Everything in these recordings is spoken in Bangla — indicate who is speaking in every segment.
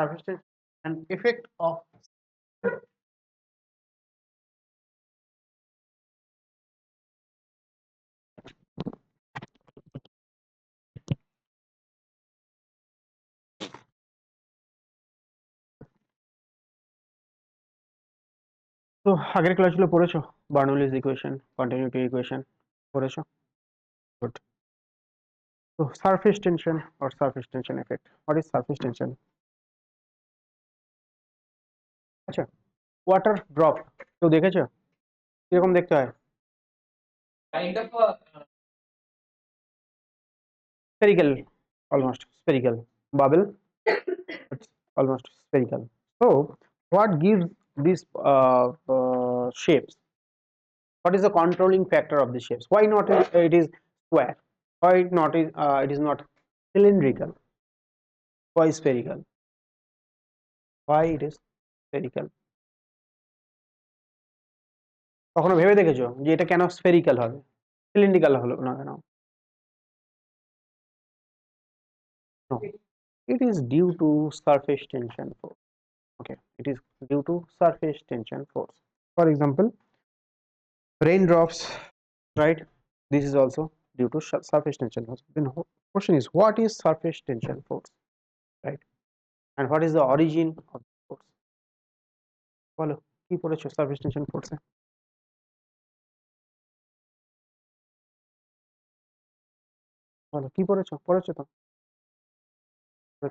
Speaker 1: surface tension and effect of তো আগের ক্লাসগুলো পড়েছো বার্নৌলি's ইকুয়েশন কন্টিনিউটি ইকুয়েশন পড়েছো গুড তো surface tension or surface tension effect what is surface tension আচ্ছা ওয়াটার ড্রপ তো দেখেছো কিরকম দেখতে হয়
Speaker 2: kind of
Speaker 1: spherical almost spherical bubble it's almost spherical so what gives these shapes what is the controlling factor of the shapes why not it is square why not it is not cylindrical why spherical why it is spherical কখনো ভেবে দেখেছো যে এটা কেন স্ফেরিক্যাল হবে সিলিন্ড্রিক্যাল হলো না কেন no it is due to surface tension force okay it is due to surface tension force for example raindrops right this is also due to surface tension force then question is what is surface tension force right and what is the origin of the force বলো কি পড়েছো সারফেস টেনশন ফোর্সে বলো কি পড়েছো পড়েছো তো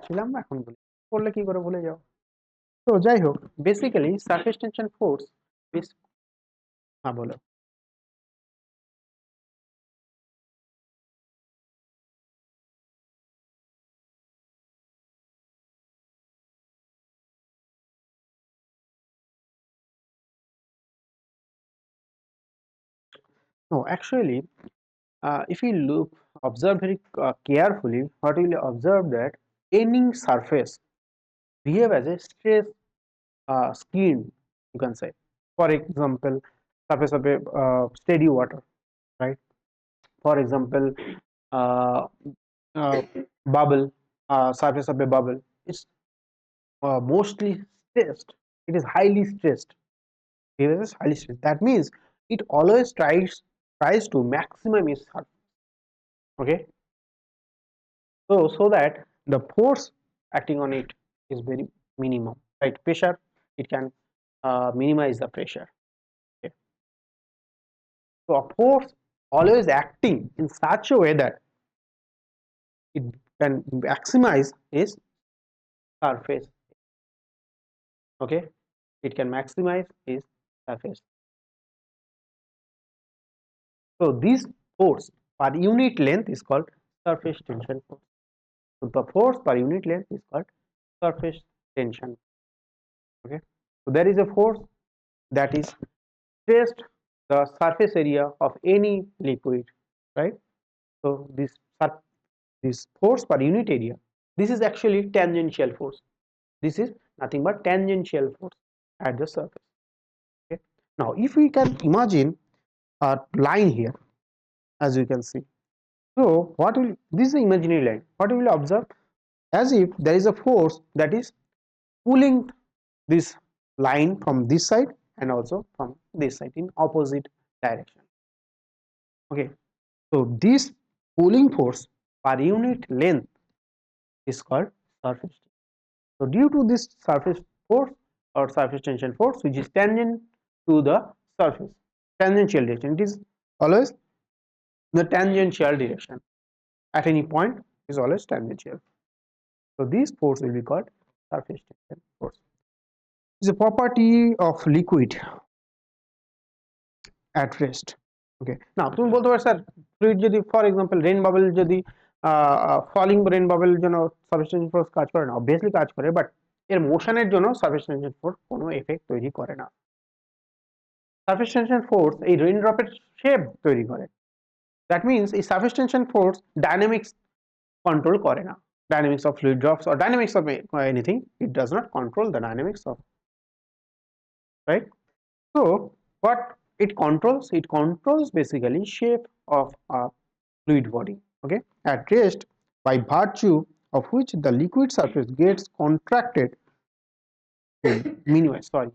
Speaker 1: ছিলাম না এখন বলি পড়লে কি করে ভুলে যাও তো যাই হোক basically surface tension force is হ্যাঁ বলো no actually if you look observe very carefully what you will observe that any surface behave as a stress skin you can say for example surface of a steady water right for example uh, uh, bubble surface of a bubble it's mostly stressed it is highly stressed it is highly stressed that means it always tries to maximum its surface okay so that the force acting on it is very minimum right pressure it can minimize the pressure okay so a force always acting in such a way that it can maximize its surface okay it can maximize its surface so this force per unit length is called surface tension force so the force per unit length is called surface tension okay so there is a force that is stressed the surface area of any liquid right so this force per unit area this is actually tangential force this is nothing but tangential force at the surface okay now if we can imagine a line here as you can see so what will this is the imaginary line what we will observe as if there is a force that is pulling this line from this side and also from this side in opposite direction okay so this pulling force per unit length is called surface tension. So due to this surface force or surface tension force which is tangent to the surface tangential direction it is always the tangential direction at any point is always tangential so this force will be called surface tension force it is a property of liquid at rest okay now তুমি বলতে পারো স্যার ফ্লুইড যদি ফর এক্সাম্পল রেন বাবল যদি ফলিং রেন বাবল জন্য সারফেস টেনশন ফোর্স কাজ করে না অবভিয়াসলি কাজ করে বাট এর মোশনের জন্য সারফেস টেনশন ফোর্স কোনো এফেক্ট তৈরি করে না সারফেস টেনশন ফোর্স এই রেন ড্রপের শেপ তৈরি করে দ্যাট মিন্স এই surface tension force dynamics control করে না dynamics of fluid drops or dynamics of anything it does not control the dynamics of right so what it controls basically shape of a fluid body okay at rest by virtue of which the liquid surface gets contracted minimize, sorry,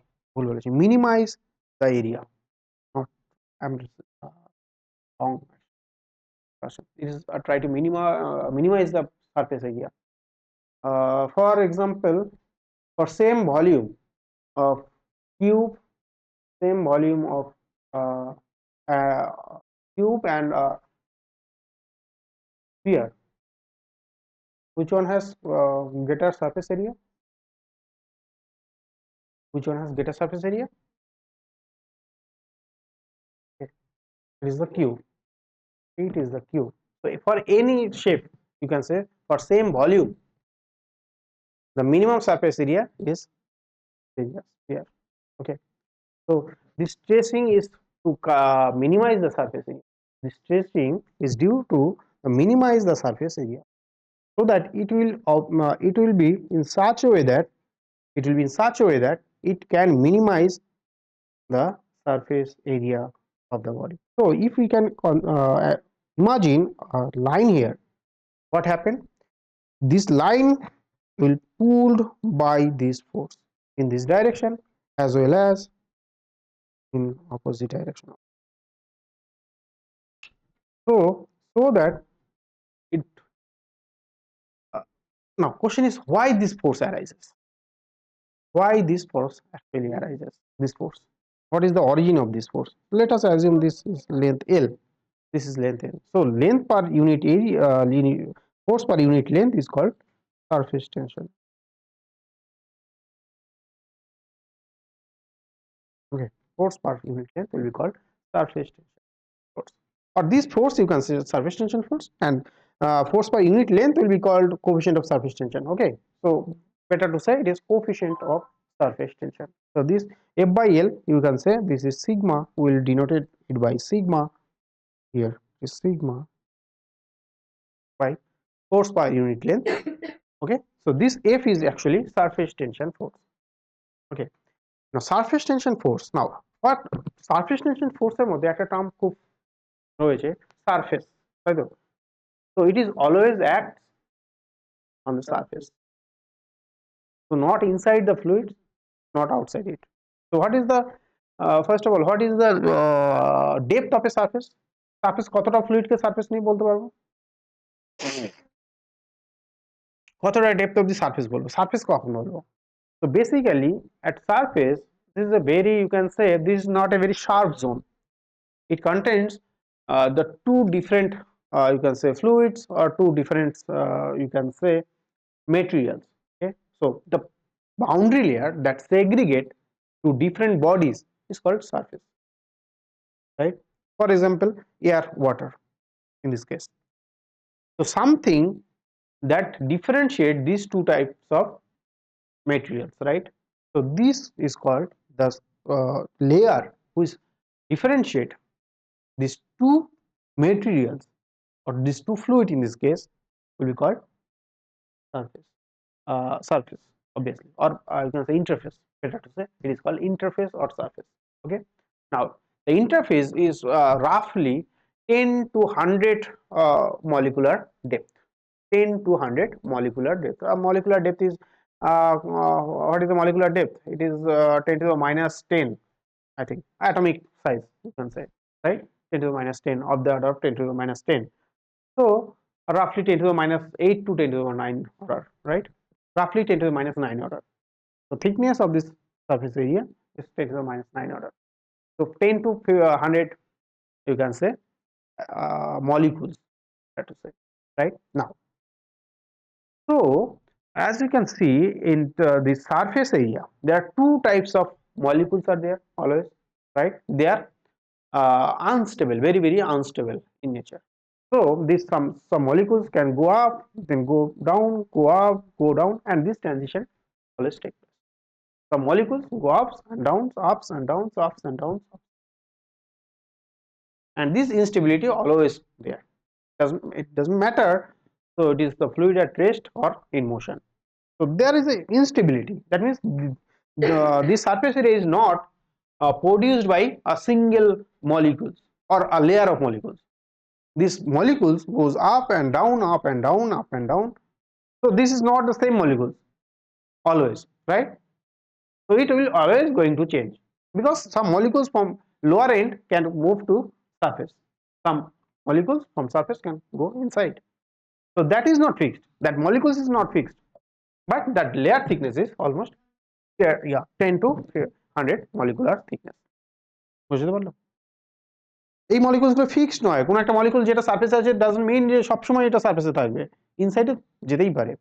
Speaker 1: minimize the area. Not, I'm wrong person. It is try to minimize the surface area. For example, for same volume of cube, same volume of uh, cube and sphere, which one has greater surface area? Which one has greater surface area? Okay, it is the cube. It is the cube. So for any shape, you can say for same volume, the minimum surface area is sphere. Okay. So this tracing is to minimize the surface area. This tracing is due to minimize the surface area, so that it will be in such a way that it can minimize the surface area of the body. So if we can imagine a line here, what happened? This line will pulled by this force in this direction as well as in opposite direction. So that it uh, now question is why this force arises? Why this force actually arises? This force. What is the origin of this force? Let us assume this is length L. This is length L. So length per unit area, force per unit length is called surface tension. Okay, force per unit length will be called surface tension force. Or this force you consider surface tension force, and force per unit length will be called coefficient of surface tension. Okay, so better to say it is coefficient of surface tension. So this F by L, you can say this is sigma. We will denote it by sigma. Here is sigma by force per unit length. Okay, so this F is actually surface tension force. Okay, now surface tension force. Now what surface tension force এর মধ্যে একটা টার্ম খুব রয়েছে সারফেস, তাই তো? So it is always acts on the surface, so not inside the fluid, not outside it. So what is the first of all, what is the depth of a surface? Surface কতটা fluid কে surface নিয়ে বলতে পারবো? কতটা depth of the surface বলবো? Surface কখন বলবো? So basically at surface, this is a very, you can say this is not a very sharp zone. It contains the two different you can say fluids or two different you can say materials. Okay, so the boundary layer that segregate to different bodies is called surface, right? For example, air, water in this case. So something that differentiate these two types of materials, right? So this is called the layer which differentiate these two materials or these two fluid in this case will be called surface. Surface obviously, or you can say interface, better to say it is called interface or surface. Okay, now the interface is roughly 10 to 100 molecular depth. 10 to 100 molecular depth. Molecular depth is what is the molecular depth? It is 10 to the minus 10, I think, atomic size you can say, right? 10 to the minus 10 of the order of 10 to the minus 10. So roughly 10 to the minus 8 to 10 to the 9 order, right? Roughly 10 to the minus 9 order. So thickness of this surface area is 10 to the minus 9 order. So 10 to 100 you can say molecules, to say, right? Now, so as you can see in the surface area, there are two types of molecules are there always, right? They are unstable, very unstable in nature. So these some molecules can go up, then go down, go up, go down, and this transition always takes place. Some molecules go ups and downs, ups and downs, ups and downs, and this instability always there. It doesn't matter. So it is the fluid at rest or in motion. So there is a instability. That means the surface area is not produced by a single molecules or a layer of molecules. These molecules goes up and down, up and down, up and down. So this is not the same molecules always, right? So it will always going to change because some molecules from lower end can move to surface. Some molecules from surface can go inside. So that is not fixed. That molecules is not fixed, but that layer thickness is almost 10 to 100 molecular thickness. বুঝতে পারলো? এই মলিকুলস গুলো ফিক্সড নয়, কোন একটা মলিকুল যেটা সারফেসে আছে ডাজন্ট মিন যে সবসময় এটা সারফেসে থাকবে, ইনসাইডে যেতেই পারে।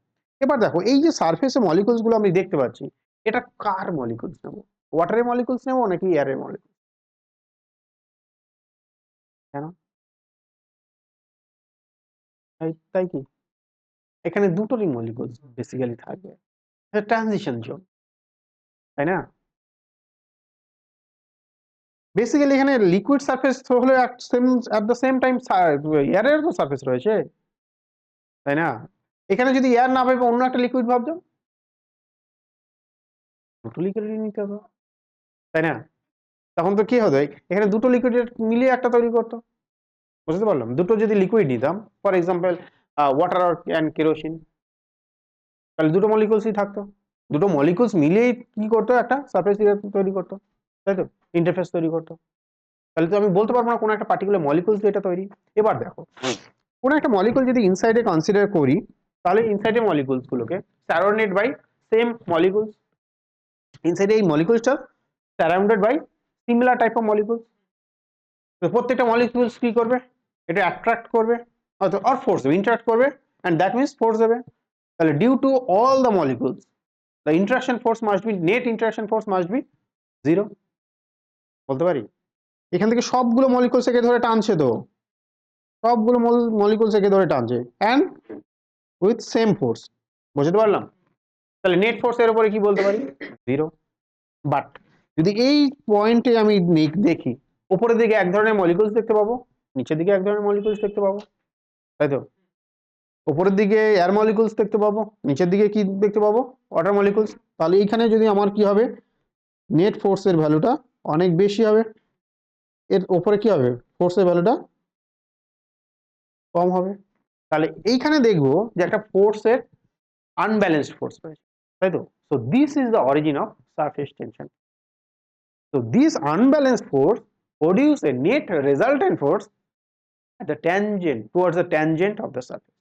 Speaker 1: এবার দেখো এই যে সারফেসে মলিকুলস গুলো আমি দেখতে পাচ্ছি, এটা কার মলিকুলস নেব? ওয়াটারের মলিকুলস নেব নাকি এয়ারের মলিকুল? কেন? তাই কি? এখানে দুটোরই মলিকুলস বেসিক্যালি থাকবে, ট্রানজিশন জোন, তাই না? বেসিক্যালি এখানে লিকুইড সারফেস হলে এট দ্য সেম টাইম এয়ারের তো সারফেস রয়েছে, তাই না? এখানে যদি এয়ার না ভাবে অন্য একটা লিকুইড ভাবছো, দুটো লিকুইড নিতে হবে, তাই না? তখন তো কি হবে, এখানে দুটো লিকুইড মিলিয়ে একটা তৈরি করতো। বুঝতে পারলাম? দুটো যদি লিকুইড নিতাম, for example water and kerosene, তাহলে দুটো মলিকুলসই থাকতো, দুটো মলিকুলস মিলিয়েই কি করতো, একটা সারফেস তৈরি করতো, তাই তো, ইন্টারফেস তৈরি করতো। তাহলে তো আমি বলতে পারবো না কোন একটা পার্টিকুলার মলিকুলস দিয়ে এটা তৈরি। এবার দেখো কোন একটা মলিকুল যদি ইনসাইডে কনসিডার করি, তাহলে ইনসাইডে মলিকুলস গুলোকে সারাউন্ডেড বাই সেম মলিকুলস, ইনসাইডে এই মলিকুলসটা surrounded by similar type of molecules. তো প্রত্যেকটা মলিকুলস কি করবে, এটা অ্যাট্রাক্ট করবে অর ফোর্স দেবে, ইন্টারাক্ট করবে, অ্যান্ড দ্যাট মিনস ফোর্স দেবে। তাহলে due to all the molecules the interaction force must be, net interaction force must be 0 বলতে পারি। এখান থেকে সবগুলো মলিকুলস একে ধরে টানছে, তো সবগুলো মলিকুলস একে ধরে টানছে অ্যান্ড উইথ সেম ফোর্স। বুঝতে পারলাম? তাহলে নেট ফোর্স এর উপরে কি বলতে পারি, 0। বাট যদি এই পয়েন্টে আমি দেখি, উপরের দিকে এক ধরনের মলিকুলস দেখতে পাবো, নিচের দিকে এক ধরনের মলিকুলস দেখতে পাবো, তাই তো? উপরের দিকে এয়ার মলিকুলস দেখতে পাবো, নিচের দিকে কি দেখতে পাবো, ওয়াটার মলিকুলস। তাহলে এইখানে যদি আমার কি হবে, নেট ফোর্সের ভ্যালুটা অনেক বেশি হবে, এর উপরে কি হবে, ফোর্সের ভ্যালুটা কম হবে। তাহলে এইখানে দেখবো যে একটা ফোর্সের আনব্যালেন্সড ফোর্স রয়েছে, তাই তো? So this is the origin of surface tension. So this unbalanced force produce a net resultant force at the tangent, towards the tangent of the surface,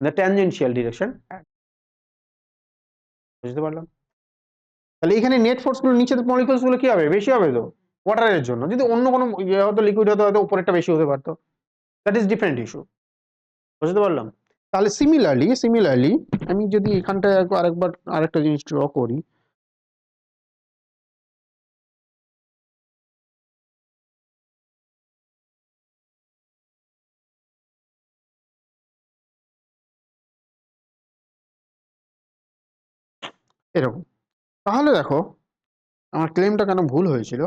Speaker 1: the tangential direction. বুঝতে পারলাম? তাহলে এখানে নেট ফোর্স গুলো নিচের মলিকুলস গুলো কি হবে, বেশি হবে তো ওয়াটারের জন্য। যদি অন্য কোনো হয়তো লিকুইড হতো হয়তো উপরেরটা বেশি হতে পারতো, দ্যাট ইজ ডিফারেন্ট ইস্যু। বুঝতে পারলাম? তাহলে সিমিলারলি আমি যদি এখানটায় আরেকবার আরেকটা জিনিস ড্র করি, এরকম, তাহলে দেখো আমার ক্লেমটা কেন ভুল হয়েছিল।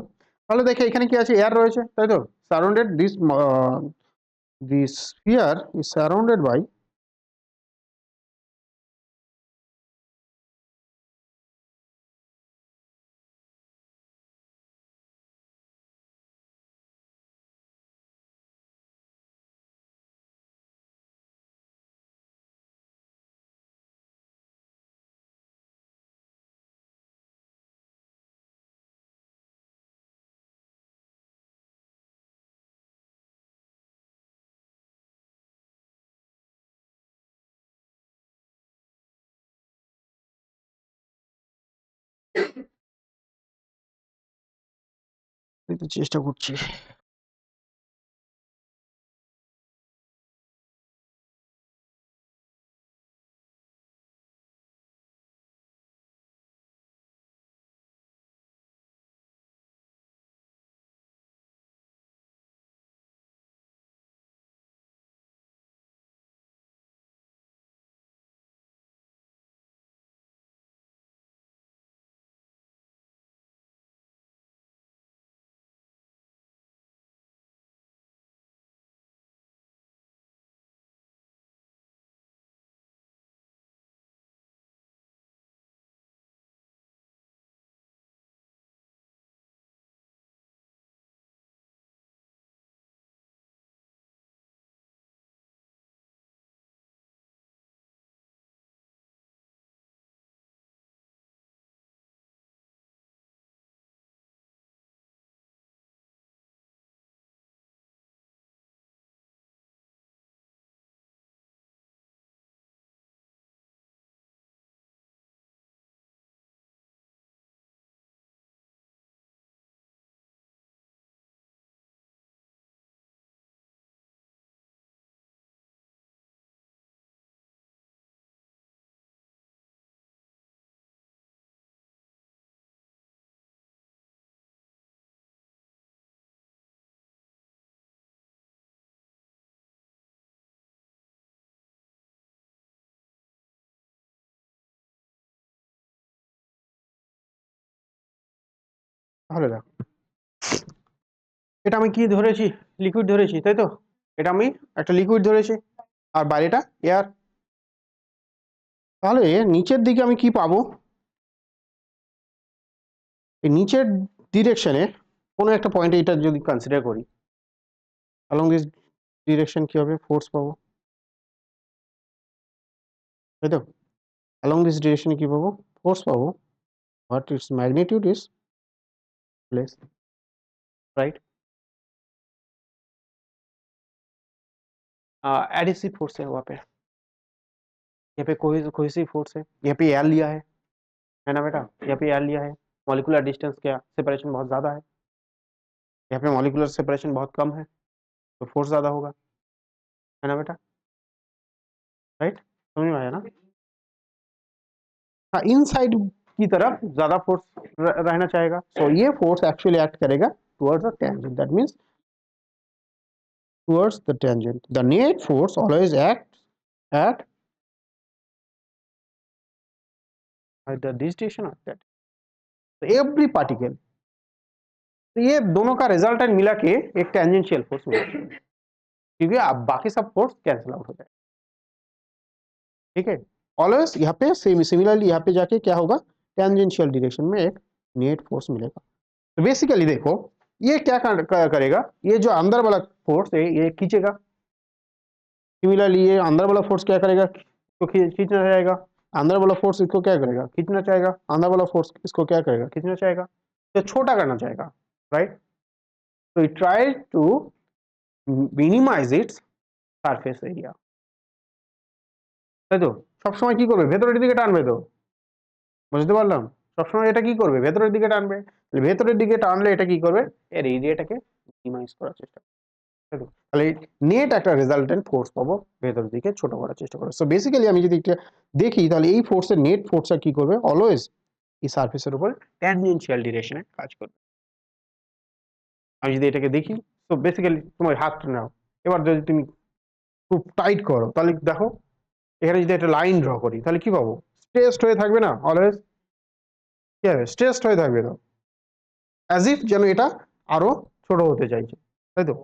Speaker 1: তাহলে দেখে এখানে কি আছে, এয়ার রয়েছে, তাই তো? Surrounded this sphere is surrounded by চেষ্টা করছি। তাহলে দেখো এটা আমি কি ধরেছি, লিকুইড ধরেছি, তাই তো? এটা আমি একটা লিকুইড ধরেছি আর বাইরেটা এয়ার। তাহলে নিচের দিকে আমি কি পাবো? এই নিচের ডিরেকশনে কোনো একটা পয়েন্টে এটা যদি কনসিডার করি, along this direction কি হবে? ফোর্স পাবো, তাই তো? along this direction কি পাবো? ফোর্স পাবো, but its magnitude is less, right? Adhesive force है वहाँ पे, यहाँ पे कोहेसिव फोर्स है, यहाँ पे एयर लिया है ना बेटा? यहाँ पे एयर लिया है, मॉलिक्यूलर डिस्टेंस क्या, सेपरेशन बहुत ज्यादा है, यहाँ पे मॉलिक्यूलर सेपरेशन बहुत कम है, तो फोर्स ज्यादा होगा, है ना बेटा? राइट, समझ में आया ना? हाँ, इनसाइड की तरफ ज्यादा फोर्स रहना चाहेगा, सो ये फोर्स एक्चुअली एक्ट करेगा towards the tangent, that means towards the tangent, the net force always acts at either this direction or that, so every particle, तो ये दोनों का रिजल्टेंट मिला के एक टेंजेंशियल फोर्स मिलेगा, क्योंकि अब बाकी सब फोर्स कैंसिल आउट हो जाए, ठीक है? ऑलवेज यहाँ पे सिमिलरली यहाँ पे जाके क्या होगा? टेंजेंशियल डायरेक्शन में एक नेट फोर्स मिलेगा। तो बेसिकली देखो ये क्या करेगा, ये जो अंदर वाला फोर्स है ये खींचेगा, सिमिलरली ये अंदर वाला फोर्स क्या करेगा? इसको खींचना चाहेगा, अंदर वाला फोर्स इसको क्या करेगा? खींचना चाहेगा, अंदर वाला फोर्स इसको क्या करेगा? खींचना चाहेगा, तो छोटा करना चाहेगा, राइट? तो it try to minimise its surface area, তাই তো? সবসময় কি করবে? ভেতরের দিকে টানবে, তো বুঝতে পারলাম? সবসময় এটা কি করবে? ভেতরের দিকে টানবে, তাহলে ভেতরের দিকে টানলে এটা কি করবে? এর এরিয়াটাকে মিনিমাইজ করার চেষ্টা করবে, তাই তো? তাহলে নেট একটা রেজাল্টেন্ট ফোর্স পাবো ভেতরের দিকে ছোট করার চেষ্টা করবে। সো বেসিক্যালি আমি যদি এটা দেখি তাহলে এই ফোর্সের নেট ফোর্সটা কি করবে? অলওয়েজ এই সারফেসের উপর ট্যানজেনশিয়াল ডিরেকশনে কাজ করবে। আমি যদি এটাকে দেখি, তো বেসিক্যালি তোমার হাতটা নাও, এবার যদি তুমি খুব টাইট করো তাহলে দেখো এখানে যদি একটা লাইন ড্র করি তাহলে কি পাবো? স্ট্রেসড হয়ে থাকবে না? অলওয়েজ কি হবে? স্ট্রেসড হয়ে থাকবে, তো অ্যাজ ইফ যেন এটা আরো ছোট হতে চাইছে, তাই তো?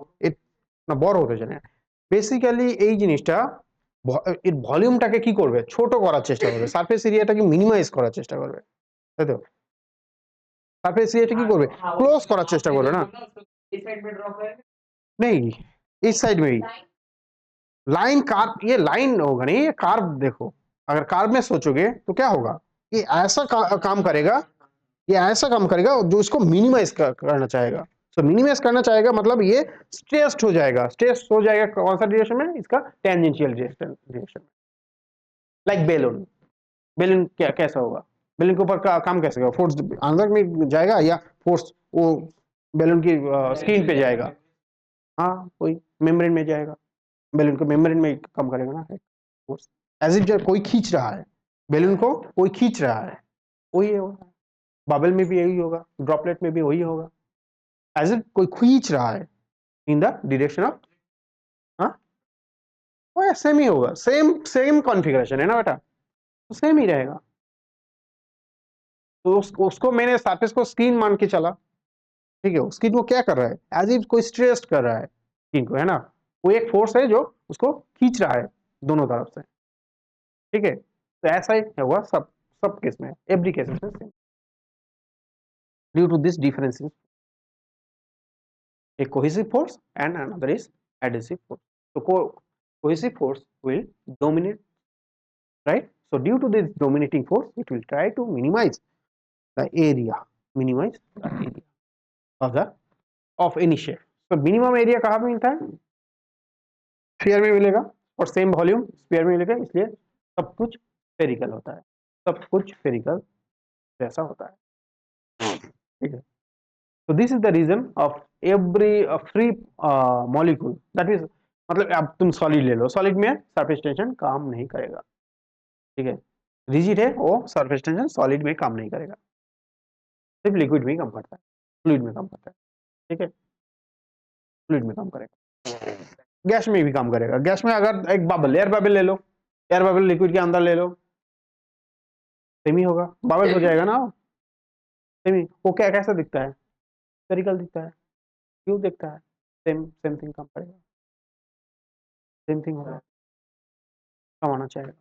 Speaker 1: না, বড় হতে চায় না। বেসিক্যালি এই জিনিসটা এর ভলিউমটাকে কি করবে? ছোট করার চেষ্টা করবে, সারফেস এরিয়াটাকে মিনিমাইজ করার চেষ্টা করবে, তাই তো? সারফেস এরিয়াটা কি করবে? ক্লোজ করার চেষ্টা করবে না? नहीं, इस साइड में ही लाइन कार्व, ये लाइन होगा नहीं, ये कार्व देखो, अगर कार्व में सोचोगे तो क्या होगा? ये ऐसा काम करेगा, ये ऐसा काम करेगा जो इसको मिनिमाइज करना चाहेगा। सो मिनिमाइज करना चाहेगा मतलब ये स्ट्रेस्ड हो जाएगा, स्ट्रेस हो जाएगा कौन सा डायरेक्शन में? इसका टेंजेंशियल डायरेक्शन में। लाइक बेलून, बेलून क्या कैसा होगा? बेलून के ऊपर काम कैसे होगा? फोर्स अंदर में जाएगा या फोर्स वो बेलून की स्क्रीन पे जाएगा? हाँ, कोई मेम्ब्रेन में जाएगा, बेलून को मेम्ब्रेन में कम करेगा ना फोर्स, एज इफ कोई खींच रहा है, बेलून को कोई खींच रहा है, वही होगा। बबल में भी यही होगा, ड्रॉपलेट में भी वही होगा, एज इफ कोई खींच रहा है इन द डायरेक्शन ऑफ, हाँ वो सेम ही होगा, सेम सेम कॉन्फ़िगरेशन है ना बेटा, तो सेम ही रहेगा। तो उसको मैंने सरफेस को स्क्रीन मान के चला, ठीक है? स्क्रीन को क्या कर रहा है? एज इफ कोई स्ट्रेस्ड कर रहा है स्क्रीन को, है ना? वो एक फोर्स है जो उसको खींच रहा है दोनों तरफ से, ठीक है? तो ऐसा ही हुआ सब सब केस में, एवरी केस में same, due to this difference in a cohesive force and another is adhesive force. So cohesive force will dominate, right? So due to this dominating force, it will try to minimize the area, minimize the area of any shape. So minimum area कहाँ पे मिलता है? स्फीयर में मिलेगा, और सेम वॉल्यूम स्फीयर में मिलेगा, इसलिए सब कुछ स्फेरिकल होता है, सब कुछ स्फेरिकल जैसा होता है, ठीक है? So this is the reason of every free molecule, that is मतलब अब तुम सॉलिड ले लो, सॉलिड में सरफेस टेंशन काम नहीं करेगा, ठीक है? रिजिड है वो सरफेस टेंशन सॉलिड में काम नहीं करेगा, सिर्फ लिक्विड में ही काम करता है, फ्लूइड में काम करता है, ठीक है? फ्लूइड में काम करेगा, गैस में भी काम करेगा। गैस में अगर एक बबल, एयर बबल ले लो, एयर बबल लिक्विड के अंदर ले लो, सेमी होगा, बबल हो जाएगा ना, सेमी। वो क्या कैसा दिखता है? स्फेरिकल दिखता है, क्यूब दिखता है, सेम सेम थिंग काम करेगा, सेम थिंग होगा, कम आना चाहिए।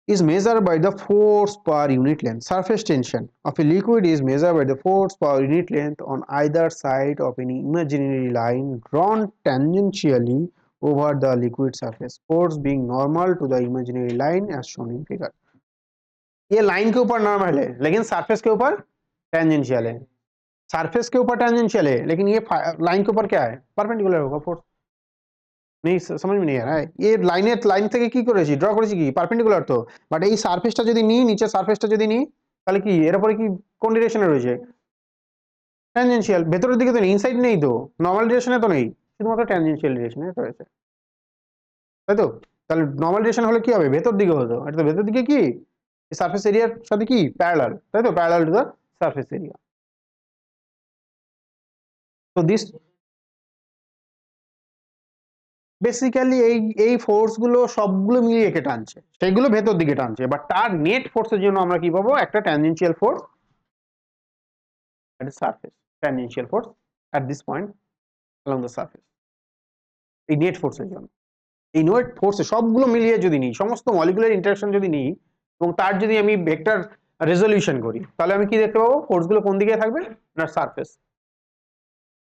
Speaker 1: Is measured by the force per unit length. Surface tension of a liquid is measured by the force per unit length on either side of any imaginary line drawn tangentially over the liquid surface, force being normal to the imaginary line as shown in figure. ये लाइन के ऊपर नॉर्मल है लेकिन सरफेस के ऊपर टेंजेंशियल है, सरफेस के ऊपर टेंजेंशियल है लेकिन ये लाइन के ऊपर क्या है, परपेंडिकुलर होगा फोर्स। नहीं समझ में नहीं आ रहा है, ये লাইন থেকে কি করেছি, ড্র করেছি কি পারপেন্ডিকুলার তো, বাট এই সারফেসটা যদি নিই, নিচে সারফেসটা যদি নিই তাহলে কি এর উপরে কি কোন ডিরেকশনে রয়েছে, ট্যানজেনশিয়াল, ভেতরের দিকে তো নেই, ইনসাইড নেই তো, নরমাল ডিরেকশনে তো নেই, শুধুমাত্র ট্যানজেনশিয়াল ডিরেকশনে রয়েছে, তাই তো। তাহলে নরমাল ডিরেকশন হলে কি হবে, ভেতর দিকে হতো, এটা তো ভেতর দিকে কি সারফেস এরিয়ার সাথে কি প্যারালাল, তাই তো, parallel to the surface area. তো দিস বেসিক্যালি এই ফোর্স গুলো সবগুলো মিলিয়ে একে টানছে, সেগুলো ভেতর দিকে টানছে, বাট তার নেট ফোর্সের জন্য আমরা কি পাবো, একটা tangential force at the surface, tangential force at this point along the surface, এই নেট ফোর্সের জন্য। এই নেট ফোর্সে সবগুলো মিলিয়ে যদি নিই, সমস্ত মলিকুলার ইন্টারঅ্যাকশন যদি নিই এবং তার যদি আমি ভেক্টর রেজলিউশন করি, তাহলে আমি কি দেখতে পাবো, ফোর্সগুলো কোন দিকে থাকবে না, surface,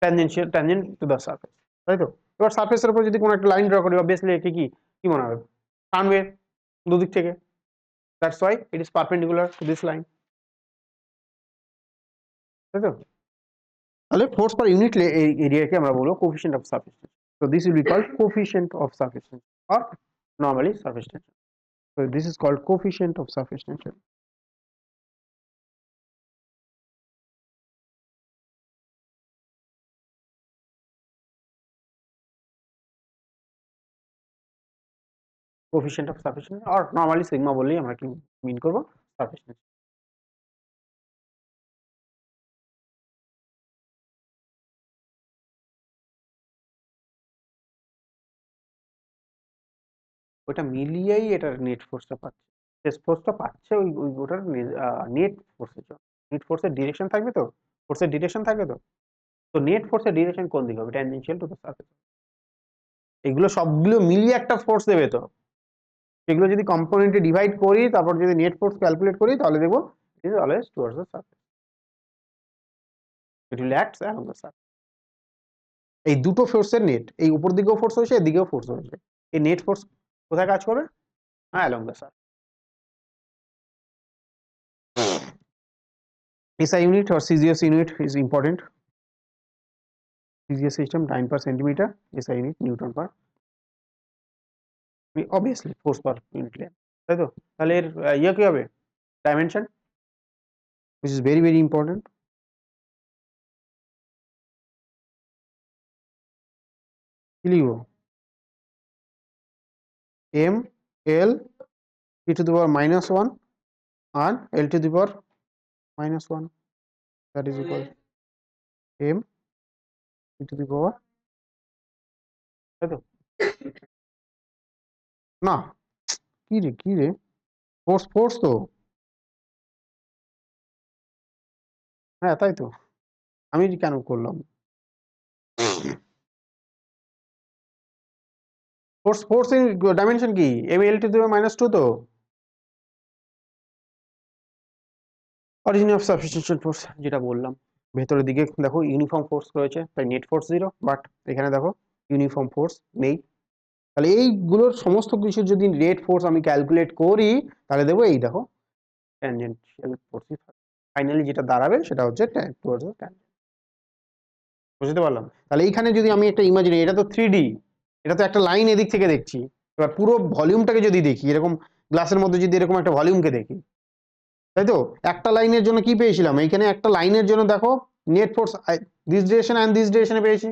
Speaker 1: tangent to the surface, তাই তো। এবার সারফেসের উপর যদি কোনো একটা লাইন ড্র করি, অবভিয়াসলি একে কি মনে হবে, টানবে দুদিক থেকে, that's why it is perpendicular to this line, তাই তো। তাহলে ফোর্স পার ইউনিট এরিয়াকে আমরা বলবো coefficient of surface tension. So this will be called coefficient of surface tension or normally surface tension. So this is called coefficient of surface tension. Coefficient of surface tension or normally sigma বললেই আমরা কি মিন করব, surface tension. ওটা মিলিয়েই এটার নেট ফোর্সটা পাচ্ছে, শেষ ফোর্সটা পাচ্ছে ওই ওটার নেট ফোর্সের জন্য, নেট ফোর্সের ডিরেকশন থাকবে তো, ফোর্সের ডিরেকশন থাকবে তো, তো নেট ফোর্সের ডিরেকশন কোন দিকে হবে, ট্যানজেনশিয়াল টু দ্য সারফেস, এগুলো সবগুলো মিলিয়ে একটা ফোর্স দেবে তো, সেগুলো যদি কম্পোনেন্টে ডিভাইড করি, তারপর যদি নেট ফোর্স ক্যালকুলেট করি, তাহলে দেখবো it is always towards the surface, it will act along the surface. এই দুটো ফোর্সের নেট, এই উপর দিকেও ফোর্স হয়েছে, এদিকেও ফোর্স হয়েছে, এই নেট ফোর্স কোথায় কাজ করবে, হ্যাঁ along the surface. SI unit or CGS unit is important. CGS system 9 per centimeter, SI unit Newton per, obviously force per unit length, তাই তো। তাহলে এর ইয়ে কি হবে, dimension, which is very very important. কি লিখবো, M L e to the power -1 and L to the power -1, that is equal M e to the power, তাই তো না, কি রে ফোর্স তো, হ্যাঁ তাই তো, আমি কেন করলাম, ফোর্স এর ডাইমেনশন কি, M L to the power -2 তো, অরিজিন অফ সাবস্টিটিউশন ফোর্স যেটা বললাম, ভেতরের দিকে দেখো ইউনিফর্ম ফোর্স রয়েছে, তাই নেট ফোর্স 0, বাট এখানে দেখো ইউনিফর্ম ফোর্স নেই, তাহলে এইগুলোর সমস্ত কিছু যদি নেট ফোর্স আমি ক্যালকুলেট করি, তাহলে দেবো এই দেখো ট্যানজেনশিয়াল ফোর্সই থাকে, ফাইনালি যেটা দাঁড়াবে সেটা হচ্ছে টুয়ার্ডস দ্য ট্যানজেন্ট, বুঝতে পারলাম। তাহলে এইখানে যদি আমি একটা ইমাজিনি, এটা তো 3D, এটা তো একটা লাইন এদিক থেকে দেখছি, এবার পুরো ভলিউমটাকে যদি দেখি, এরকম গ্লাসের মধ্যে যদি এরকম একটা ভলিউমকে দেখি, তাই তো, একটা লাইনের জন্য কি পেয়েছিলাম, এইখানে একটা লাইনের জন্য দেখো net force this direction and this ডিরেকশনে পেয়েছি,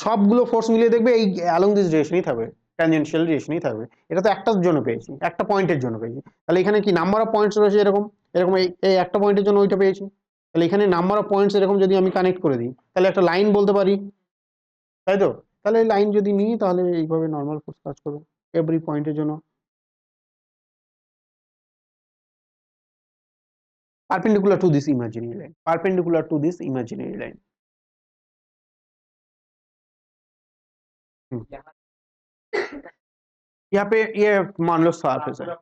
Speaker 1: সবগুলো ফোর্স মিলিয়ে দেখবে এই অ্যালং দিস ডিরেকশনই থাকবে, ট্যানজেনশিয়াল ডিরেকশনই থাকবে, এটা তো একটার জন্য পেয়েছি, একটা পয়েন্টের জন্য পেয়েছি, তাহলে এখানে কি নাম্বার অফ পয়েন্টস রয়েছে এরকম, এরকম এই একটা পয়েন্টের জন্য ওইটা পেয়েছি, তাহলে এখানে নাম্বার অফ পয়েন্টস এরকম যদি আমি কানেক্ট করে দিই, তাহলে একটা লাইন বলতে পারি, তাই তো। তাহলে এই লাইন যদি নিই, তাহলে এইভাবে নর্মাল ফোর্স কাজ করবে এভরি পয়েন্টের জন্য, perpendicular to this imaginary line, perpendicular to this imaginary line. यहाँ पे ये मान लो सरफेस है,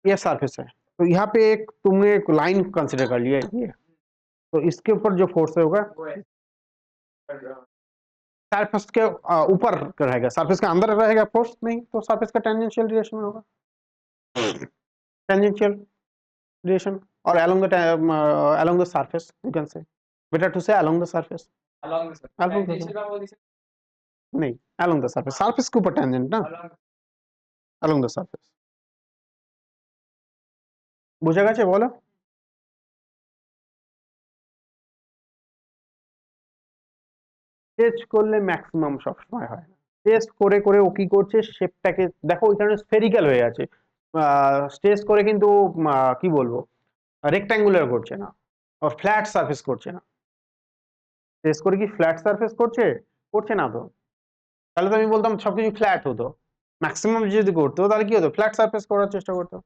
Speaker 1: ये सरफेस है, तो यहाँ पे एक तुमने एक लाइन कंसिडर कर लिया ये, तो इसके ऊपर जो फोर्स होगा सरफेस के ऊपर रहेगा, सरफेस के अंदर रहेगा फोर्स नहीं, तो सरफेस का टेंजेंशियल रिलेशन होगा, टेंजेंशियल रिलेशन, और along the surface you can say, better to say along the surface,
Speaker 2: along the
Speaker 1: along the
Speaker 2: surface.
Speaker 1: नहीं along the surface, surface के ऊपर टेंजेंट ना, along the surface, বুঝা গেছে বলো? স্ট্রেচ করলে ম্যাক্সিমাম সব সময় হয় না, স্ট্রেচ করে করে ও কি করছে শেপটাকে দেখো ওইখানে স্ফেরিক্যাল হয়ে আছে, স্ট্রেচ করে কিন্তু কি বলবো রেক্ট্যাঙ্গুলার করছে না, আর ফ্ল্যাট সারফেস করছে না, স্ট্রেচ করে কি ফ্ল্যাট সারফেস করছে, করছে না তো, তাহলে তো আমি বলতাম সবকিছু ফ্ল্যাট হতো, ম্যাক্সিমাম যদি করতো তাহলে কি হতো ফ্ল্যাট সারফেস করার চেষ্টা করতো,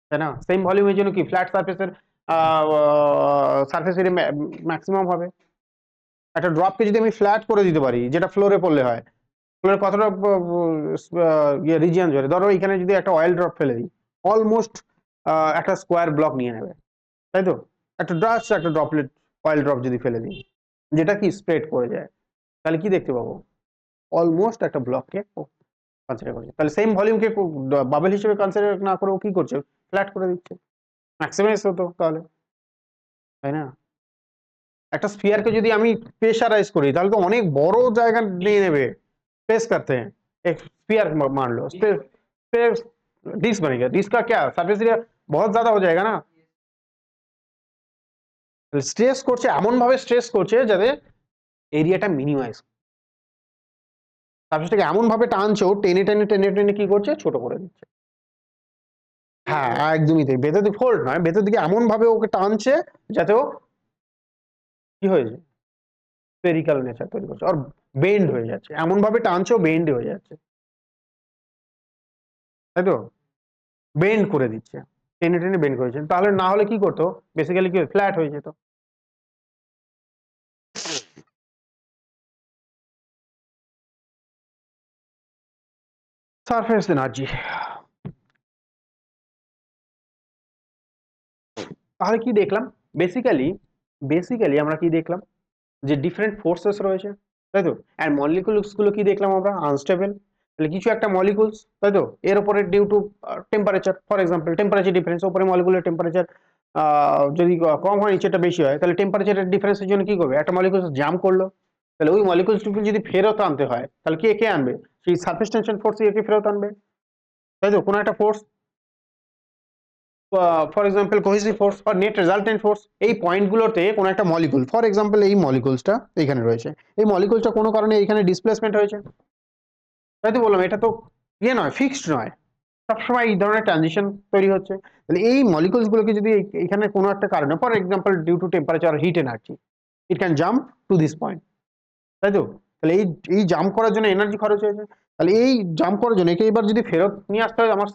Speaker 1: তাই না? সেম ভলিউমের জন্য কি ফ্ল্যাট সারফেসের সারফেস এরিয়া ম্যাক্সিমাম হবে। একটা ড্রপকে যদি আমি ফ্ল্যাট করে দিতে পারি, যেটা ফ্লোরে পড়লে হয়, ফ্লোরে কতটা রিজিয়ন জুড়ে, ধরো এখানে যদি একটা অয়েল ড্রপ ফেলে দিই, অলমোস্ট একটা স্কোয়ার ব্লক নিয়ে নেবে, তাই তো? একটা ড্রপলেট অয়েল ড্রপ যদি ফেলে দিই, যেটা কি স্প্রেড করে যায়, তাহলে কি দেখতে পাবো অলমোস্ট একটা ব্লককে কনসিডার করছে, তাহলে সেম ভলিউমকে বাবল হিসেবে কনসিডার না করে ও কি করছে ফ্ল্যাট করে দিচ্ছে, ম্যাক্সিমাইজ হতো তাহলে, তাই না? একটা স্ফিয়ারকে যদি আমি প্রেশারাইজ করি তাহলে তো অনেক বড় জায়গা নিয়ে নেবে, स्पेस करते हैं, एक स्फीयर मान लो, स्पेस डिस्क बनेगा, डिस्क का क्या सरफेस एरिया बहुत ज्यादा हो जाएगा ना, স্ট্রেস করছে এমন ভাবে স্ট্রেস করছে যাতে এরিয়াটা মিনিমাইজ, সারফেসটাকে এমন ভাবে টানছে ও টেনে টেনে টেনে টেনে কি করছে ছোট করে দিচ্ছে, হ্যাঁ একদমই তাই, ভেতর দিকে ফোল্ড নয়, ভেতর দিকে এমন ভাবে ওকে টানছে যাতে ও কি হয়েছে স্ফেরিক্যাল নেচার তৈরি করছে, আর বেন্ড হয়ে যাচ্ছে, এমন ভাবে টানছে ও বেন্ড হয়ে যাচ্ছে, তাই তো? বেন্ড করে দিচ্ছে, টেনে টেনে বেন্ড করেছে, তাহলে না হলে কি করতো বেসিক্যালি কি ফ্ল্যাট হয়ে যেত। সারফেস এনার্জি, তাহলে কি দেখলাম বেসিক্যালি আমরা কি দেখলাম যে ডিফারেন্ট ফোর্সেস রয়েছে, তাই তো? আর মলিকুলস গুলো কি দেখলাম আমরা আনস্টেবল, তাহলে কিছু একটা মলিকুলস, তাই তো, এর উপরে due to temperature, for example temperature difference, উপরে মলিকুলের টেম্পারেচার যদি কম হয় নিচেটা বেশি হয়, তাহলে টেম্পারেচারের ডিফারেন্সের জন্য কি করবে একটা মলিকুলস জাম্প করলো, তাহলে ওই মলিকুলসটুকু যদি ফেরত আনতে হয় তাহলে কে আনবে, সেই সারফেস টেনশন ফোর্স কে ফেরত আনবে, তাই তো? কোনো একটা force, for example cohesive force আর নেট রেজাল্টেন্ট ফোর্স, এই পয়েন্টগুলোতে কোনো একটা মলিকুল, ফর এক্সাম্পল এই মলিকুলসটা এখানে রয়েছে, এই মলিকুলসটা কোনো কারণে এখানে ডিসপ্লেসমেন্ট হয়েছে, তাই তো বললাম এটা তো ইয়ে নয়, ফিক্সড নয়, সবসময় এই ধরনের ট্রানজিশন তৈরি হচ্ছে, তাহলে এই মলিকুলস গুলোকে যদি এখানে কোনো একটা কারণে, for example due to temperature heat energy, it can jump to this point, তাই তো? তাহলে এই জাম্প করার জন্য এনার্জি খরচ হয়েছে, তাহলে এই জাম্প করার জন্য একে এবার যদি ফেরত নিয়ে আসতে হয় আমার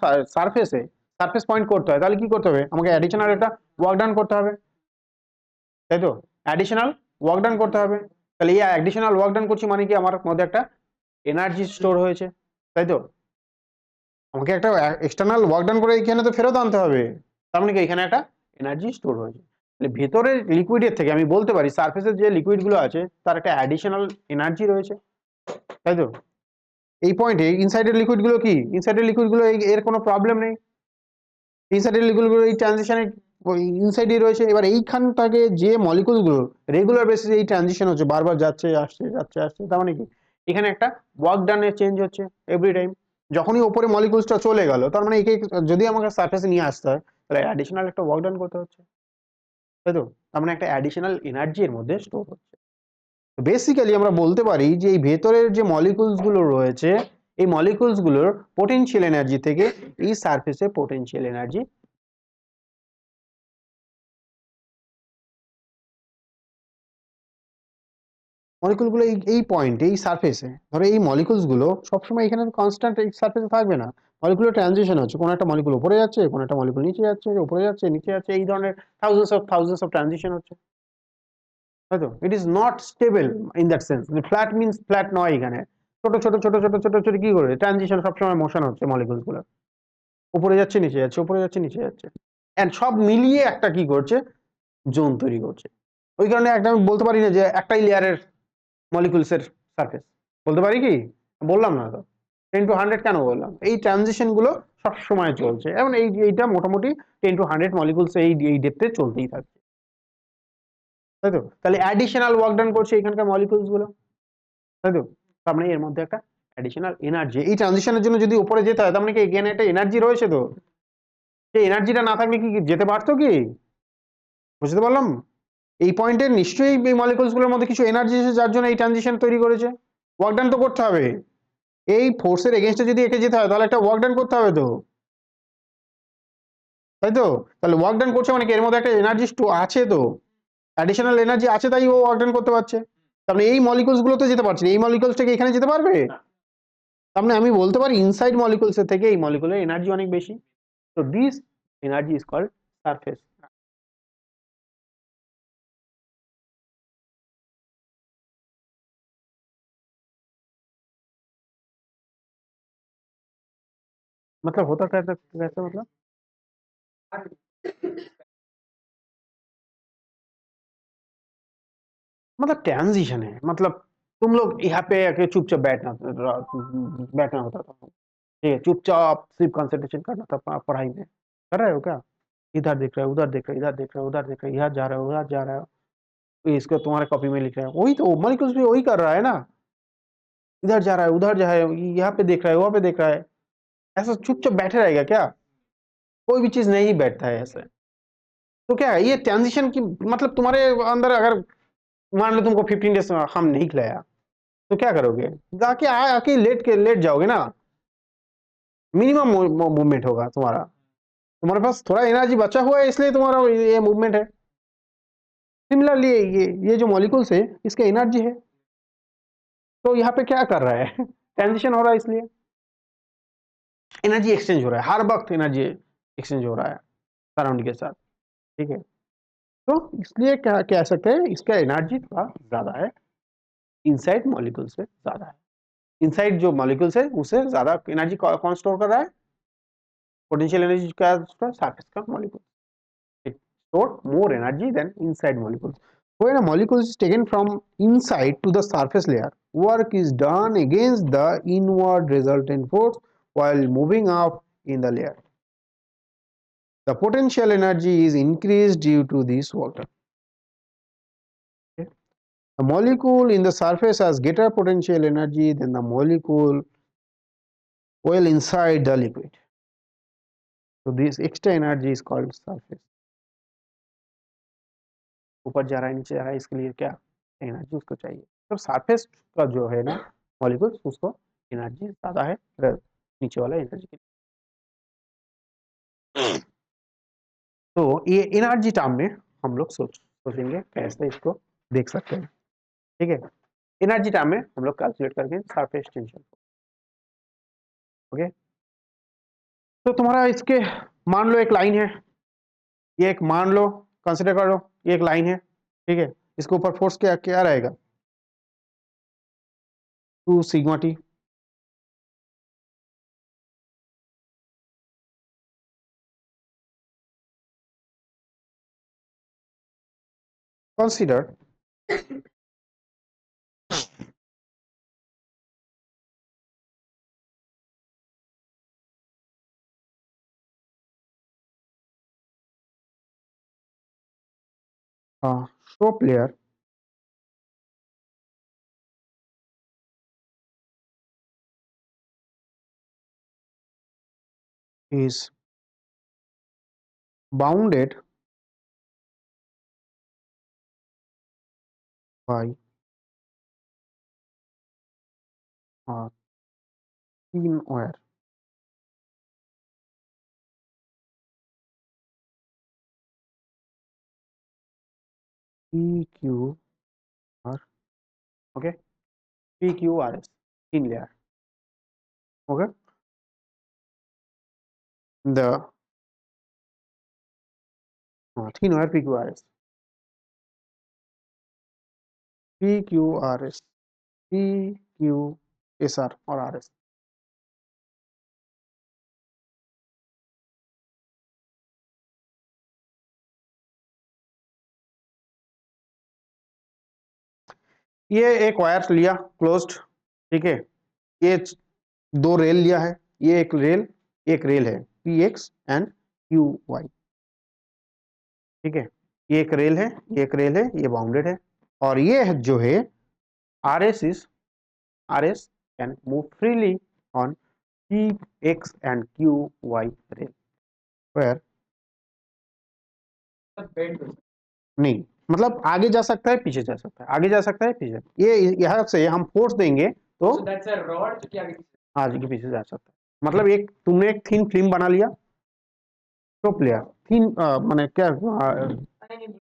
Speaker 1: সারফেস পয়েন্ট করতে হয়, তাহলে কি করতে হবে আমাকে অ্যাডিশনাল একটা ওয়ার্ক ডান করতে হবে, তাই তো? অ্যাডিশনাল ওয়ার্ক ডান করতে হবে, তাহলে এই অ্যাডিশনাল ওয়ার্ক ডান করছি মানে কি আমার মধ্যে একটা এনার্জি স্টোর হয়েছে, তাই তো? আমাকে একটা এক্সটার্নাল ওয়ার্ক ডান করে এখানে তো ফেরত আনতে হবে, তার মানে কি এখানে একটা এনার্জি স্টোর হয়েছে, তাহলে ভেতরের লিকুইডের থেকে আমি বলতে পারি সারফেসের যে লিকুইড গুলো আছে তার একটা অ্যাডিশনাল এনার্জি রয়েছে, তাই তো? এই পয়েন্টে ইনসাইডের লিকুইড গুলো কি, ইনসাইডের লিকুইড গুলো এর কোনো প্রবলেম নেই, ইনসাইডের লিকুইড গুলো এই ট্রানজিশনে ইনসাইডে রয়েছে, এবার এইখানটাকে যে মলিকুল গুলো রেগুলার বেসিসে এই ট্রানজিশন হচ্ছে, বারবার যাচ্ছে আসছে যাচ্ছে আসছে, তার মানে কি এখানে একটা ওয়ার্ক ডানের চেঞ্জ হচ্ছে এভরি টাইম, যখনই উপরে মলিকুলসটা চলে গেল তার মানে একে যদি আমাকে সারফেসে নিয়ে আসতে হয় তাহলে অ্যাডিশনাল একটা ওয়ার্ক ডান করতে হচ্ছে, তাই তো? তার মানে একটা অ্যাডিশনাল এনার্জি এর মধ্যে স্টোর হচ্ছে, বেসিক্যালি আমরা বলতে পারি যে এই ভেতরের যে মলিকুলস গুলো রয়েছে এই মলিকুলস গুলোর পোটেনশিয়াল এনার্জি থেকে এই সারফেসে পোটেনশিয়াল এনার্জি মলিকুল গুলো এই পয়েন্ট এই সারফেসে, ধরো এই মলিকুলস গুলো সবসময় এখানে কনস্ট্যান্ট এই সারফেসে থাকবে না, মলিকুলার ট্রানজিশন হচ্ছে, কোন একটা মলিকুল উপরে যাচ্ছে, কোন একটা মলিকুল নিচে যাচ্ছে, উপরে যাচ্ছে নিচে যাচ্ছে, এই ধরনের থাউজেন্ডস অফ ট্রানজিশন হচ্ছে, তাই তো। It is not stable in that sense, flat means flat নয় এখানে, ছোট ছোট ছোট ছোট ছোট ছোট কি করে ট্রানজিশন, সবসময় মোশন হচ্ছে মলিকুলস গুলো, উপরে যাচ্ছে নিচে যাচ্ছে, উপরে যাচ্ছে নিচে যাচ্ছে, এন্ড সব মিলিয়ে একটা কি করছে, জোন তৈরি করছে। ওই কারণে একটা আমি বলতে পারি না যে একটাই লেয়ারের মলিকুলস এর সারফেস, বলতে পারি কি, বললাম না তো, 10 to 100 কেন বললাম, এই ট্রানজিশন গুলো সব সময় চলছে, এবং এইটা মোটামুটি 10 to 100 মলিকুলস এই ডেপথে চলতেই থাকছে, তাই তো। তাহলে অ্যাডিশনাল ওয়ার্ক ডান করছে এখানকার মলিকুলস গুলো, তাই তো। তার মানে এর মধ্যে একটা অ্যাডিশনাল এনার্জি, এই ট্রানজিশনের জন্য যদি উপরে যেতে হয় তার মানে কি এখানে একটা এনার্জি রয়েছে, তো সেই এনার্জিটা না থাকলে কি যেতে পারতো কি, বুঝতে পারলাম। এই পয়েন্টে নিশ্চয়ই এই মলিকুলস গুলোর মধ্যে কিছু এনার্জি আছে যার জন্য এই ট্রানজিশন তৈরি করেছে, ওয়ার্ক ডান তো করতে হবে, এই ফোর্সের এগেইনস্টে যদি একে যেতে হয় তাহলে একটা ওয়ার্ক ডান করতে হবে তো, তাই তো। তাহলে ওয়ার্ক ডান করছে মানে কি এর মধ্যে একটা এনার্জি আছে, তো অ্যাডিশনাল এনার্জি আছে, তাই ও ওয়ার্ক ডান করতে পারছে। তার মানে এই মলিকুলস গুলো তো যেতে পারছে না, এই মলিকুলস থেকে এখানে যেতে পারবে, তার মানে আমি বলতে পারি ইনসাইড মলিকুলস এর থেকে এই মলিকুলের এনার্জি অনেক বেশি, তো this energy is called surface. मतलब होता कैसे कैसे मतलब ट्रांजिशन है, मतलब तुम लोग यहाँ पे आके चुपचाप बैठना होता था, ठीक है, चुपचाप सिर्फ कंसंट्रेशन करना था पढ़ाई में, कर रहे हो क्या, इधर देख रहे हो उधर देख रहे हो इधर देख रहे हो उधर देख रहे हो, इधर जा रहे हो उधर जा रहे हो, इसको तुम्हारे कॉपी में लिख रहे हो, वही तो मॉलिक्यूल्स भी वही कर रहा है ना, इधर जा रहा है उधर जा रहा है, यहाँ पे देख रहा है वहां पे देख रहा है, ऐसा चुपचाप बैठे रहेगा क्या, कोई भी चीज नहीं बैठता है ऐसे। तो क्या है ये ट्रांजिशन की, मतलब तुम्हारे अंदर अगर मान लो तुमको 15 डेज हम नहीं खिलाया, तो क्या करोगे, जाके आके लेट जाओगे ना, मिनिमम मूवमेंट होगा तुम्हारा, तुम्हारे पास थोड़ा एनर्जी बचा हुआ है इसलिए तुम्हारा ये मूवमेंट है। सिमिलरली ये जो मॉलिक्यूल्स है इसका एनर्जी है, तो यहाँ पे क्या कर रहा है ट्रांजिशन हो रहा है, इसलिए एनर्जी एक्सचेंज हो रहा है, हर वक्त एनर्जी एक्सचेंज हो रहा है सराउंड के साथ, ठीक है। तो इसलिए क्या कह सकते हैं इसका एनर्जी थोड़ा ज्यादा है, इनसाइड मॉलिक्यूल से ज्यादा है, इनसाइड जो मॉलिक्यूल्स है उसे ज्यादा एनर्जी कौन स्टोर कर रहा है, पोटेंशियल एनर्जी का सरफेस का molecule, it stored more energy than inside molecules. When a molecule is taken from inside to the surface layer, work is done against the inward resultant force while moving up in the layer. The potential energy is increased due to this work. Okay. A molecule in the surface has greater potential energy than the molecule well inside the liquid. So this extra energy is called surface. ऊपर जा रहा है नीचे जा रहा है, इसके लिए क्या एनर्जी उसको चाहिए, तो सरफेस का जो है ना मॉलिक्यूल्स उसको एनर्जी ज्यादा है नीचे वाला एनर्जी के, तो ये एनर्जी टर्म में हम लोग सोचेंगे कैसे इसको देख सकते हैं, ठीक है। एनर्जी टर्म में हम लोग कैलकुलेट करके सरफेस टेंशन, ओके। तो तुम्हारा इसके मान लो एक लाइन है, ये एक मान लो कंसिडर कर लो ये एक लाइन है, ठीक है, इसके ऊपर फोर्स क्या क्या रहेगा 2 sigma T, consider a soap layer is bounded by a thin wire PQR, okay, PQRS, thin layer, okay, the thin wire PQRS, PQRS, PQSR or RS. ये एक वायर लिया क्लोज्ड, ठीक है, ये दो रेल लिया है, ये एक रेल है P X and Q Y, ठीक है, ये एक रेल है, ये एक रेल है, ये बाउंडेड है, और ये है जो है R S can move freely on P X and Q Y rail, where नहीं, मतलब आगे जा सकता है पीछे जा सकता है, आगे जा सकता है पीछे, ये यहाँ से हम फोर्स देंगे तो
Speaker 2: So that's a rod जो कि आगे
Speaker 1: आगे पीछे जा सकता है, मतलब एक तुमने एक थिन फिल्म बना लिया, शॉप लेयर थिन, माने क्या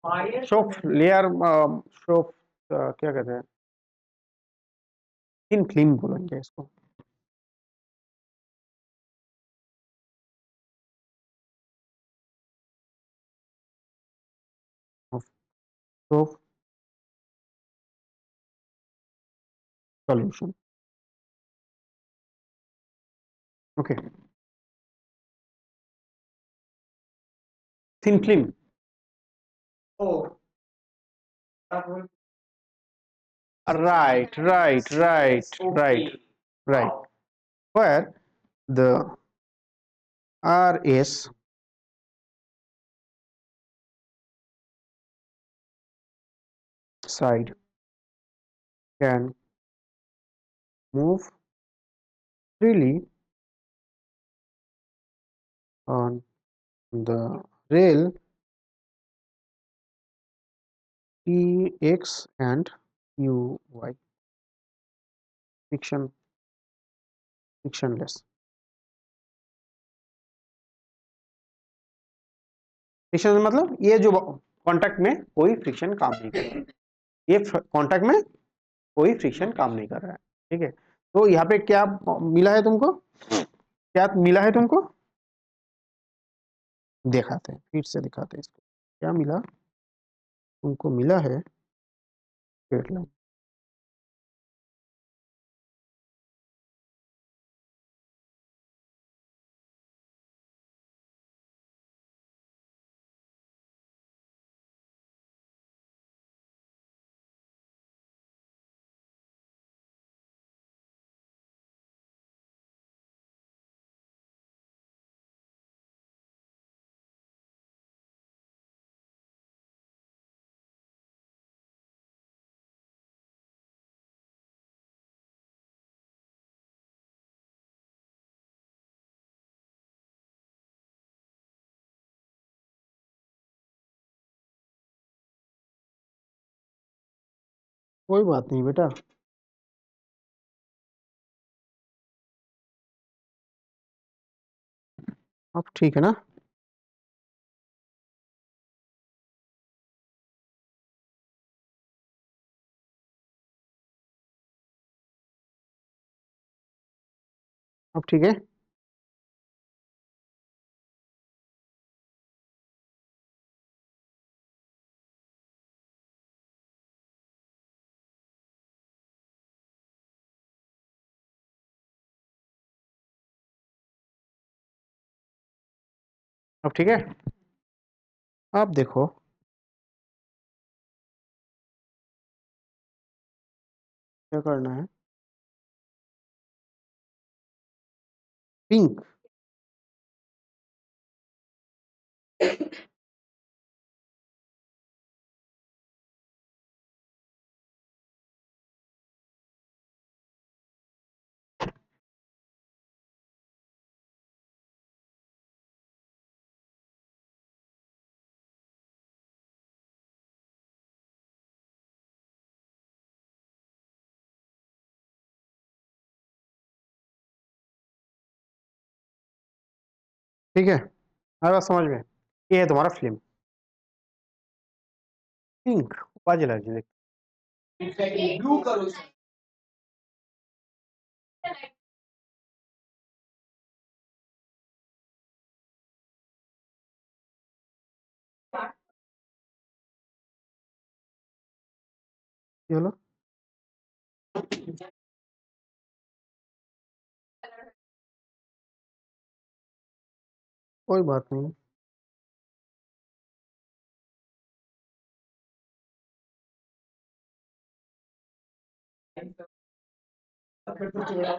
Speaker 2: wire
Speaker 1: शॉप लेयर, शॉप क्या कहते हैं, थिन फिल्म बोलेंगे इसको, shop solution, okay, thin film,
Speaker 2: oh
Speaker 1: right, right, right, right, right, where the RS side can move freely on the rail PX and QY, frictionless, friction मतलब ये जो कांटेक्ट में कोई फ्रिक्शन काम नहीं कर रहा है, ये कांटेक्ट में कोई फ्रिक्शन काम नहीं कर रहा है, ठीक है, तो यहाँ पे क्या मिला है तुमको, क्या मिला है तुमको, दिखाते हैं, फिर से दिखाते हैं इसको, क्या मिला तुमको, मिला है स्ट्रेट लाइन, कोई बात नहीं बेटा, अब ठीक है ना, अब ठीक है, अब ठीक है, अब देखो क्या करना है, पिंक, ठीक है, हर बात समझ में, ये है तुम्हारा फिल्म पिंक, बाजे लगे
Speaker 2: exactly blue करो
Speaker 1: কি হলো? कोई बात नहीं।
Speaker 2: फिर तो थोड़ा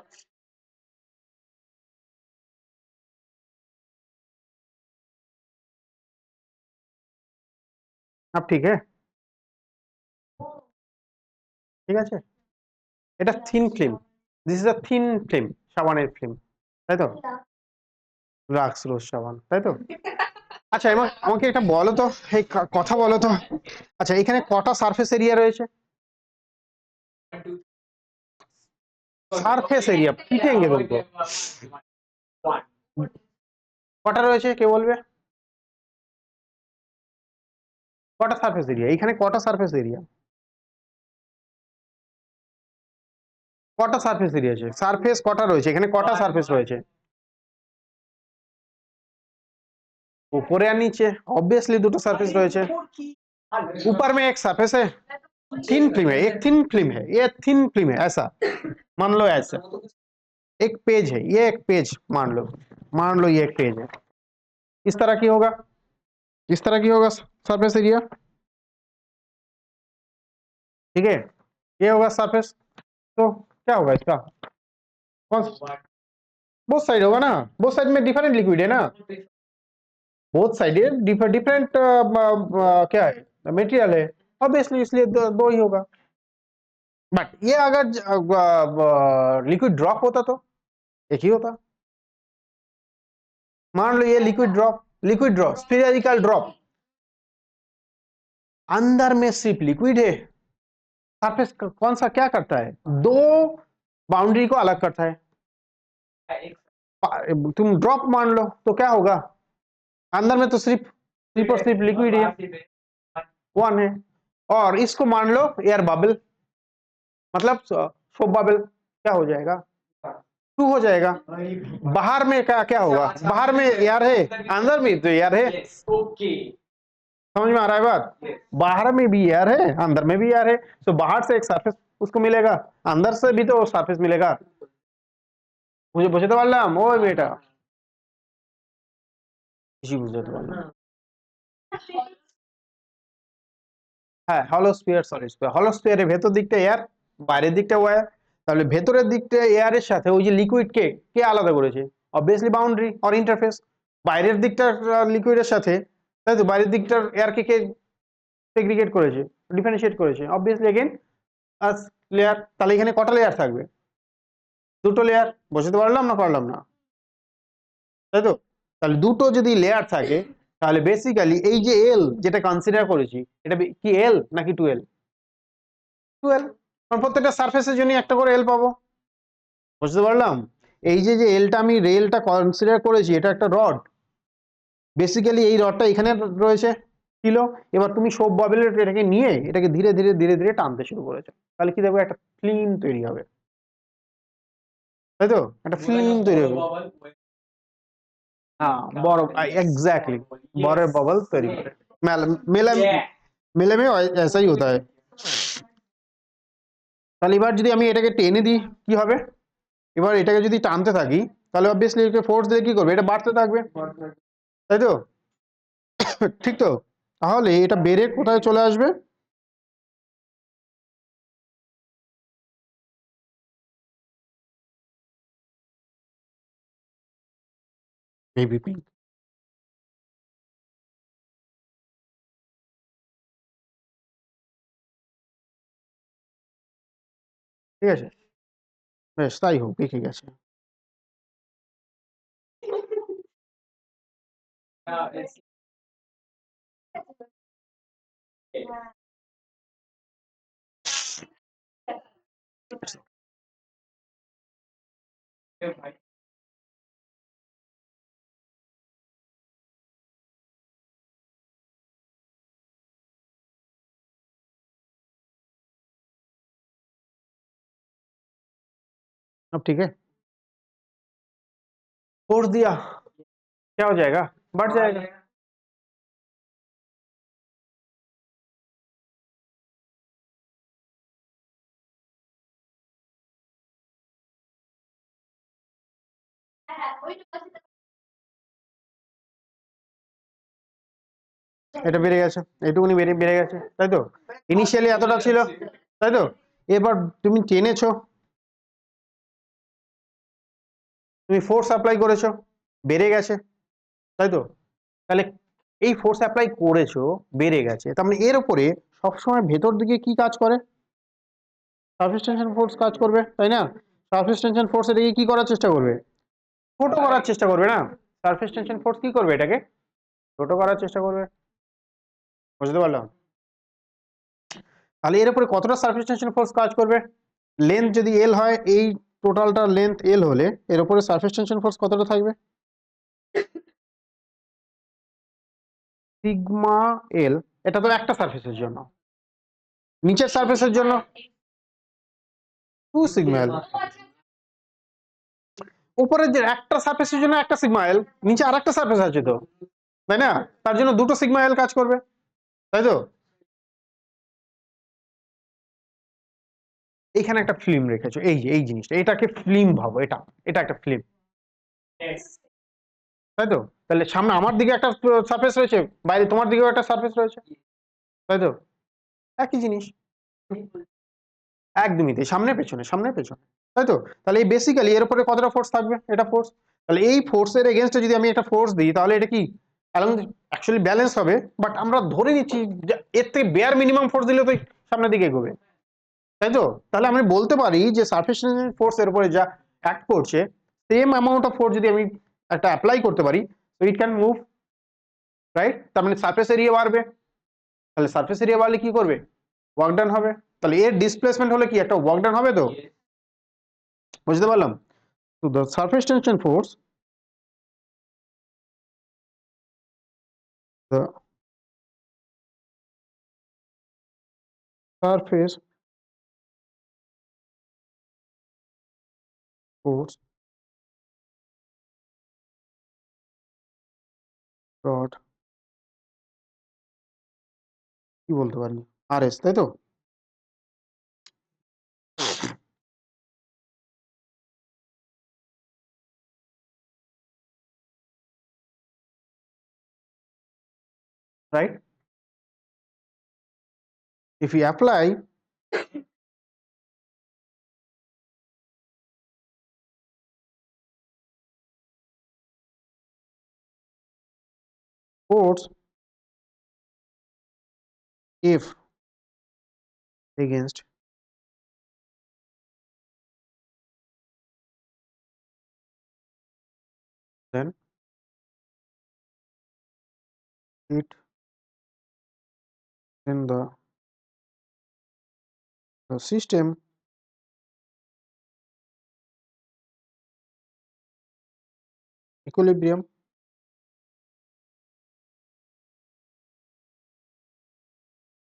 Speaker 1: अब ठीक है? ঠিক আছে? এটা thin film, this is a thin film, সাবানের ফিল্ম, তাই তো? লাক্স রোজ সাবান, তাই তো? আচ্ছা আমাকে এটা বলো তো, এই কথা বলো তো, আচ্ছা এখানে কটা সারফেস এরিয়া রয়েছে? সারফেস এরিয়া পিটেঙ্গে বলতো, কটা রয়েছে কে বলবে? কটা সারফেস এরিয়া এখানে, কটা সারফেস এরিয়া, কটা সারফেস এরিয়া আছে? সারফেস কটা রয়েছে এখানে, কটা সারফেস রয়েছে? ऊपर या नीचे? ऑब्वियसली দুটো সারফেस রয়েছে। ऊपर में एक सरफेस है, थिन फिल्म है, एक थिन फिल्म है, ये थिन फिल्म है, ऐसा मान लो, ऐसा एक पेज है, ये एक पेज मान लो ये एक पेज है, इस तरह की होगा, इस तरह की होगा सरफेस एरिया, ठीक है? ये होगा सरफेस, तो क्या होगा इसका? कौन, बोथ साइड होगा ना, बोथ साइड में डिफरेंट लिक्विड है ना, बोथ साइड डिफरेंट क्या है, मेटेरियल है, ऑब्वियसली, इसलिए दो ही होगा। बट ये अगर लिक्विड ड्रॉप होता तो एक ही होता। मान लो ये लिक्विड ड्रॉप स्फेरिकल ड्रॉप, अंदर में सिर्फ लिक्विड है, सरफेस कौन सा क्या करता है, दो बाउंड्री को अलग करता है। तुम ड्रॉप मान लो तो क्या होगा, अंदर में तो सिर्फ और सिर्फ लिक्विड है, वन है, और इसको मान लो एयर बबल, मतलब सोप बबल, क्या हो जाएगा, टू हो जाएगा। बाहर में क्या क्या होगा, बाहर में एयर है, अंदर में तो एयर है, समझ में आ रहा है बात? बाहर में भी एयर है, अंदर में भी एयर है, तो बाहर से एक सरफेस उसको मिलेगा, अंदर से भी तो सरफेस मिलेगा। मुझे बुझे পারলাম ওই মেয়েটা, কিছু বুঝতে পারলাম। হ্যাঁ, হলো স্ফিয়ার, সলিড স্ফিয়ার, হলো স্ফিয়ারের ভেতর দিকটা এয়ার, বাইরের দিকটা ওয়্যার, তাহলে ভেতরের দিকটা এয়ারের সাথে ওই যে লিকুইড কে কে আলাদা করেছে, অবভিয়াসলি বাউন্ডারি অর ইন্টারফেস, বাইরের দিকটা লিকুইডের সাথে, তাই তো, বাইরের দিকটার এয়ারকে কে সেগ্রিগেট করেছে, ডিফারেন্সিয়েট করেছে, অবভিয়াসলি এগেইন আস লেয়ার, তাহলে এখানে কটা লেয়ার থাকবে, দুটো লেয়ার, বুঝতে পারলাম না পারলাম না, তাই তো? তাহলে দুটো যদি লেয়ার থাকে, তাহলে বেসিক্যালি এই যে এল যেটা কনসিডার করেছি, এটা কি এল নাকি টুয়েলভ? টুয়েলভ, কারণ প্রত্যেকটা সারফেসের জন্য একটা করে এল পাবো, বুঝতে পারলাম? এই যে এলটা আমি রেলটা কনসিডার করেছি, এটা একটা রড, বেসিক্যালি এই রডটা এখানে রয়েছে ছিল, এবার তুমি সোপ বাবেলের এটাকে নিয়ে এটাকে ধীরে ধীরে ধীরে ধীরে টানতে শুরু করেছো, তাহলে কি দেখবে, একটা ফিল্ম তৈরি হবে, তাই তো? একটা ফিল্ম তৈরি হবে, हाँ बॉरो एग्जैक्टली, बॉरो बबल तैरी करे, मेला मेले में ऐसा ही होता है। তাহলে এবার যদি আমি এটাকে টেনে দিই কি হবে, এবার এটাকে যদি টানতে থাকি তাহলে অবভিয়াসলি একে ফোর্স দিয়ে কি করবে, এটা বাড়তে থাকবে, তাই তো? ঠিক তো? তাহলে এটা বেড়ে কোথায় চলে আসবে, এবিপি, ঠিক আছে? বেশ তাই হোক, দেখে গেছে। अब ठीक है, फोर्स दिया, क्या हो जाएगा, बढ़ जाएगा, এটা বেড়ে গেছে, এইটুকুনি বেড়ে বেড়ে গেছে, তাই তো? ইনিশিয়ালি এতটা ছিল, তাই তো? এবার তুমি টেনেছো, তুমি ফোর্স অ্যাপ্লাই করেছো, বেড়ে গেছে, তাই তো? তাহলে এই ফোর্স অ্যাপ্লাই করেছো, বেড়ে গেছে, তার মানে এর উপরে সবসময় ভেতর দিকে কি কাজ করে? সারফেস টেনশন ফোর্স কাজ করবে, তাই না? সারফেস টেনশন ফোর্স এটাকে কি করার চেষ্টা করবে? ছোট করার চেষ্টা করবে না? সারফেস টেনশন ফোর্স কি করবে? এটাকে ছোট করার চেষ্টা করবে, বুঝতে পারলাম? তাহলে এর উপরে কতটা সারফেস টেনশন ফোর্স কাজ করবে? লেন্থ যদি এল হয়, এই টোটালটা লেন্থ এল হলে এর উপরে সারফেস টেনশন ফোর্স কতটা থাকবে? সিগমা এল। এটা তো একটা সারফেসের জন্য, নিচের সারফেসের জন্য 2 সিগমা এল। উপরের যে একটা সারফেসের জন্য একটা সিগমা এল, নিচে আরেকটা সারফেস আছে তো, তাই না? তার জন্য দুটো সিগমা এল কাজ করবে, তাই তো? এখানে একটা ফিল্ম রেখেছো, এই যে এই জিনিসটা, এটাকে ফিল্ম ভাবো, এটা এটা একটা ফিল্ম, তাই তো? তাহলে সামনে আমার দিকে একটা সারফেস রয়েছে, বাইরে তোমার দিকেও একটা সারফেস রয়েছে, তাই তো? একই জিনিস, একদমই তাই, সামনে পেছনে সামনে পেছনে, তাই তো? তাহলে এই বেসিক্যালি এর উপরে কতটা ফোর্স থাকবে? এটা ফোর্স। তাহলে এই ফোর্সের এগেনস্টে যদি আমি একটা ফোর্স দিই, তাহলে এটা কি অ্যাকচুয়ালি ব্যালেন্স হবে, বাট আমরা ধরে নিচ্ছি যে এর থেকে বেয়ার মিনিমাম ফোর্স দিলে তো সামনের দিকে এগোবে, তাই তো? তাহলে আমি বলতে পারি যে সারফেস ফোর্স এর উপরে যা অ্যাক্ট করছে, সেম অ্যামাউন্ট অফ ফোর্স যদি আমি একটা অ্যাপ্লাই করতে পারি, তো ইট ক্যান মুভ, রাইট? তার মানে সারফেস এরিয়া বাড়বে, তাহলে সারফেস এরিয়া বাড়লে কি করবে? ওয়ার্ক ডান হবে, তাহলে এর ডিসপ্লেসমেন্ট হলে কি একটা ওয়ার্ক ডান হবে, তো বুঝতে পারলাম? তো the surface tension force, the surface force dot কি বলতে পারি, আর এস, তাই তো? Right? If we apply force F against then it then the system equilibrium,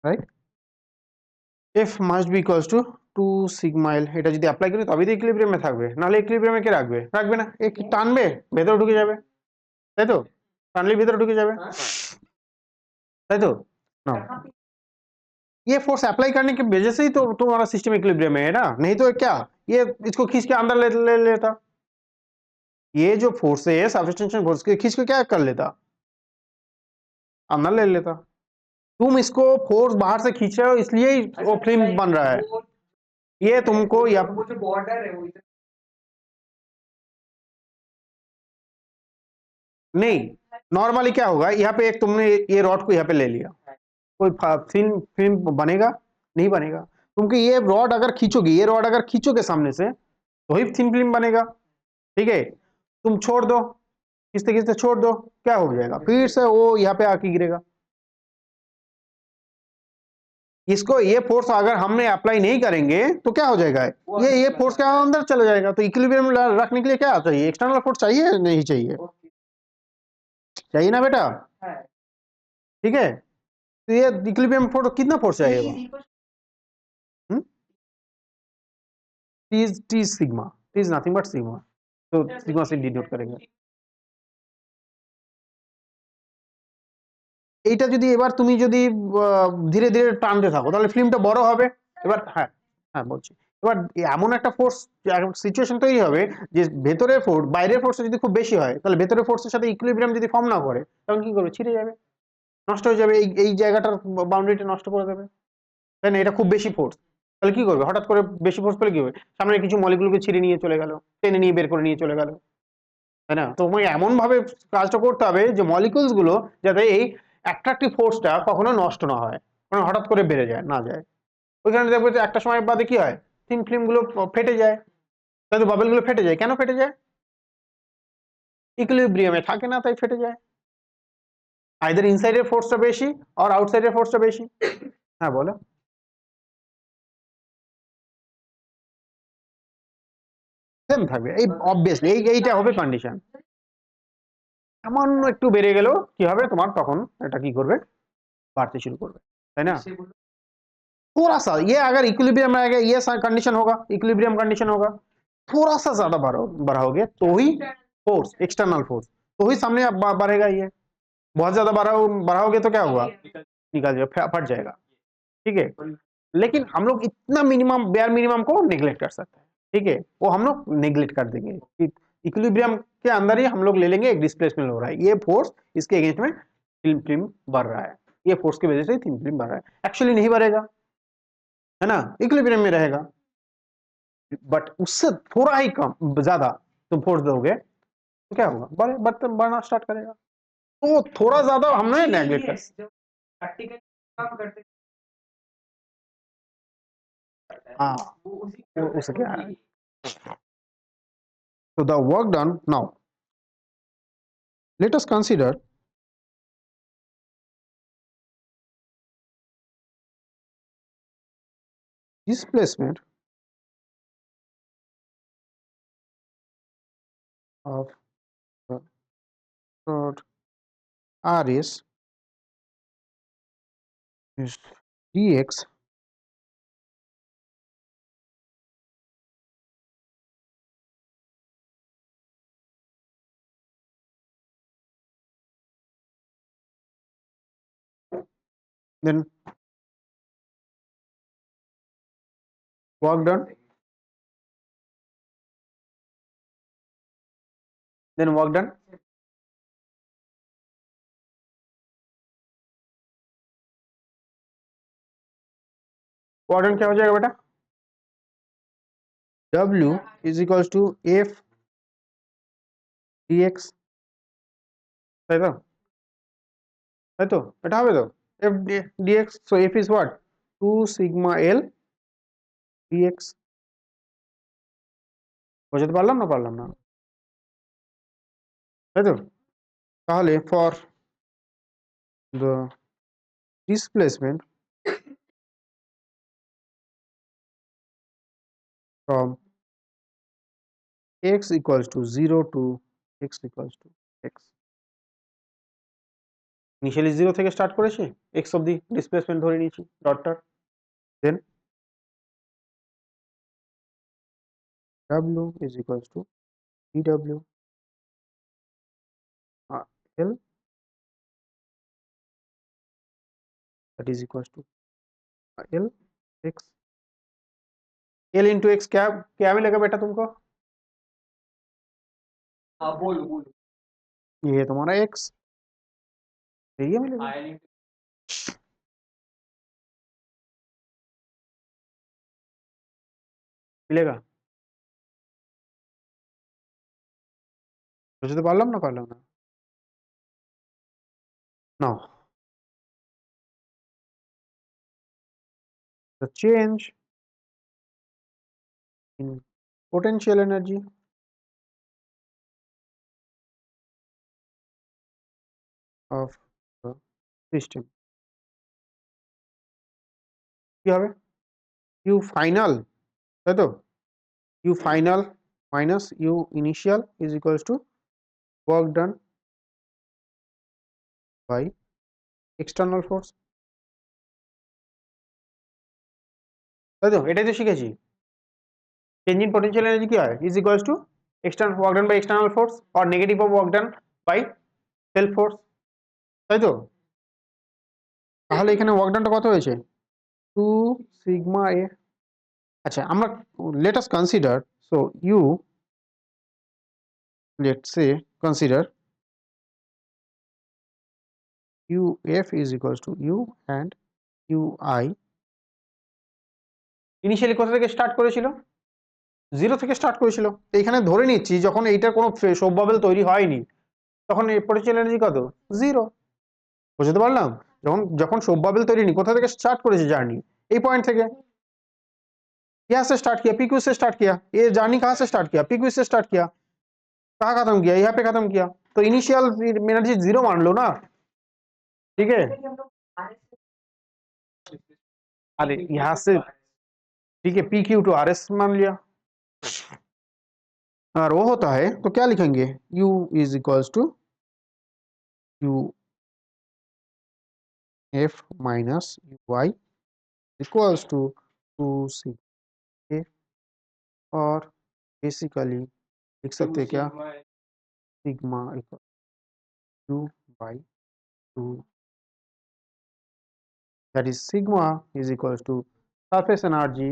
Speaker 1: right? F must be equals to 2 sigma L, এটা যদি অ্যাপ্লাই করি তবেই তো ইকুইলিব্রিয়ামে থাকবে, নাহলে ইকুইলিব্রিয়ামে কে রাখবে? রাখবে না, এ কি টানবে, ভেতরে ঢুকে যাবে, তাই তো? টানলে ভেতরে ঢুকে যাবে, তাই তো? না, ये फोर्स अप्लाई करने की वजह से ही तो तुम्हारा सिस्टम इक्विलिब्रियम में है ना, नहीं तो क्या ये इसको खींच के अंदर ले लेता, ये जो फोर्स है सरफेस टेंशन फोर्स के खींच के क्या कर लेता, अंदर ले लेता। तुम इसको फोर्स बाहर से खींच रहे हो, इसलिए ही वो फिल्म बन रहा है, ये तुमको या
Speaker 2: वो जो बॉर्डर है वो
Speaker 1: नहीं, नॉर्मली क्या होगा, यहाँ पे एक तुमने ये रॉड को यहाँ पे ले लिया, कोई फिल्म फिल्म बनेगा? नहीं बनेगा। तुमको ये रॉड अगर खींचोगे, ये रॉड अगर खींचोगे सामने से, तो ही थिन फिल्म बनेगा, ठीक है? तुम छोड़ दो, खींचते खींचते छोड़ दो, क्या हो जाएगा? फिर से वो यहाँ पे आके गिरेगा। इसको ये फोर्स अगर हमने अप्लाई नहीं करेंगे तो क्या हो जाएगा, ये फोर्स के अंदर चला जाएगा। तो इक्विलिब्रियम रखने के लिए क्या चाहिए? एक्सटर्नल फोर्स चाहिए, नहीं चाहिए? चाहिए ना बेटा, ठीक है? तो ये इक्विलिब्रियम फोर्स कितना फोर्स चाहिए? T sigma, T is nothing but sigma, तो सिग्मा से डिनोट करेंगे। এইটা যদি এবার তুমি যদি ধীরে ধীরে টানতে থাকো, তাহলে ফিল্মটা বড় হবে। এবার হ্যাঁ হ্যাঁ বলছি, এবার এমন একটা ফোর্স সিচুয়েশন তৈরি হবে যে ভেতরের ফোর্স বাইরের ফোর্স যদি খুব বেশি হয়, তাহলে ভেতরের ফোর্সের সাথে ইকুইলিব্রিয়াম যদি ফর্ম না করে, তখন কি করবে? ছিঁড়ে যাবে, নষ্ট হয়ে যাবে, এই জায়গাটার বাউন্ডারিটা নষ্ট করে দেবে, তাই না? এটা খুব বেশি ফোর্স, তাহলে কি করবে? হঠাৎ করে বেশি ফোর্স পেলে কি হবে? সামনে কিছু মলিকুলকে ছিঁড়ে নিয়ে চলে গেল, টেনে নিয়ে বের করে নিয়ে চলে গেল, তাই না? তোমাকে এমন ভাবে কাজটা করতে হবে যে মলিকুলস গুলো যাতে এই অ্যাট্রাকটিভ ফোর্সটা কখনো নষ্ট না হয়, মানে হঠাৎ করে বেড়ে যায় না যায়। ওইখানে দেখবে যে একটা সময় বাদে কি হয়, থিন ফিল্ম গুলো ফেটে যায়, তাই তো বাবেল গুলো ফেটে যায়। কেন ফেটে যায়? ইকুইলিব্রিয়ামে থাকে না, তাই ফেটে যায়। আইদার ইনসাইডের ফোর্সটা বেশি আর আউটসাইডের ফোর্সটা বেশি। হ্যাঁ বলো। সেম থাকবে, এই অবভিয়াসলি এইটা হবে কন্ডিশন। সামান্য একটু বেড়ে গেলেও কি হবে তোমার, তখন এটা কি করবে? बाढ़ते शुरू कर, है ना? थोड़ा सा ये अगर इक्विलिब्रियम में ये कंडीशन होगा, इक्विलिब्रियम कंडीशन होगा, थोड़ा सा ज्यादा बढ़ाओगे तो ही फोर्स, एक्सटर्नल फोर्स, तो ही सामने बढ़ेगा। ये बहुत ज्यादा बढ़ाओगे तो क्या होगा? निकल जाएगा, फट जाएगा। ठीक है, लेकिन हम लोग इतना मिनिमम, बेयर मिनिमम को नेग्लेक्ट कर सकते हैं। ठीक है, वो हम लोग नेग्लेक्ट कर देंगे। इक्विलिब्रियम के अंदर ही हम लोग ले लेंगे एक डिस्प्लेसमेंट हो रहा है, ये फोर्स इसके अगेंस्ट में फिल्म फिल्म बढ़ रहा है, ये फोर्स की वजह से फिल्म फिल्म बढ़ रहा है। एक्चुअली नहीं बढ़ेगा, है ना, इक्विलिब्रियम में रहेगा, बट उससे थोड़ा ही कम ज्यादा तुम फोर्स दोगे तो क्या होगा? बढ़ना स्टार्ट करेगा। तो थोड़ा ज्यादा हमने नेग्लेक्ट कर, हाँ उसे क्या है। So the work done now, let us consider displacement of the rod RS is dx then work done, then work done, work done क्या हो जाएगा बेटा? W is equals to F dx, তাই তো? তাই তো? এটা হবে তো F dx, so F is what? 2 sigma L dx। বোঝাতে পারলাম না পারলাম না? তাই তো? তাহলে for the displacement from x equals to 0 to x equals to x, initially 0 থেকে স্টার্ট করেছি, x অবধি ডিসপ্লেসমেন্ট ধরে নিয়েছি ডটটার, দেন w is equals to dw L, that is equals to L x, L into x क्या क्या मिलेगा बेटा तुमको?
Speaker 2: हाँ बोलो बोलो।
Speaker 1: ये है तुम्हारा x, एरिया मिलेगा, মিলেগা। বুঝতে পারলাম না পারলাম না? Now the change in potential energy of the system কি হবে? u final, তাই তো? u final minus u initial is equals to work done by external force, তাই তো? এটাই তো শিখেছি। চেঞ্জ ইন পোটেনশিয়াল এনার্জি কি হয়? Is equals to external work done by external force or negative of work done by self force, তাই তো? তাহলে এখানে ওয়ার্ক ডানটা কত হয়েছে? 2 সিগমা এ আচ্ছা আমরা let us consider, so let's say consider uf is equals to u and ui initially কোথা থেকে স্টার্ট করেছিল, জিরো থেকে স্টার্ট করেছিল। তো এখানে ধরে নিচ্ছি যখন এইটার কোনো সোপ বাবেল তৈরি হয়নি তখন এই পোটেনশিয়াল এনার্জি কত, জিরো। বুঝতে পারলাম? যখন যখন সোপ বাবেল তৈরি নেই কোথা থেকে স্টার্ট করেছে জার্নি, এই পয়েंट থেকে। यहाँ से स्टार्ट किया, PQ से स्टार्ट किया, ये जर्नी कहाँ से स्टार्ट किया, PQ से स्टार्ट किया, कहाँ खत्म किया, यहाँ पे खत्म किया, तो इनिशियल एनर्जी जीरो मान लो ना, ठीक है। अरे यहाँ से ठीक है PQ टू RS मान लिया, और वो होता है तो क्या लिखेंगे, U is equals to U F minus U Y equals to 2 sigma, और बेसिकली लिख सकते हैं क्या, sigma equal U by 2, that is sigma is equals to surface energy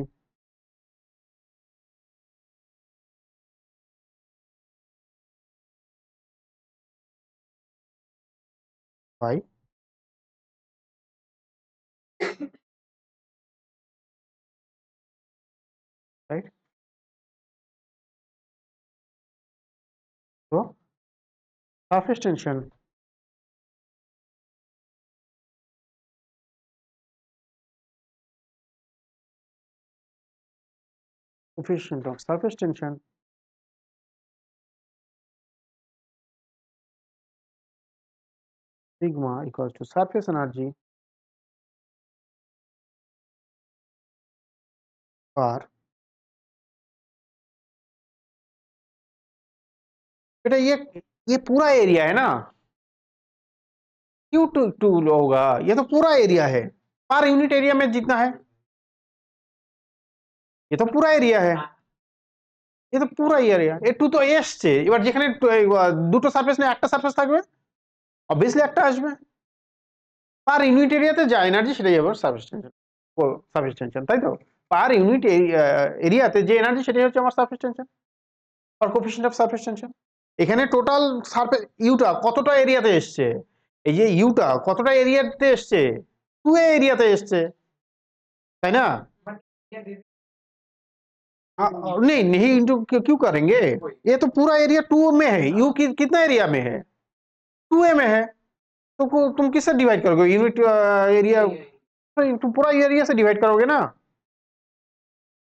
Speaker 1: by right, so surface tension coefficient of surface tension sigma equals to surface energy पर बेटा ये पूरा एरिया है ना, क्यू टू होगा, ये तो पूरा एरिया है, पर यूनिट एरिया में जितना है, ये तो पूरा एरिया है, ये तो পুরো এরিয়া, এ টু তো এসছে, এবার যেখানে দুটো সারফেস নেই একটা সারফেস থাকবে, অবভিয়াসলি একটা আসবে, পার ইউনিট এরিয়াতে যা এনার্জি সেটাই হবে সারফেস টেনশন, সারফেস টেনশন, তাই তো। পার ইউনিট এরিয়াতে যে এনার্জি সেটাই হচ্ছে আমার সারফেস টেনশন আর কোএফিশিয়েন্ট অফ সারফেস টেনশন। এখানে টোটাল সারফেস ইউটা কতটা এরিয়াতে এসছে, এই যে ইউটা কতটা এরিয়াতে এসছে, 2A এরিয়াতে এসছে, তাই না। नहीं नहीं इंटू क्यों करेंगे, ये तो पूरा एरिया 2 में है, यू कितना एरिया में है, 2A में है, तो तुम किससे डिवाइड करोगे, यूनिट एरिया, तुम पूरा एरिया से डिवाइड करोगे ना।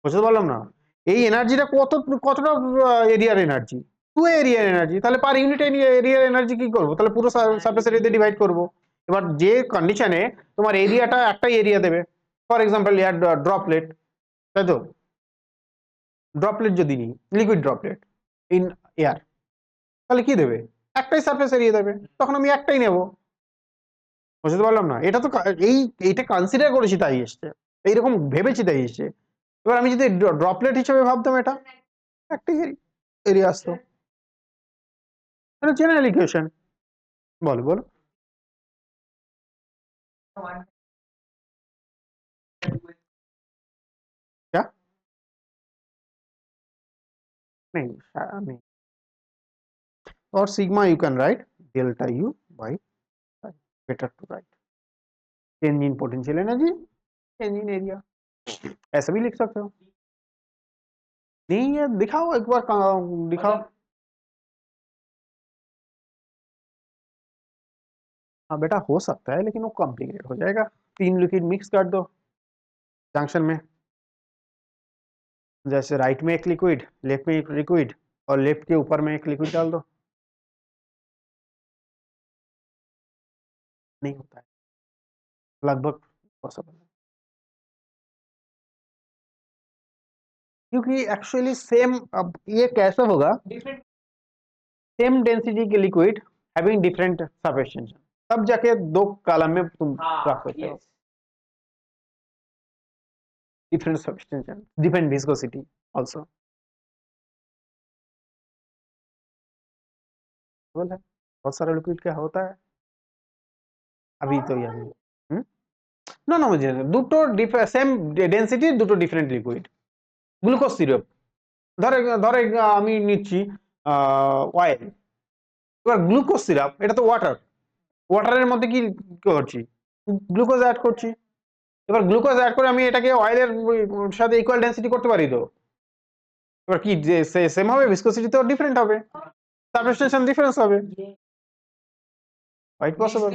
Speaker 1: বুঝতে পারলাম না, এই এনার্জিটা কতটা এরিয়ার এনার্জি, 2A এরিয়ার এনার্জি, তাহলে পার ইউনিট এরিয়ার এনার্জি কি করব, তাহলে পুরো সারফেস এরিয়া দিয়ে ডিভাইড করব। এবার যে কন্ডিশনে তোমার এরিয়াটা একটাই এরিয়া দেবে, ফর এক্সাম্পল এয়ার ড্রপলেট, তাই তো, ড্রপলেট যদি নিই লিকুইড ড্রপলেট ইন এয়ার, তাহলে কি দেবে, একটাই সারফেস এরিয়া দেবে, তখন আমি একটাই নেব। বুঝতে পারলাম না, এটা তো এইটা কনসিডার করেছি তাই এসছে, এইরকম ভেবেছি তাই এসছে। এবার আমি যদি ড্রপলেট হিসেবে ভাবতাম এটা একটাই এরিয়া আসতো, এটা জেনারেল ইকুয়েশন। বলো বলো, क्या नहीं नहीं, और sigma U can write delta U by, better to write change in potential energy, change in area, ऐसा भी लिख सकते हो। नहीं ये दिखाओ एक बार, दिखाओ। हाँ बेटा हो सकता है लेकिन वो कॉम्प्लिकेटेड हो जाएगा, 3 लिक्विड मिक्स कर दो जंक्शन में, जैसे राइट में एक लिक्विड, लेफ्ट में एक लिक्विड, और लेफ्ट के ऊपर में एक लिक्विड डाल दो, नहीं होता है, लगभग पॉसिबल है, क्योंकि एक्चुअली सेम, अब ये कैसे होगा, सेम डेंसिटी के liquid having different surface tension, तब जाके 2 कॉलम में तुम रख सकते हो, different surface tension, different viscosity also, बोल है बहुत सारा लिक्विड क्या होता है, अभी तो यार नो नो, मुझे দুটো সেম ডেনসিটি দুটো ডিফারেন্ট লিকুইড, গ্লুকোজ সিরাপ, ধরে ধরে আমি নিচ্ছি অয়েল, এবার গ্লুকোজ সিরাপ, এটা তো ওয়াটার, ওয়াটারের মধ্যে কি করছি, গ্লুকোজ অ্যাড করছি। এবার গ্লুকোজ অ্যাড করে আমি এটাকে অয়েলের সাথে ইকুয়াল ডেন্সিটি করতে পারি তো। এবার কি যে সেম হবে, ভিসকোসিটি তো ডিফারেন্ট হবে, সারফেস টেনশন ডিফারেন্স হবে, राइट पॉसिबल।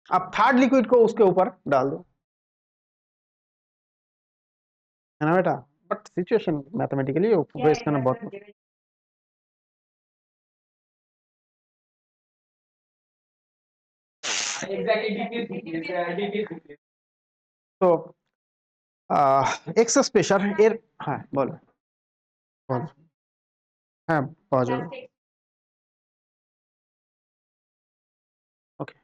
Speaker 1: अब थर्ड लिक्विड को उसके ऊपर डाल दो, है ना बेटा, बट सिचुएशन मैथमेटिकली फेस करना बहुत तो एक्सेस प्रेशर এর হ্যাঁ বলো বলো হ্যাঁ পাওয়া যাবে ওকে।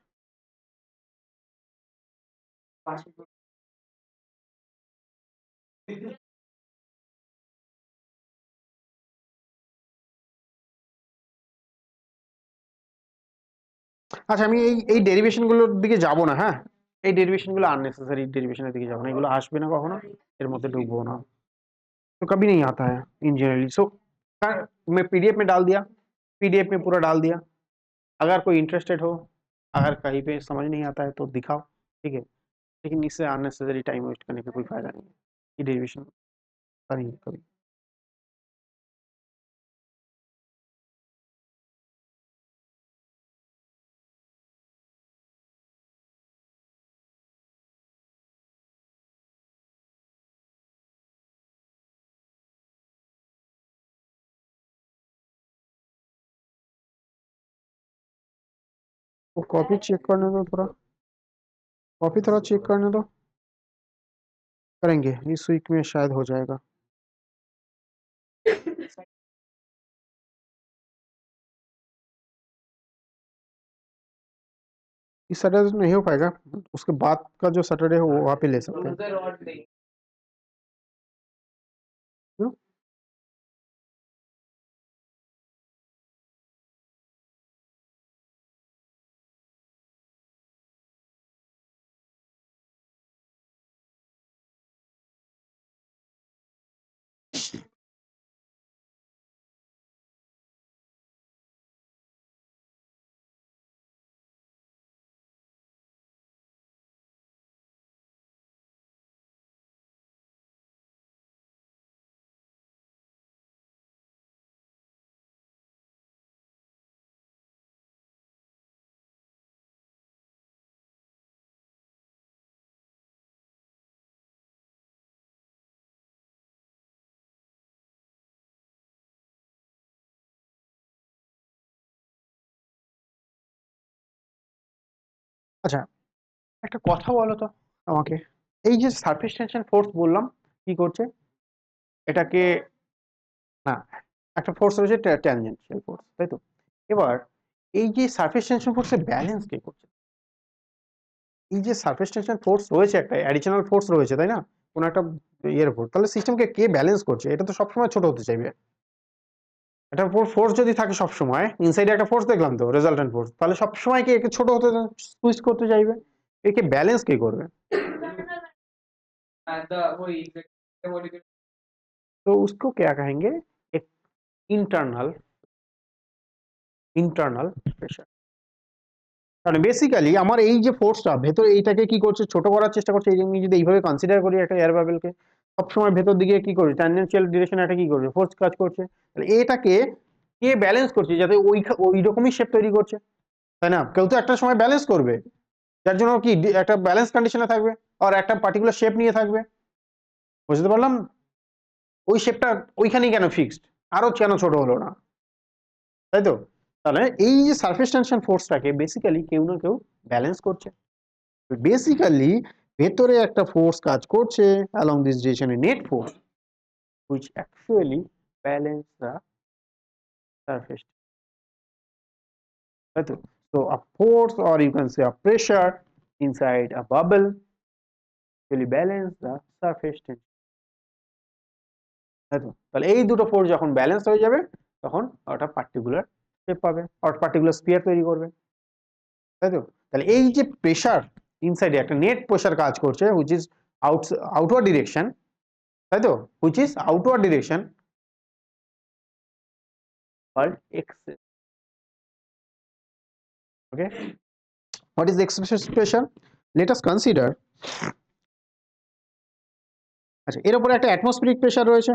Speaker 1: আচ্ছা আমি এই ডেরিভেশন গুলোর দিকে যাব না, হ্যাঁ এই ডেরিভেশন গুলো আননেসেসারি ডেরিভেশনের দিকে যাব না, এগুলো আসবে না কখনো, এর মধ্যে ঢুকবো না, तो कभी नहीं आता है इन जनरली। सो मैं पीडीएफ में डाल दिया, पीडीएफ में पूरा डाल दिया, अगर कोई इंटरेस्टेड हो, अगर कहीं पे समझ नहीं आता है तो दिखाओ, ठीक है, लेकिन इससे अननेसेसरी टाइम वेस्ट करने का कोई फायदा नहीं है, ये डेरिवेशन करेंगे कभी। वो कॉपी चेक करने दो थोड़ा, कॉपी थोड़ा चेक करने दो, करेंगे इस वीक में शायद हो जाएगा। इस सैटरडे नहीं हो पाएगा, उसके बाद का जो सैटरडे है वो वहाँ पे ले सकते हैं। क्यों? আচ্ছা একটা কথা বলো তো আমাকে, এই যে সারফেস টেনশন ফোর্স বললাম কি করছে এটাকে, না একটা ফোর্স রয়েছে ট্যানজেনশিয়াল ফোর্স, তাই তো, এবার এই যে সারফেস টেনশন ফোর্সের ব্যালেন্স কে করছে, এই যে সারফেস টেনশন ফোর্স রয়েছে একটা অ্যাডিশনাল ফোর্স রয়েছে তাই না, কোন একটা ইয়ের উপর, তাহলে সিস্টেমকে কে ব্যালেন্স করছে, এটা তো সবসময় ছোট হতে চাইবে, একটা ফোর্স যদি থাকে সবসময় ইনসাইডে একটা ফোর্স দেখলাম তো রেজাল্টেন্ট ফোর্স, তাহলে সবসময় কি একে ছোট হতে সুইচ করতে চাইবে, একে ব্যালেন্স কে করবে, तो उसको क्या कहेंगे, एक इंटरनल इंटरनल प्रेशर। কারণ বেসিক্যালি আমার এই যে ফোর্সটা ভেতর এইটাকে কি করছে, ছোট করার চেষ্টা করছে, এই আমি যদি এইভাবে কনসিডার করি একটা এয়ার বাবেলকে, সবসময় ভেতর দিকে কি করছে ট্যানজেনশিয়াল ডিরেকশনে একটা কি করছে ফোর্স কাজ করছে, তাহলে এটাকে কে ব্যালেন্স করছে, যাতে ওই রকমই শেপ তৈরি করছে, তাই না, কেউ তো একটা সময় ব্যালেন্স করবে, যার জন্য কি একটা ব্যালেন্স কন্ডিশনে থাকবে আর একটা পার্টিকুলার শেপ নিয়ে থাকবে, বুঝতে পারলাম, ওই শেপটা ওইখানেই কেন ফিক্সড, আরো কেন ছোট হলো না, তাই তো, তাহলে এই যে সারফেস টেনশন ফোর্সটাকে বেসিক্যালি কেউ না কেউ ব্যালেন্স করছে, বেসিক্যালি ভেতরে একটা ফোর্স কাজ করছে along this direction, a net force which actually balance the surface, তাই তো, so a force or you can say a pressure inside a bubble will balance the surface tension, তাই তো, তাহলে এই দুটো ফোর্স যখন ব্যালেন্স হয়ে যাবে তখন ওটা পার্টিকুলার শেপ পাবে আর পার্টিকুলার স্পিয়ার তৈরি করবে, তাই তো, তাহলে এই যে প্রেসার ইনসাইডে একটা নেট প্রেসার কাজ করছে which is आउटवर्ड डिरेक्शन, তাই তো, which is outward direction called axis. Okay, what is the excess pressure? Let us consider, আচ্ছা এর উপরে একটা অ্যাটমসফেরিক প্রেসার রয়েছে,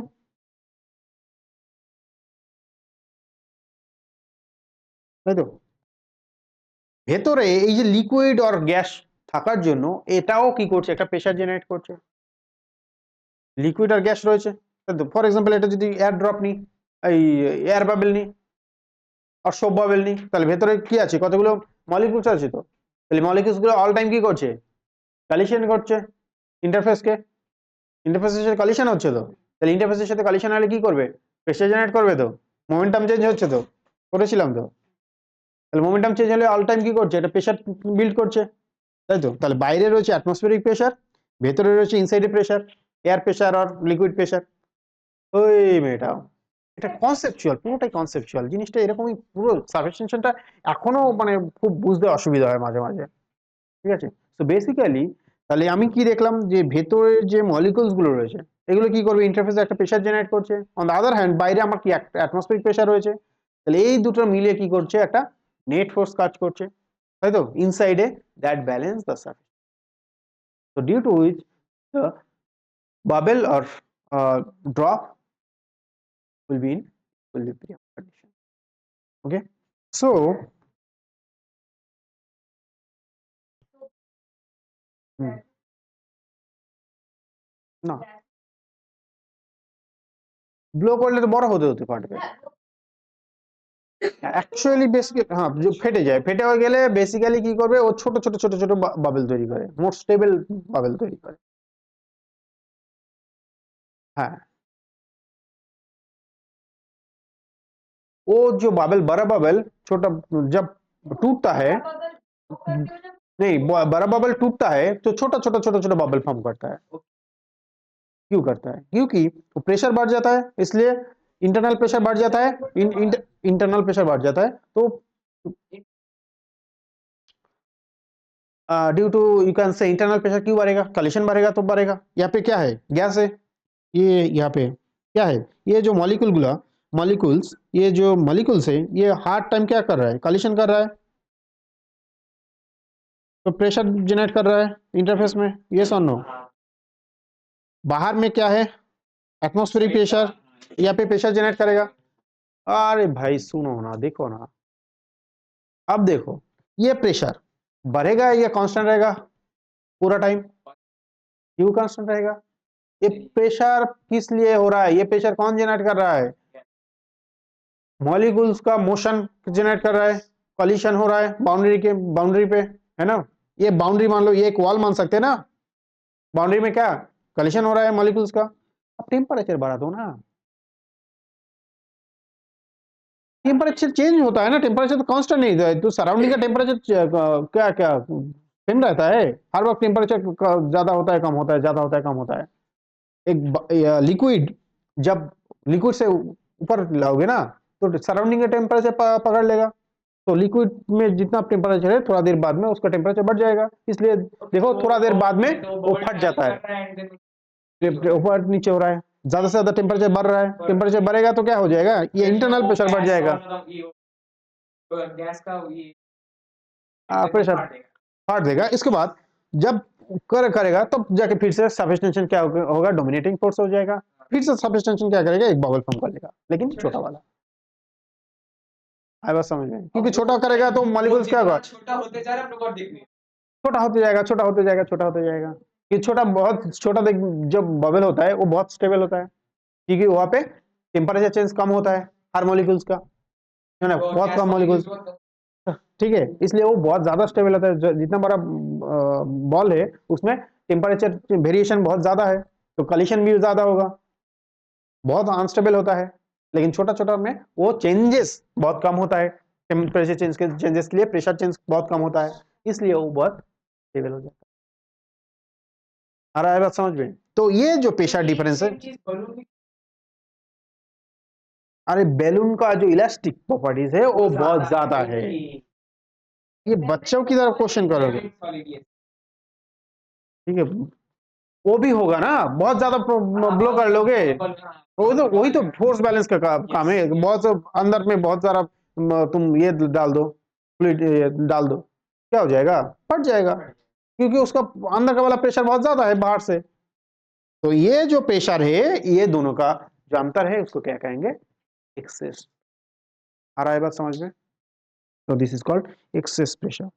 Speaker 1: তাই তো, ভেতরে এই যে লিকুইড অর গ্যাস থাকার জন্য এটাও কি করছে, একটা প্রেসার জেনারেট করছে, লিকুইড আর গ্যাস রয়েছে, তাই তো। ফর এক্সাম্পল এটা যদি এয়ার ড্রপ নিই, এই এয়ার বাবেল নিই আর সোপ বাবেল নিই, তাহলে ভেতরে কি আছে, কতগুলো মলিকিউলস আছে, তো তাহলে মলিকিউলস গুলো অল টাইম কি করছে, কলিশন করছে ইন্টারফেসকে, ইন্টারফেসের সাথে কলিশন হচ্ছে, তো তাহলে ইন্টারফেসের সাথে কলিশন হলে কি করবে, প্রেসার জেনারেট করবে, তো মোমেন্টাম চেঞ্জ হচ্ছে, তো করেছিলাম তো, তাহলে মোমেন্টাম চেঞ্জ হলে অল টাইম কি করছে, এটা প্রেসার বিল্ড করছে, তাই তো। তাহলে বাইরে রয়েছে অ্যাটমসফেরিক প্রেসার, ভেতরে রয়েছে ইনসাইডে প্রেসার, এয়ার প্রেসার আর লিকুইড প্রেসার। ওই মেয়েটা, এটা কনসেপচুয়াল, পুরোটাই কনসেপচুয়াল জিনিসটা, এরকমই পুরো সারফেস টেনশনটা এখনো মানে খুব বুঝতে অসুবিধা হয় মাঝে মাঝে, ঠিক আছে। তো বেসিক্যালি তাহলে আমি কি দেখলাম, যে ভেতরের যে মলিকুলস গুলো রয়েছে এগুলো কি করবে, ইন্টারফেসে একটা প্রেসার জেনারেট করছে, অন দ্য আদার হ্যান্ড বাইরে আমার কি অ্যাটমসফেরিক প্রেসার রয়েছে, তাহলে এই দুটো মিলে কি করছে, একটা নেট ফোর্স কাজ করছে, তাই তো, ইনসাইডে that balance the surface, so due to which the bubble or drop will be in equilibrium condition. Okay, so না ব্লো করলে তো বড় হতে হতে পারবে, অ্যাকচুয়ালি বেসিক্যালি হ্যাঁ ফেটে যায়, ফেটে হয়ে গেলে বেসিক্যালি কি করবে, ও ছোট ছোট ছোট ছোট বাবেল তৈরি করে, মোর স্টেবল বাবেল তৈরি করে। हाँ, वो जो बबल, बड़ा बबल छोटा जब टूटता है, नहीं बड़ा बबल टूटता है तो छोटा छोटा छोटा छोटा बबल फॉर्म करता है, क्यों करता है, क्योंकि वो प्रेशर बढ़ जाता है, इसलिए इंटरनल प्रेशर बढ़ जाता है, इंटरनल प्रेशर बढ़ जाता है, तो due to you can say internal pressure क्यों बढ़ेगा, कलिशन बढ़ेगा तो बढ़ेगा। यहाँ पे क्या है, गैस है, ये यहाँ पे क्या है, ये जो मॉलिक्यूल्स ये जो मॉलिक्यूल्स है ये हार्ड टाइम क्या कर रहा है, कलिशन कर रहा है, तो प्रेशर जनरेट कर रहा है इंटरफेस में, यस और नो। बाहर में क्या है, एटमॉस्फेरिक प्रेशर, यहाँ पे प्रेशर जनरेट करेगा। अरे भाई सुनो ना, देखो ना, अब देखो ये प्रेशर बढ़ेगा या कांस्टेंट रहेगा पूरा टाइम, क्यों कांस्टेंट रहेगा, ये प्रेशर किस लिए हो रहा है, ये प्रेशर कौन जनरेट कर रहा है, मॉलिक्यूल्स का मोशन जनरेट कर रहा है, कॉलिशन हो रहा है बाउंड्री पे, है ना, ये बाउंड्री मान लो, ये एक वॉल मान सकते हैं ना, बाउंड्री में क्या कॉलिशन हो रहा है मॉलिक्यूल्स का, अब टेम्परेचर बढ़ा दो ना, टेम्परेचर चेंज होता है ना, टेम्परेचर तो कांस्टेंट नहीं है, तो सराउंडिंग का टेम्परेचर क्या क्या सेम रहता है, हर वक्त टेम्परेचर ज्यादा होता है कम होता है, ज्यादा होता है कम होता है। एक लिक्विड जब लिक्विड से ऊपर लाओगे ना तो सराउंडिंग का टेम्परेचर पकड़ लेगा, तो लिक्विड में जितना टेम्परेचर है थोड़ा देर बाद में उसका टेम्परेचर बढ़ जाएगा, इसलिए देखो थोड़ा देर बाद में वो फट जाता है, ऊपर नीचे हो रहा है, ज्यादा से ज्यादा टेम्परेचर बढ़ रहा है, टेम्परेचर बढ़ेगा तो क्या हो जाएगा, ये इंटरनल प्रेशर बढ़ जाएगा,
Speaker 2: गैस का
Speaker 1: प्रेशर फाड़ देगा। इसके बाद जब करेगा तब जाके फिर से सरफेस टेंशन क्या होगा, डोमिनेटिंग फोर्स हो जाएगा, फिर से सरफेस टेंशन क्या करेगा, एक बबल फॉर्म कर लेगा, लेकिन छोटा वाला, आई बात समझ में, क्योंकि छोटा करेगा तो मॉलिक्यूल्स क्या होगा,
Speaker 2: छोटा होते जा रहा है, अपने को दिख नहीं,
Speaker 1: छोटा होते जाएगा, छोटा होते जाएगा, छोटा होते जाएगा, ये छोटा बहुत छोटा जब बबल होता है वो बहुत स्टेबल होता है, क्योंकि वहां पे टेम्परेचर चेंज कम होता है हर मॉलिक्यूल्स का, है ना, बहुत कम मॉलिक्यूल्स, ठीक है, इसलिए वो बहुत ज्यादा स्टेबल होता है, जितना बड़ा बॉल है उसमें टेम्परेचर वेरिएशन बहुत ज्यादा है, तो कलिशन भी ज्यादा होगा, बहुत अनस्टेबल होता है, लेकिन छोटा छोटा में वो चेंजेस बहुत कम होता है, टेम्परेचर चेंजेस के लिए प्रेशर चेंज बहुत कम होता है, इसलिए वो बहुत स्टेबल हो जाता है। आ रहा है बात समझ में, तो ये जो प्रेशर डिफरेंस है, अरे बैलून का जो इलास्टिक प्रॉपर्टीज है वो बहुत ज्यादा है, ये बच्चों की तरह क्वेश्चन करोगे, ठीक है, वो भी होगा ना, बहुत ज्यादा ब्लो कर लोगे, वही तो फोर्स बैलेंस का काम है। बहुत अंदर में बहुत सारा तुम ये डाल दो, फ्लूइड डाल दो, क्या हो जाएगा, फट जाएगा, क्योंकि उसका अंदर का वाला प्रेशर बहुत ज्यादा है बाहर से। तो ये जो प्रेशर है, ये दोनों का जो अंतर है उसको क्या कहेंगे, एक्सेस। आ रहा है बात समझ में? तो this is called excess pressure.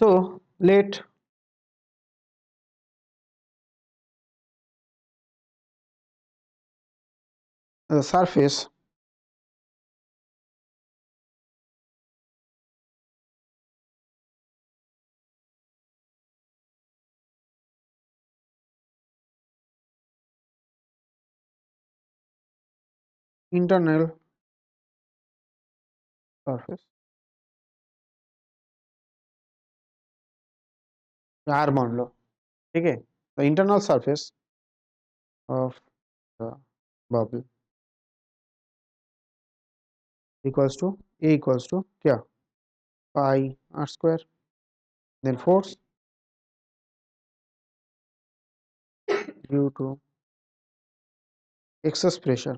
Speaker 1: So let the surface internal surface, R मान लो, ठीक है, the internal surface of the bubble equals to A equals to क्या, pi r square, then force due to excess pressure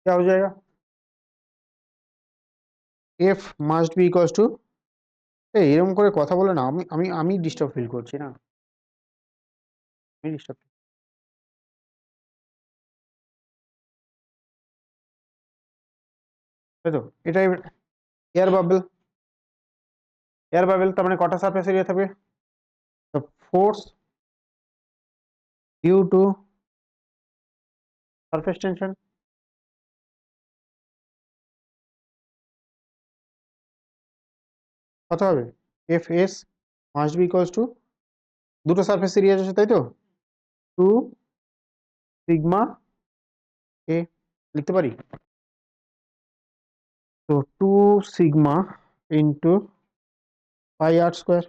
Speaker 1: क्या हो जाएगा, F must be equals to, এরকম করে কথা বলে না, আমি আমি আমি ডিস্টার্ব ফিল করছি না, আমি ডিস্টার্ব, তাই তো, এটাই এয়ার বাবল। এয়ার বাবল তার মানে কটা সারফেস এরিয়া থাকবে, the force due to surface tension কত হবে, Fs must be equals to, দুটো সারফেস এরিয়া আছে তাই তো, 2 সিগমা a লিখতে পারি, তো 2 sigma into pi R square,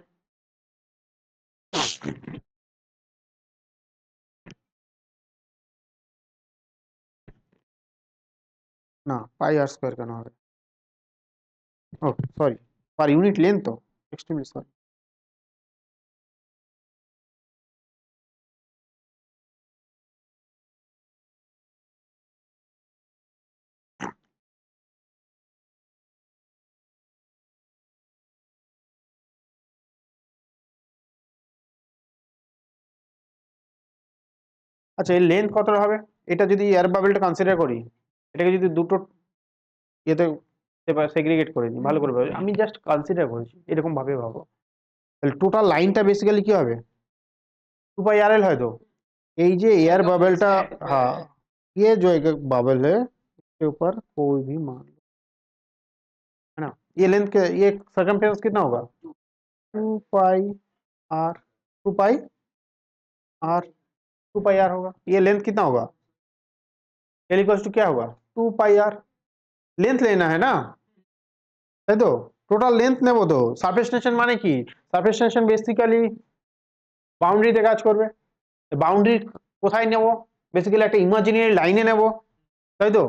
Speaker 1: না পাই আর স্কোয়ার কেন হবে, ও সরি, পার ইউনিট লেন্থ তো, এক্সট্রিমলি সরি। আচ্ছা এর লেন্থ কতটা হবে, এটা যদি এয়ার বাবলটা কনসিডার করি, এটাকে যদি দুটো ইয়েতে সেগ্রিগেট করে দিই, ভালো করে ভাবো, আমি জাস্ট কনসিডার করেছি, এরকম ভাবে ভাবো, তাহলে টোটাল লাইনটা বেসিক্যালি কি হবে, 2 पाई आर एल है, तो এই যে एयर बबलটা, हाँ ये जो एक बबल है इसके ऊपर कोई भी मान लो, है ना, ये लेंथ के ये सर्कमफेरेंस कितना होगा, 2 pi r, 2 pi r, 2 pi r होगा, ये लेंथ कितना होगा, एल इक्वल्स टू क्या होगा, 2 पाई आर, लेंथ लेना है ना, তাই তো, টোটাল লেন্থ নেব, তো সারফেস টেনশন মানে কি, সারফেস টেনশন বেসিক্যালি বাউন্ডারিতে কাজ করবে, বাউন্ডারি কোথায় নেব, বেসিক্যালি একটা ইমাজিনারি লাইনে নেব, তাই তো,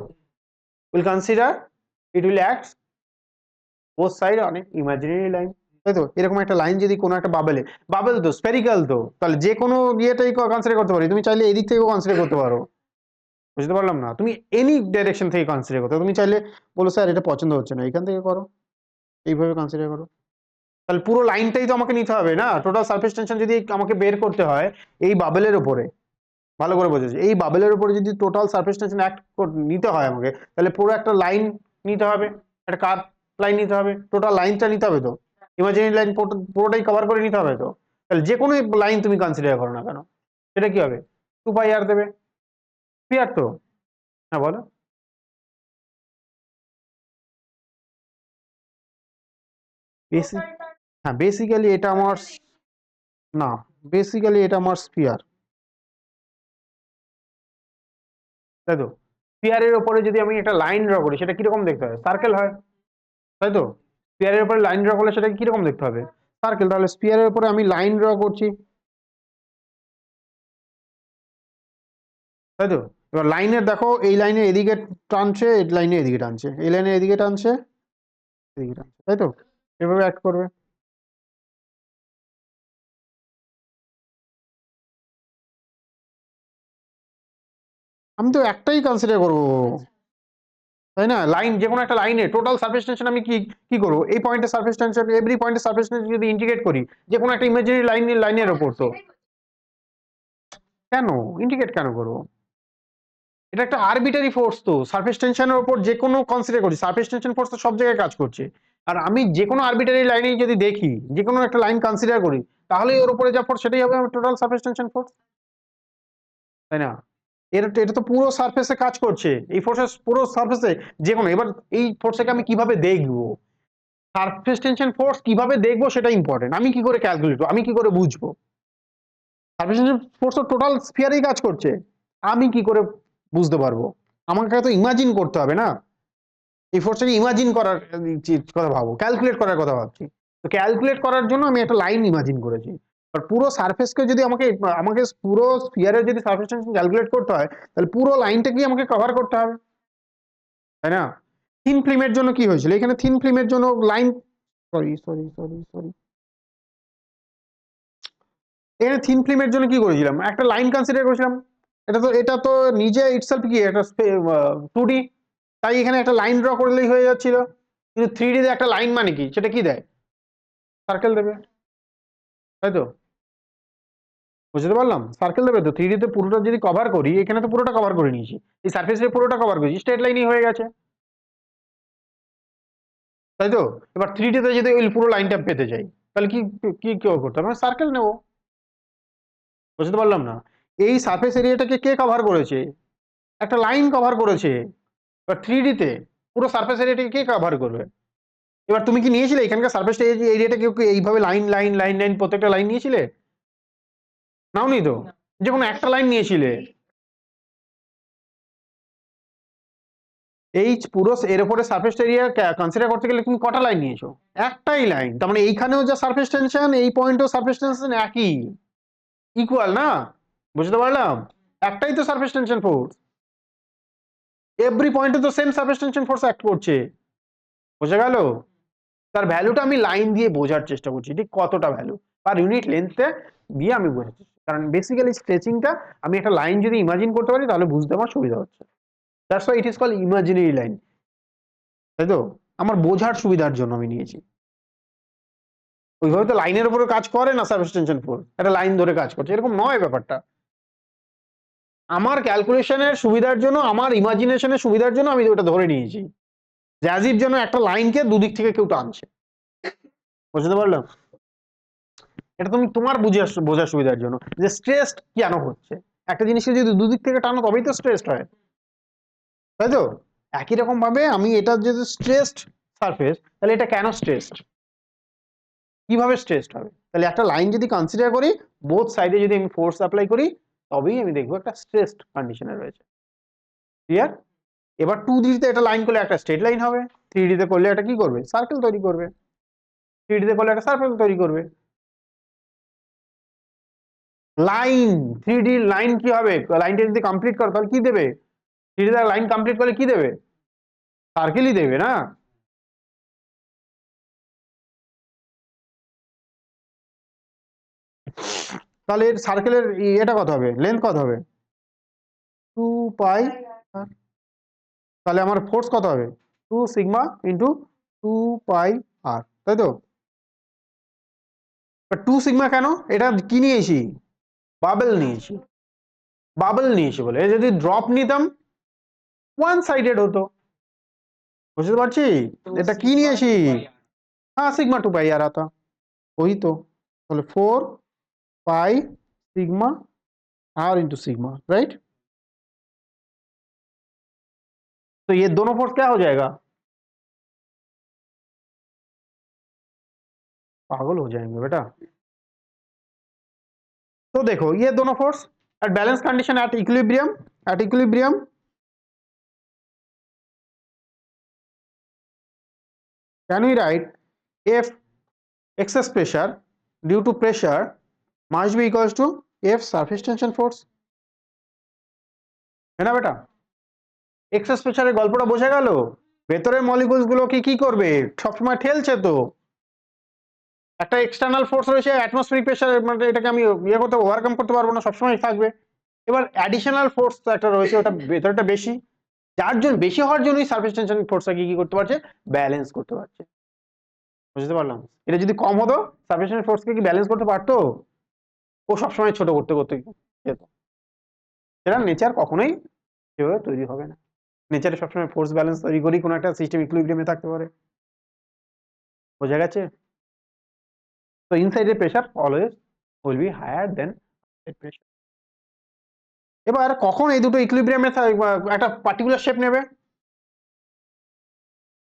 Speaker 1: will consider it will act both side on imaginary line, তাই তো, এরকম একটা লাইন যদি কোনো একটা বাবলে, বাবল তো স্ফেরিক্যাল, তো তাহলে যে কোনো ইয়েটাই কনসিডার করতে পারি, তুমি চাইলে এদিক থেকেও কনসিডার করতে পারো, বুঝতে পারলাম না, তুমি এনি ডাইরেকশন থেকে কনসিডার করতে, তুমি চাইলে বলো স্যার এটা পছন্দ হচ্ছে না, এখান থেকে করো, এইভাবে কনসিডার করো, তাহলে পুরো লাইনটাই তো আমাকে নিতে হবে না, টোটাল সারফেস টেনশন যদি আমাকে বের করতে হয় এই বাবলের উপরে, ভালো করে বোঝাচ্ছি, এই বাবলের উপরে যদি টোটাল সারফেস টেনশন অ্যাক্ট নিতে হয় আমাকে, তাহলে পুরো একটা লাইন নিতে হবে, একটা কার্ভ লাইন নিতে হবে, টোটাল লাইনটা নিতে হবে, তো ইমাজিনারি লাইন পুরোটাই কভার করে নিতে হবে, তো তাহলে যে কোনো লাইন তুমি কনসিডার করো না কেন, সেটা কি হবে, 2 পাই আর দেবে, ক্লিয়ার তো? হ্যাঁ বলো। বেসিক, হ্যাঁ বেসিক্যালি এটা আমার, না বেসিক্যালি এটা আমার স্পিয়ার, তাই তো? স্পিয়ারের উপরে যদি আমি একটা লাইন ড্র করি সেটা কিরকম দেখতে হবে? সার্কেল হয়, তাই তো? স্পিয়ারের উপরে লাইন ড্র করলে সেটা কিরকম দেখতে হবে? সার্কেল। তাহলে স্পিয়ারের উপরে আমি লাইন ড্র করছি, তাই তো? এবার লাইনের দেখো, এই লাইনের এদিকে টানছে, এই লাইনের এদিকে টানছে, এই লাইনের এদিকে টানছে, এদিকে টানছে, তাই তো? এভাবে অ্যাক্ট করবে। আমি তো একটাই কনসিডার করবো, তাই না? লাইন, যে কোনো একটা লাইনে টোটাল সারফেস টেনশন আমি কি কি করবো? এই পয়েন্টে সারফেস টেনশন, এভরি পয়েন্টে সারফেস টেনশন যদি ইন্ডিকেট করি যে কোনো একটা ইমাজিনারি লাইনের ওপর, তো কেন ইন্ডিকেট কেন করবো? এটা একটা আরবিটারি ফোর্স, তো সারফেস টেনশনের উপর যে কোনো কনসিডার করি, সারফেস টেনশন ফোর্স তো সব জায়গায় কাজ করছে। আর আমি যে কোনো আরবিটারি লাইনেই যদি দেখি, যে কোনো একটা লাইন কনসিডার করি, তাহলে ওর উপরে যা ফোর্স সেটাই হবে আমার টোটাল সারফেস টেনশন ফোর্স, তাই না? এটা তো পুরো সারফেসে কাজ করছে, এই ফোর্সেস পুরো সারফেসে যে কোনো। এবার এই ফোর্সটাকে আমি কিভাবে দেখবো, সারফেস টেনশন ফোর্স কিভাবে দেখবো সেটা ইম্পর্টেন্ট। আমি কি করে ক্যালকুলেট, আমি কি করে বুঝবো? সারফেস টেনশন ফোর্স তো টোটাল স্ফিয়ারেই কাজ করছে, আমি কি করে বুঝতে পারবো? আমাকে তো ইমাজিন করতে হবে না, এই ফোর্সটাকে ইমাজিন করার কথা ভাবো, ক্যালকুলেট করার কথা ভাবছি। তো ক্যালকুলেট করার জন্য আমি একটা লাইন ইমাজিন করেছি। আর পুরো সারফেসকে যদি আমাকে আমাকে পুরো স্ফিয়ারের যদি সারফেস টেনশন ক্যালকুলেট করতে হয়, তাহলে পুরো লাইনটাকেই আমাকে কভার করতে হবে, তাই না? থিন ফিল্মের জন্য কি হয়েছিল এখানে? থিন ফিল্মের জন্য line, sorry sorry sorry sorry, এখানে থিন ফিল্মের জন্য কি করেছিলাম? একটা লাইন কনসিডার করেছিলাম। এটা তো নিজে ইটসেলফ কি একটা 2D, তাই এখানে একটা লাইন ড্র করলেই হয়ে যাচ্ছিল। কিন্তু 3D তে একটা লাইন মানে কি, সেটা কি দেয়? সার্কেল দেবে, তাই তো? বুঝতে পারলাম, সার্কেল দেবে তো। 3D তে পুরোটা যদি কভার করি, এখানে তো পুরোটা কভার করে নিয়েছি, এই সার্ফেসে পুরোটা কভার করেছি, স্ট্রেট লাইনই হয়ে গেছে, তাই তো? এবার 3D তে যদি ওই পুরো লাইনটা পেতে চাই, তাহলে কি কি কি করতে হবে? সার্কেল নেবো। বুঝতে পারলাম না, এই সারফেস এরিয়াটাকে কে কভার করেছে? একটা লাইন কভার করেছে। এবার 3D তে পুরো সারফেস এরিয়াটাকে কে কভার করবে? এবার তুমি কি নিয়েছিলে এখানকার সারফেস এরিয়াটা কেউ কি এইভাবে লাইন লাইন লাইন লাইন প্রত্যেকটা লাইন নিয়েছিলে? নাওনি তো, যে কোনো একটা লাইন নিয়েছিলে। এই পুরো এর উপরে সারফেস এরিয়া কনসিডার করতে গেলে তুমি কটা লাইন নিয়েছো? একটাই লাইন। তার মানে এইখানেও যা সারফেস টেনশন, এই পয়েন্টেও সারফেস টেনশন একই, ইকুয়াল না? বুঝতে পারলাম, একটাই তো সারফেস টেনশন ফোর্স, এভরি পয়েন্টে তো same surface tension force act করছে। বোঝা গেল? তার ভ্যালুটা আমি লাইন দিয়ে বোঝার চেষ্টা করছি, ঠিক কতটা ভ্যালু পার ইউনিট লেন্থে দিয়ে আমি বোঝাচ্ছি। কারণ বেসিক্যালি স্ট্রেচিংটা আমি একটা লাইন যদি ইমাজিন করতে পারি, তাহলে বুঝতে আমার সুবিধা হচ্ছে। That's why it is called imaginary line, তাই তো? আমার বোঝার সুবিধার জন্য আমি নিয়েছি। ওইভাবে তো লাইনের উপরে কাজ করে না সারফেস টেনশন ফোর্স, একটা লাইন ধরে কাজ করছে, এরকম নয় ব্যাপারটা। আমার ক্যালকুলেশনের সুবিধার জন্য, আমার ইমাজিনেশনের সুবিধার জন্য আমি ওটা ধরে নিয়েছি, জ্যাজির জন্য একটা লাইনকে দুদিক থেকে কেউ টানছে। বুঝতে পারলাম? এটা তুমি তোমার বোঝার সুবিধার জন্য, যে স্ট্রেস কেন হচ্ছে। একটা জিনিসকে যদি দুদিক থেকে টানো তবেই তো স্ট্রেসড হয়, তাই তো? একই রকম ভাবে আমি এটা যদি স্ট্রেসড সারফেস, তাহলে এটা কেন স্ট্রেসড, কিভাবে স্ট্রেসড হবে? তাহলে একটা লাইন যদি কনসিডার করি, বোথ সাইডে যদি আমি ফোর্স অ্যাপ্লাই করি, তবেই আমি দেখবো একটা স্ট্রেসড কন্ডিশনে রয়েছে। ক্লিয়ার? এবার 2D তে একটা লাইন করলে একটা স্ট্রেট লাইন হবে, 3D তে করলে একটা কি করবে? সার্কেল তৈরি করবে, 3D তে করলে একটা সার্কেল তৈরি করবে। লাইন, 3D লাইন কি হবে? লাইনটা যদি কমপ্লিট করো তাহলে কি দেবে? 3D তে লাইন কমপ্লিট করলে কি দেবে? সার্কেলই দেবে না? তাহলে সার্কেলের এটা কত হবে, লেন্থ কত হবে? 2 পাই। তাহলে আমার ফোর্স কত হবে? 2 সিগমা ইন্টু 2 পাই আর, তাই তো? 2 সিগমা কেন? এটা কি নিয়েছি? বাবেল নিয়েছি, বাবেল নিয়েছি বলে। যদি ড্রপ নিতাম ওয়ান সাইডেড হতো। বুঝতে পারছি, এটা কি নিয়েছি? हाँ सिग्मा 2 पाई आ रहा था, वही तो। তাহলে 4 পাই sigma R into sigma, right. तो ये दोनों फोर्स क्या हो जाएगा, पागल हो जाएंगे बेटा। तो देखो ये दोनों force at balance condition at equilibrium can we write F excess pressure due to pressure must be equals to F surface tension force, है ना बेटा। এক্সেস প্রেসারের গল্পটা বোঝা গেল। ভেতরের মলিকুলস গুলো কি করবে, সবসময় ঠেলছে তো, একটা এক্সটার্নাল ফোর্স রয়েছে অ্যাটমসফিয়ারিক প্রেসার, মানে এটাকে আমি করতে ওভারকাম করতে পারবো না, সবসময় থাকবে। এবার অ্যাডিশনাল ফোর্স একটা রয়েছে, ওটা ভেতরটা বেশি, যার জন্য বেশি হওয়ার জন্যই সারফেস টেনশন ফোর্সটাকে কি করতে পারছে, ব্যালেন্স করতে পারছে। বুঝতে পারলাম। এটা যদি কম হতো সারফেস টেনশন ফোর্সকে কি ব্যালেন্স করতে পারতো, ও সবসময় ছোট করতে করতে যেত। সেটা নেচার কখনোই সেভাবে তৈরি হবে না। নেচারে সবসময় ফোর্স ব্যালেন্স তৈরি করি কোনো একটা সিস্টেম ইকুইলিব্রিয়ামে থাকতে পারে। বোঝা গেছে। তো ইনসাইডের pressure always will be higher than outside pressure. এবার কখন এই দুটো ইকুইলিব্রিয়ামে একটা পার্টিকুলার শেপ নেবে,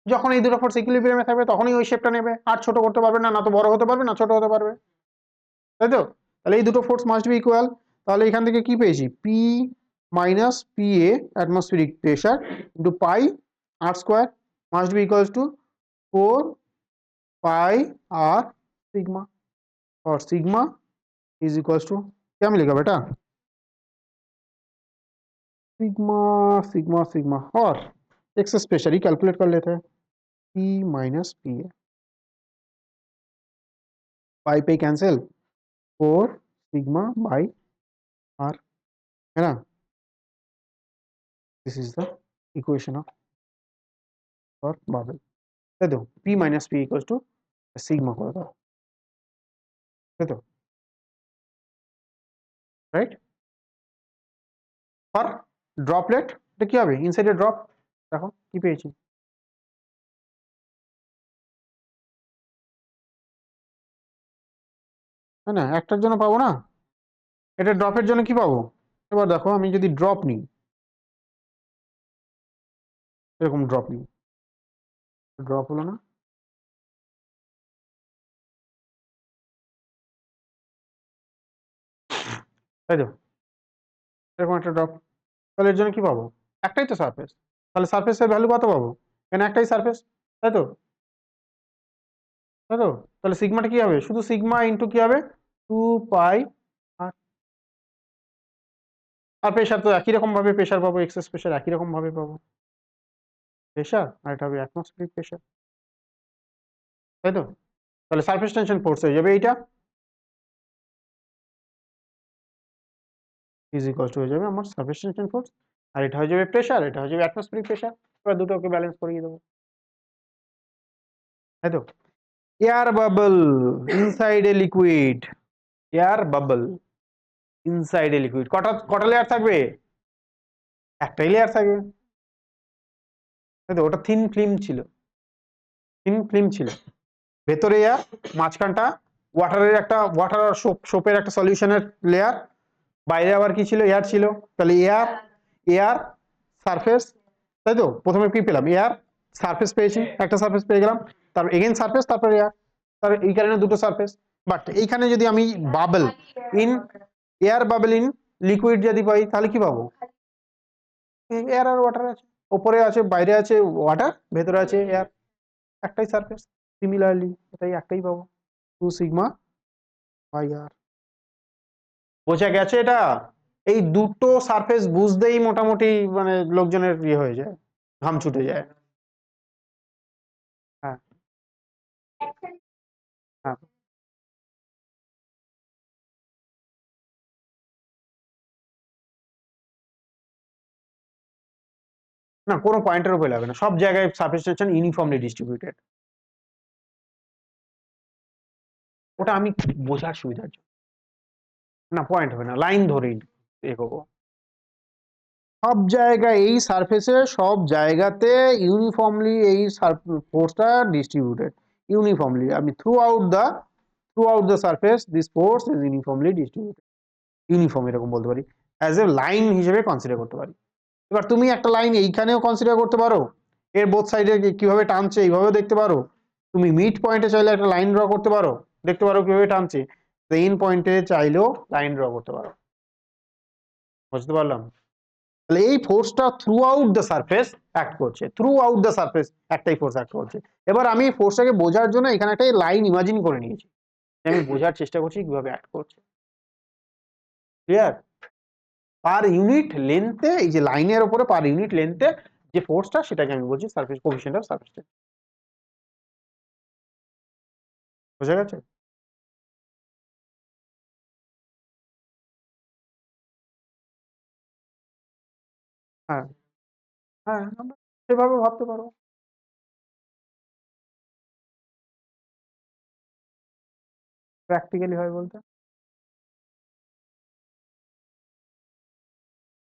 Speaker 1: যখন এই দুটো ফোর্স ইকুইলিব্রিয়ামে থাকবে তখনই ওই শেপটা নেবে, আর ছোট করতে পারবে না, না তো বড় হতে পারবে না ছোট হতে পারবে, তাই তো। তাহলে এই দুটো ফোর্স মাস্ট বি ইকুয়াল। তাহলে এখান থেকে কি পেয়েছি, P minus P A atmospheric pressure into pi R square must be equals to 4 pi R sigma, और सिग्मा इज इक्वल्स टू क्या मिलेगा बेटा, सिग्मा सिग्मा सिग्मा और एक्सेस प्रेशर ही कैलकुलेट कर लेते हैं, P minus P A, pi पे कैंसिल, 4 सिग्मा बाई आर, है ना। This is the equation of air bubble. दे दो P minus P equals to sigma कर दो, दे दो, राइट। और ड्रॉपलेट এটা কি হবে, ইনসাইডে ড্রপ, দেখো কি পেয়েছি, है ना, একটার জন্য পাবো না, এটা ড্রপের জন্য কি পাবো। এবার দেখো আমি যদি ড্রপ নিই, এরকম ড্রপ নিই, ড্রপ হলো না, তাই তো, এরকম একটা ড্রপ, তাহলে এর জন্য কি পাবো, একটাই তো সারফেস, তাহলে সারফেসের ভ্যালু কত পাবো, এখানে একটাই সারফেস, তাই তো, তাই তো। তাহলে সিগমাটা কি হবে, শুধু সিগমা ইন্টু কি হবে 2 পাই আর, আর প্রেশার তো একই রকম ভাবে প্রেশার পাবো, এক্সেস প্রেশার একই রকম ভাবে পাবো প্রেশার, আর এটা হবে অ্যাটমসফিয়ারিক প্রেশার, তাই তো। তাহলে সারফেস টেনশন ফোর্স হয়ে যাবে এইটা, ইজ ইকুয়াল টু হয়ে যাবে আমার সারফেস টেনশন ফোর্স, আর এটা হয়ে যাবে প্রেশার, এটা হয়ে যাবে অ্যাটমসফিয়ারিক প্রেশার। এবার দুটোকে ব্যালেন্স করিয়ে দেবো, তাই তো। Air bubble inside a liquid, air bubble inside a liquid, কটা কটা লেয়ার থাকবে, একটাই লেয়ার থাকবে, তাই তো। ওটা থিন ফিল্ম ছিল, থিন ফিল্ম ছিল, ভেতরে এয়ার, মাঝখানটা ওয়াটারের একটা ওয়াটার আর সোপের একটা সলিউশনের লেয়ার, বাইরে আবার কি ছিল, এয়ার ছিল। তাহলে এয়ার এয়ার সারফেস, তাই তো। প্রথমে কি পেলাম, এয়ার সারফেস পেয়েছি, একটা সারফেস পেয়ে গেলাম, তারপর এগেইন সারফেস, তারপর এয়ার, তার এই কারণে দুটো সারফেস। বাট এইখানে যদি আমি bubble in air bubble in liquid যদি পাই তাহলে কি পাবো, এয়ার আর ওয়াটার আছে, উপরে আছে বাইরে আছে ওয়াটার, ভেতরে আছে এয়ার, একটাই সারফেস। সিমিলারলি এটাই একটাই পাবো, 2 সিগমা বাই আর। বোঝা গেছে এটা। এই দুটো সারফেস বুঝতেই মোটামুটি মানে লোকজনের ইয়ে হয়ে যায়, ঘাম ছুটে যায়। হ্যাঁ হ্যাঁ, না কোনো পয়েন্টের উপরে লাগবে না, সব জায়গায় সারফেস টেনশন ইউনিফর্মলি ডিস্ট্রিবিউটেড। ওটা আমি বোঝার সুবিধার জন্য, না পয়েন্ট হবে না, লাইন ধরেই এগোবো। সব জায়গায় এই সারফেসে সব জায়গাতে ইউনিফর্মলি এই ফোর্সটা ডিস্ট্রিবিউটেড, ইউনিফর্মলি। আমি through out the surface this force is uniformly distributed. Uniform এরকম বলতে পারি, অ্যাজ এ লাইন হিসেবে কনসিডার করতে পারি। এবার তুমি একটা লাইন এইখানেও কনসিডার করতে পারো, এর বোথ সাইডে কিভাবে টানছে এইভাবেও দেখতে পারো। তুমি মিড পয়েন্টে চাইলে একটা লাইন ড্র করতে পারো, দেখতে পারো কিভাবে টানছে। এন্ড পয়েন্টে চাইলেও লাইন ড্র করতে পারো। বুঝতে পারলাম? তাহলে এই ফোর্সটা throughout the surface act করছে, থ্রু আউট দ্য সারফেস একটাই ফোর্স অ্যাক্ট করছে। এবার আমি ফোর্সটাকে বোঝার জন্য এখানে একটা লাইন ইমাজিন করে নিয়েছি, আমি বোঝার চেষ্টা করছি কিভাবে অ্যাক্ট করছে। ক্লিয়ার? পার ইউনিট লেন্থে, এই যে লাইনের উপরে পার ইউনিট লেন্থে যে ফোর্সটা, সেটাকে আমি বলছি surface coefficient of surface tension. বোঝা গেছে? হ্যাঁ হ্যাঁ, আমরা সেভাবে ভাবতে পারো। প্র্যাকটিক্যালি হয় বলতে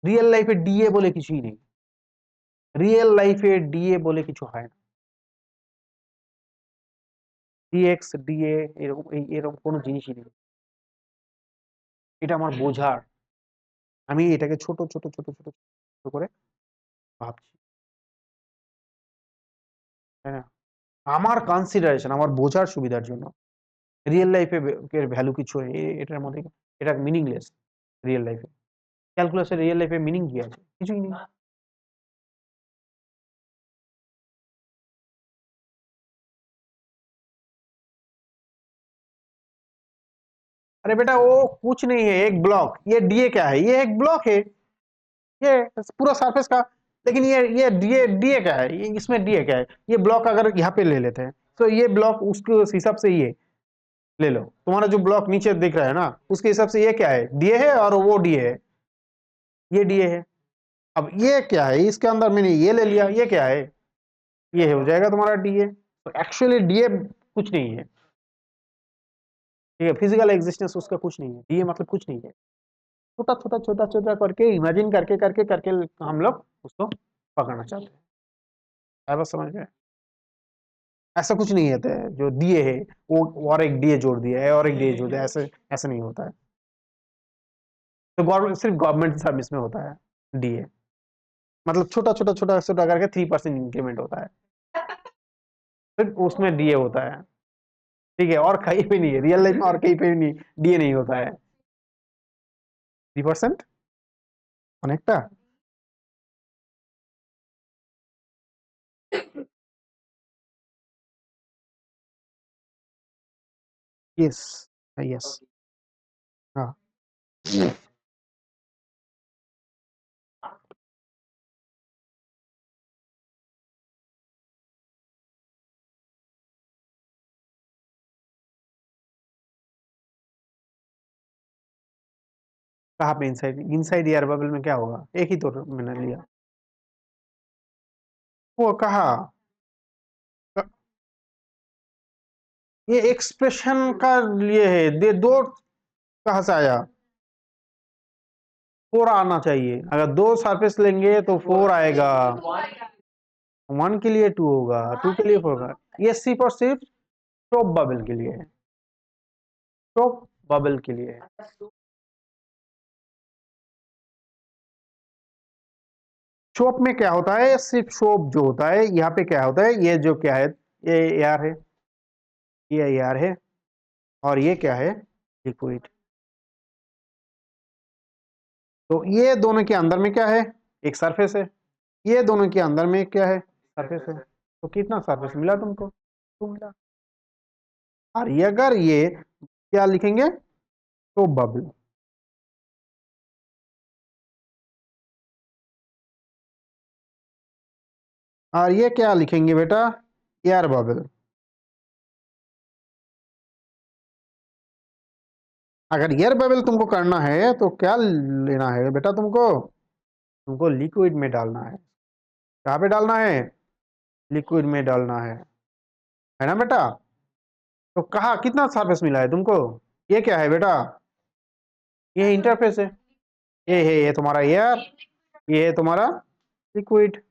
Speaker 1: রিয়েল লাইফে ডিএ বলে কিছুই নেই, রিয়েল লাইফে ডিএ বলে কিছু হয় না। ডিএক্স ডিএ এরকম এরকম কোনো জিনিসই নেই। এটা আমার বোঝার, আমি এটাকে ছোট ছোট ছোট ছোট ছোট করে ভাবছি, তাই না? আমার কনসিডারেশন, আমার বোঝার সুবিধার জন্য। রিয়েল লাইফে এর ভ্যালু কিছু নেই এটার মধ্যে, এটা মিনিংলেস। রিয়েল লাইফে ক্যালকুলাসের রিয়েল লাইফে মিনিং কি আছে? কিছুই নেই। अरे बेटा वो कुछ नहीं है, एक ब्लॉक, ये डीए क्या है? ये एक ब्लॉक है, ये पूरा सरफेस का। लेकिन ये डीए डीए क्या है? ये इसमें डीए क्या है? ये ब्लॉक अगर यहाँ पे ले लेते हैं तो ये ब्लॉक उसके उस हिसाब से ये ले लो, तुम्हारा जो ब्लॉक नीचे दिख रहा है ना, उसके हिसाब से ये क्या है? डीए है, और वो डीए है, ये डीए है। अब ये क्या है? इसके अंदर मैंने ये ले लिया, ये क्या है? ये हो जाएगा तुम्हारा डीए। तो एक्चुअली डीए कुछ नहीं है, ठीक है? फिजिकल एग्जिस्टेंस उसका कुछ नहीं है, डीए मतलब कुछ नहीं है। छोटा छोटा छोटा छोटा करके इमेजिन करके करके करके हम लोग उसको पकड़ना चाहते हैं। है बस, समझ गए? ऐसा कुछ नहीं होता है जो दिए है वो और एक डीए जोड़ दिया है और एक डीए जोड़ दिया, ऐसे ऐसे नहीं होता है। तो गवर्नमेंट, सिर्फ गवर्नमेंट सर्विस में होता है डीए, मतलब छोटा छोटा छोटा छोटा करके 3% इंक्रीमेंट होता है, सिर्फ उसमें डीए होता है। ठीक है? और कहीं पे नहीं है, रियल लाइफ में और कहीं पे भी नहीं डीए नहीं होता है। 3% অনেকটা। यस यस, हाँ। कहाँ पे इनसाइड? इनसाइड एयर बबल में क्या होगा? एक ही तो मैंने लिया। वो कहा, ये एक्सप्रेशन का लिए है, दे दो कहाँ से आया? 4 आना चाहिए, अगर 2 सरफेस लेंगे तो 4 आएगा, 1 के लिए 2 होगा, 2 के लिए 4 होगा। ये सिर्फ और सिर्फ टॉप बबल के लिए है, टॉप बबल के लिए है। शोप में क्या होता है? सिर्फ शोप जो होता है, यहाँ पे क्या होता है? ये जो क्या है, ये एयर है, ये एयर है, और ये क्या है? लिक्विड। तो ये दोनों के अंदर में क्या है? एक सरफेस है, ये दोनों के अंदर में क्या है? सरफेस है। तो कितना सरफेस मिला तुमको? 2 मिला। और ये अगर ये क्या लिखेंगे? तो बबल। और ये क्या लिखेंगे बेटा? Air bubble. अगर एयर बबल तुमको करना है तो क्या लेना है बेटा? तुमको तुमको लिक्विड में डालना है। कहाँ पे डालना है? लिक्विड में डालना है ना बेटा? तो कहा कितना सरफेस मिला है तुमको? ये क्या है बेटा? ये इंटरफेस है, ये है, ये तुम्हारा एयर, ये है तुम्हारा लिक्विड,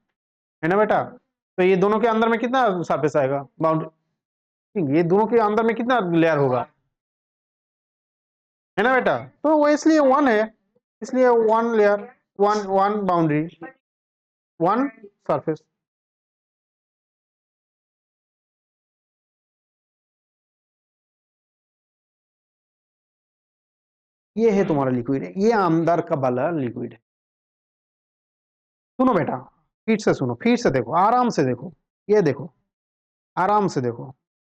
Speaker 1: है ना बेटा? तो ये दोनों के अंदर में कितना सरफेस आएगा? बाउंड्री, ये दोनों के अंदर में कितना लेयर होगा? है ना बेटा, तो वो इसलिए वन है, इसलिए one layer, one one boundary, one surface. ये है तुम्हारा लिक्विड है, ये अंदर का वाला लिक्विड है। सुनो बेटा, फिर से सुनो, फिर से देखो, आराम से देखो, ये देखो, आराम से देखो,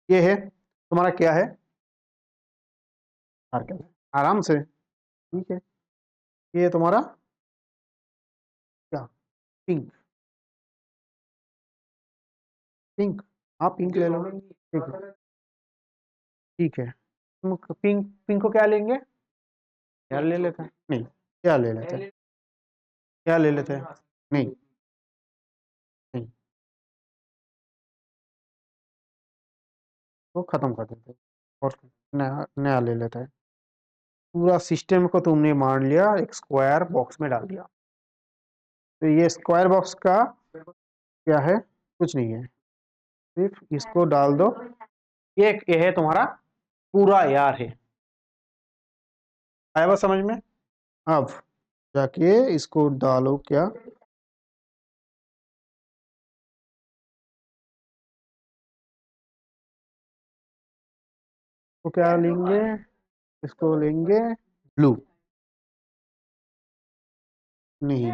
Speaker 1: ये है तुम्हारा क्या है, सर्कल है, आराम से, ठीक है। ये तुम्हारा क्या, पिंक, पिंक, आप पिंक ले लो, ठीक है, ठीक है। तुम पिंक, पिंक को क्या लेंगे, क्या ले लेते हैं, नहीं, क्या ले लेते हैं, क्या ले लेते हैं, नहीं, नहीं, वो खत्म कर देते हैं और नया नया ले लेते हैं। पूरा सिस्टम को तुमने मान लिया, एक स्क्वायर बॉक्स में डाल दिया। तो ये स्क्वायर बॉक्स का क्या है, कुछ नहीं है, सिर्फ इसको डाल दो, ये है तुम्हारा पूरा यार है। आया बात समझ में। अब जाके इसको डालो, क्या, तो क्या लेंगे, इसको लेंगे ब्लू, नहीं,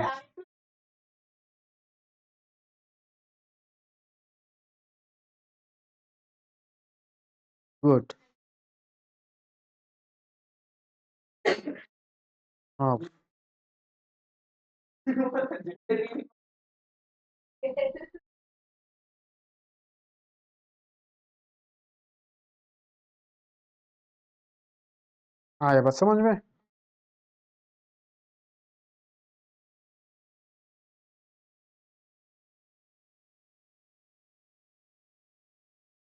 Speaker 1: गुड, हाँ, आया बात समझ में।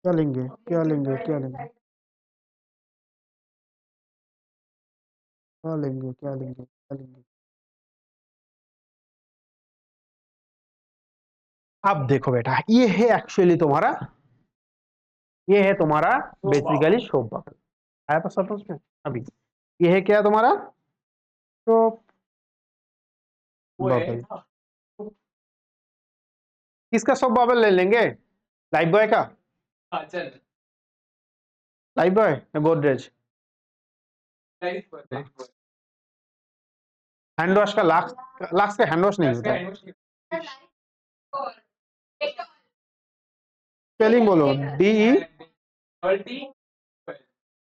Speaker 1: क्या लेंगे, क्या लेंगे, क्या लेंगे, क्या लेंगे, क्या लेंगे, क्या लेंगे। अब देखो बेटा, ये है एक्चुअली तुम्हारा, ये है तुम्हारा बेसिकली शोप बबल। आया बात समझ में। अभी ये है क्या तुम्हारा शोप बबल। किसका शोप बबल ले लेंगे, लाइफ बॉय का,
Speaker 2: हाँ चल,
Speaker 1: लाइफ बॉय या गोदरेज,
Speaker 2: लाइफ पर
Speaker 1: हैंड वॉश का, लाक्स, लाक्स का हैंड वॉश नहीं होता है, स्पेलिंग बोलो, DE,
Speaker 2: multi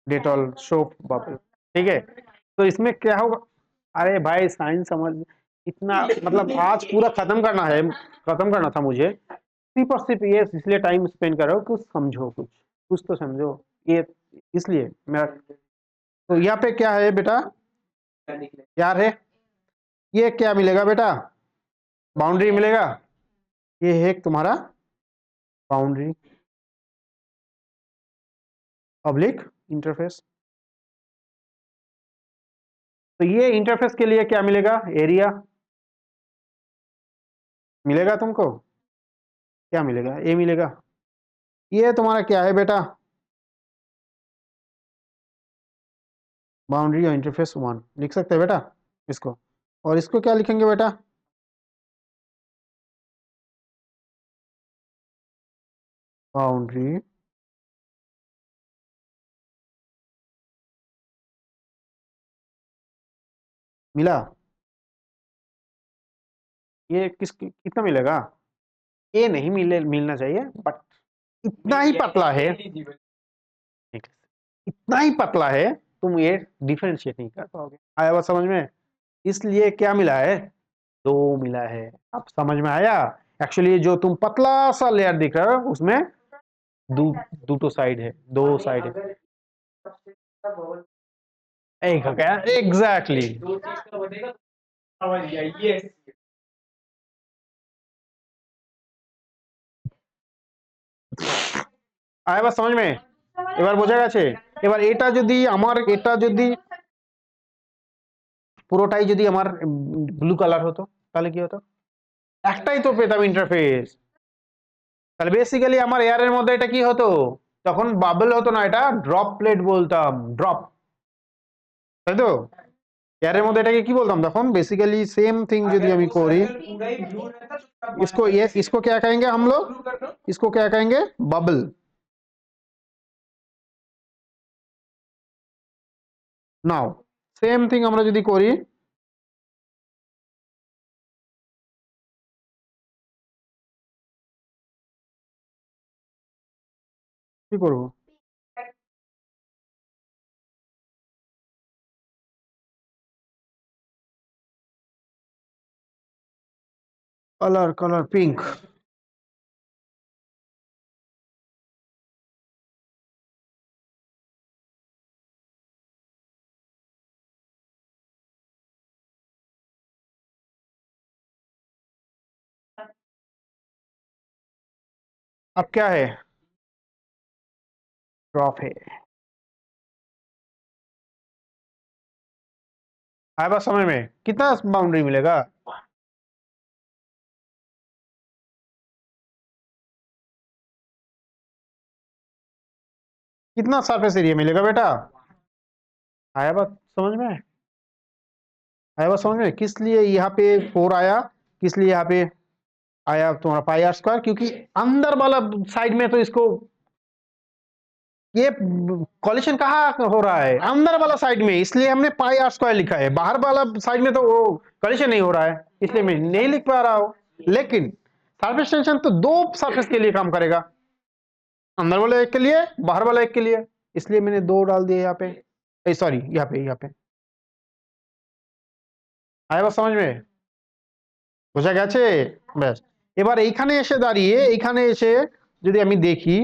Speaker 1: Dettol soap bubble, ठीक है। तो इसमें क्या होगा, अरे भाई साइंस समझ, इतना मतलब आज पूरा खत्म करना है, खत्म करना था मुझे, सिर्फ और सिर्फ ये इसलिए टाइम स्पेंड कर रहा हूँ, कुछ समझो, कुछ कुछ तो समझो, ये इसलिए मेरा। तो यहाँ पे क्या है बेटा, यार है, ये क्या मिलेगा बेटा, बाउंड्री मिलेगा, ये है तुम्हारा बाउंड्री, पब्लिक इंटरफेस। तो ये इंटरफेस के लिए क्या मिलेगा, एरिया मिलेगा तुमको, क्या मिलेगा, ए मिलेगा। ये तुम्हारा क्या है बेटा, बाउंड्री और इंटरफेस वन लिख सकते हैं बेटा इसको, और इसको क्या लिखेंगे बेटा, बाउंड्री मिला, ये कितना मिलेगा, ए नहीं मिलना चाहिए, बट इतना ही पतला है, इतना ही पतला है, तुम ये डिफरेंशिएट नहीं कर पाओगे। आया बात समझ में। इसलिए क्या मिला है, दो मिला है। अब समझ में आया, एक्चुअली जो तुम पतला सा लेयर दिख रहा है उसमें दो, दो साइड है, दो साइड है, एक हो गया एग्जैक्टली।
Speaker 2: दो चीज का बनेगा, समझ गया, ये
Speaker 1: আয় এবার समझ में, এবার বোঝা গেছে। এবার এটা যদি আমার, এটা যদি পুরোটাই যদি আমার ব্লু কালার হতো তাহলে কি হতো, একটাই তো পেতাম ইন্টারফেস, তাহলে বেসিক্যালি আমার এয়ারের মধ্যে এটা কি হতো, তখন বাবল হতো না, এটা ড্রপলেট বলতাম, ড্রপ, তাই তো এর মধ্যে এটাকে কি বলতাম তখন বেसिकली सेम थिंग যদি
Speaker 2: अगर
Speaker 1: আমি
Speaker 2: वो
Speaker 1: করি
Speaker 2: सर्कल पूरा ही ब्लू रहता तो उसका
Speaker 1: इसको ये इसको क्या कहेंगे हम लोग
Speaker 2: ब्लू कर दो।
Speaker 1: इसको क्या कहेंगे बबल नाउ सेम थिंग আমরা যদি করি কি করব कलर कलर पिंक अब क्या है ड्रॉप है आए बात समझ में कितना बाउंड्री मिलेगा कितना सरफेस एरिया मिलेगा बेटा आया बात समझ में आया बात समझ में किस लिए यहाँ पे 4 आया किस लिए यहाँ पे आया तुम्हारा पाई आर स्क्वायर क्योंकि अंदर वाला साइड में तो इसको ये कॉलिशन कहाँ हो रहा है अंदर वाला साइड में इसलिए हमने पाई आर स्क्वायर लिखा है बाहर वाला साइड में तो वो कॉलिशन नहीं हो रहा है इसलिए मैं नहीं लिख पा रहा हूं लेकिन सरफेस टेंशन तो दो सरफेस के लिए काम करेगा अंदर वाले एक के लिए बाहर वाला एक के लिए इसलिए मैंने दो डाल दिए यहाँ पे सॉरी यहाँ पे आया बात समझ में বোঝা গেছে ব্যাস এবার এইখানে এসে দাঁড়িয়ে এইখানে এসে যদি আমি দেখি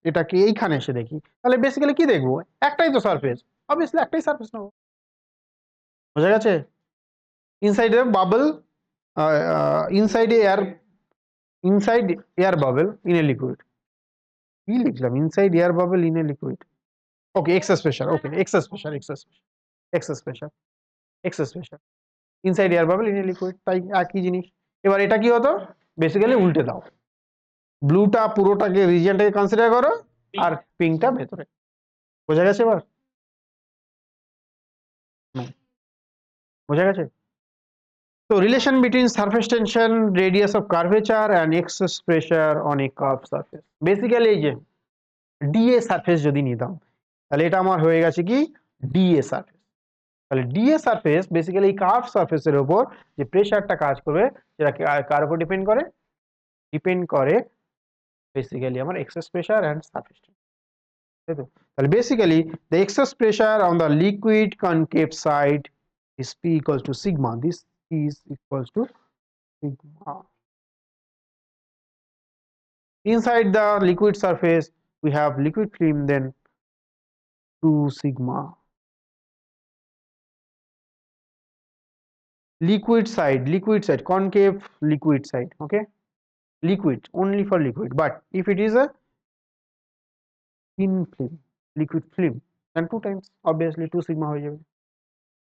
Speaker 1: এটাকে এইখানে এসে দেখি তাহলে বেসিক্যালি কি দেখবো একটাই তো সারফেস অবভিয়াসলি একটাই সারফেস নেবো বোঝা গেছে inside a bubble inside air bubble in a liquid কি লিখলাম inside air bubble in a liquid okay excess pressure okay excess pressure excess pressure excess pressure inside air bubble in a liquid তাই একই জিনিস এবার এটা কি হতো বেসিক্যালি উল্টে দাও ব্লুটা পুরোটাকে রিজিয়নটাকে কনসিডার করো আর পিঙ্কটা ভেতরে বোঝা গেছে এবার বোঝা গেছে তো relation between surface tension radius of curvature and excess pressure on a curve surface basically এই যে ডিএ সারফেস যদি নিতাম তাহলে এটা আমার হয়ে গেছে কি ডিএ সারফেস তাহলে ডিএ সারফেস বেসিক্যালি এই কার্ভ সারফেসের উপর যে প্রেসারটা কাজ করবে সেটা কার উপর ডিপেন্ড করে বেসিক্যালি আমার excess pressure and surface tension তাহলে basically the excess pressure on the liquid concave side is P equals to sigma. This is equals to sigma. Inside the liquid surface we have liquid film, then 2 sigma. Liquid side concave liquid side, okay, liquid only for liquid, but if it is a thin film liquid film then 2 times obviously 2 sigma হয়ে যাবে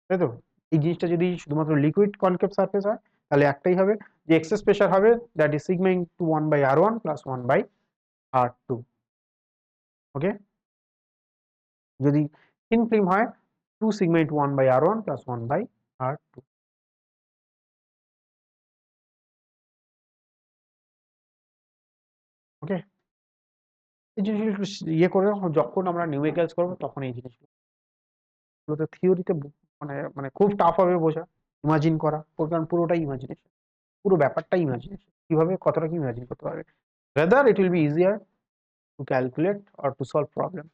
Speaker 1: তাই তো এই জিনিসটা যদি শুধুমাত্র লিকুইড কনকেভ সারফেস হয় তাহলে একটাই হবে যে এক্সেস প্রেসার হবে that is sigma into 1/r1 plus 1/r2 ওকে যদি থিন ফিল্ম হয় 2 sigma into 1/r1 plus 1/r2 ওকে এই জিনিসগুলো ইয়ে করে যখন আমরা নিউমেরিক্যালস করবো তখন এই জিনিসগুলো থিওরিতে মানে মানে খুব টাফ হবে বোঝা ইমাজিন করা কারণ পুরোটাই ইমাজিনেশন পুরো ব্যাপারটাই ইমাজিনেশন কিভাবে কতটা কি ইমাজিন করতে পারবে whether it will be easier to calculate or to solve problem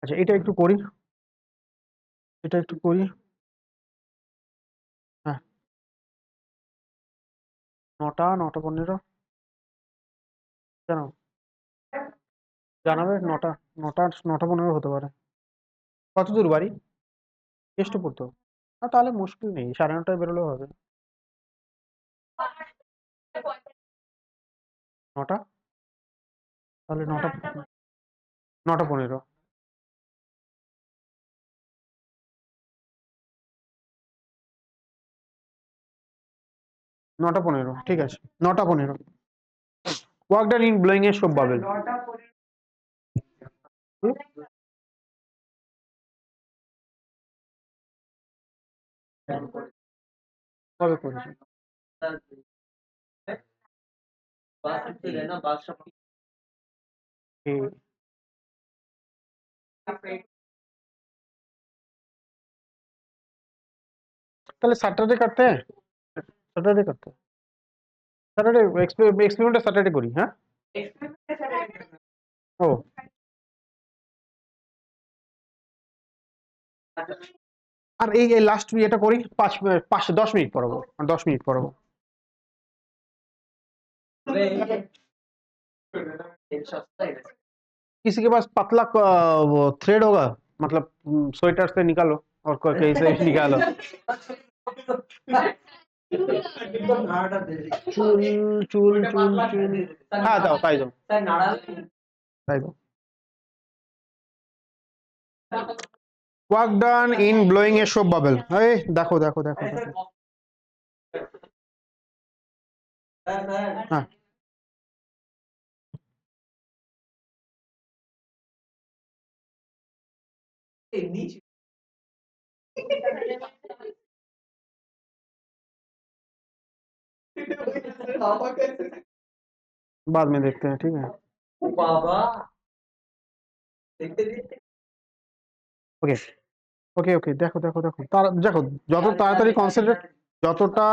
Speaker 1: আচ্ছা এটা একটু করি হ্যাঁ 9:15 কেন জানাবে 9:15 হতে পারে কত দূর বাড়ি কেষ্টপুর তো না তাহলে মুশকিল নেই 9:30টায় বেরোলেও হবে 9টা তাহলে 9:15 9:15 ঠিক আছে 9:15 work done in blowing a soap bubble কবে করেছি? হুম। তাহলে স্যাটারডे কাটতে हैं सैटरडे करते हैं सैटरडे एक्सपेरिमेंट सैटरडे করি হ্যাঁ ও আর এই লাস্ট এটা করি 5-10 মিনিট পড়াবো 10 মিনিট পড়াবো किसी के पास पतला थ्रेड होगा मतलब स्वेटर से निकालो और कहीं से भी निकालो চুল চুল চুল চুল হ্যাঁ দাও তাই দাও তাই দাও work done in blowing a soap bubble এই দেখো দেখো দেখো দেখো হ্যাঁ बाद में देखते हैं ठीक है ওকে ওকে ওকে দেখো দেখো দেখো দেখো যত তাড়াতাড়ি কনসেন্ট্রেট যতটা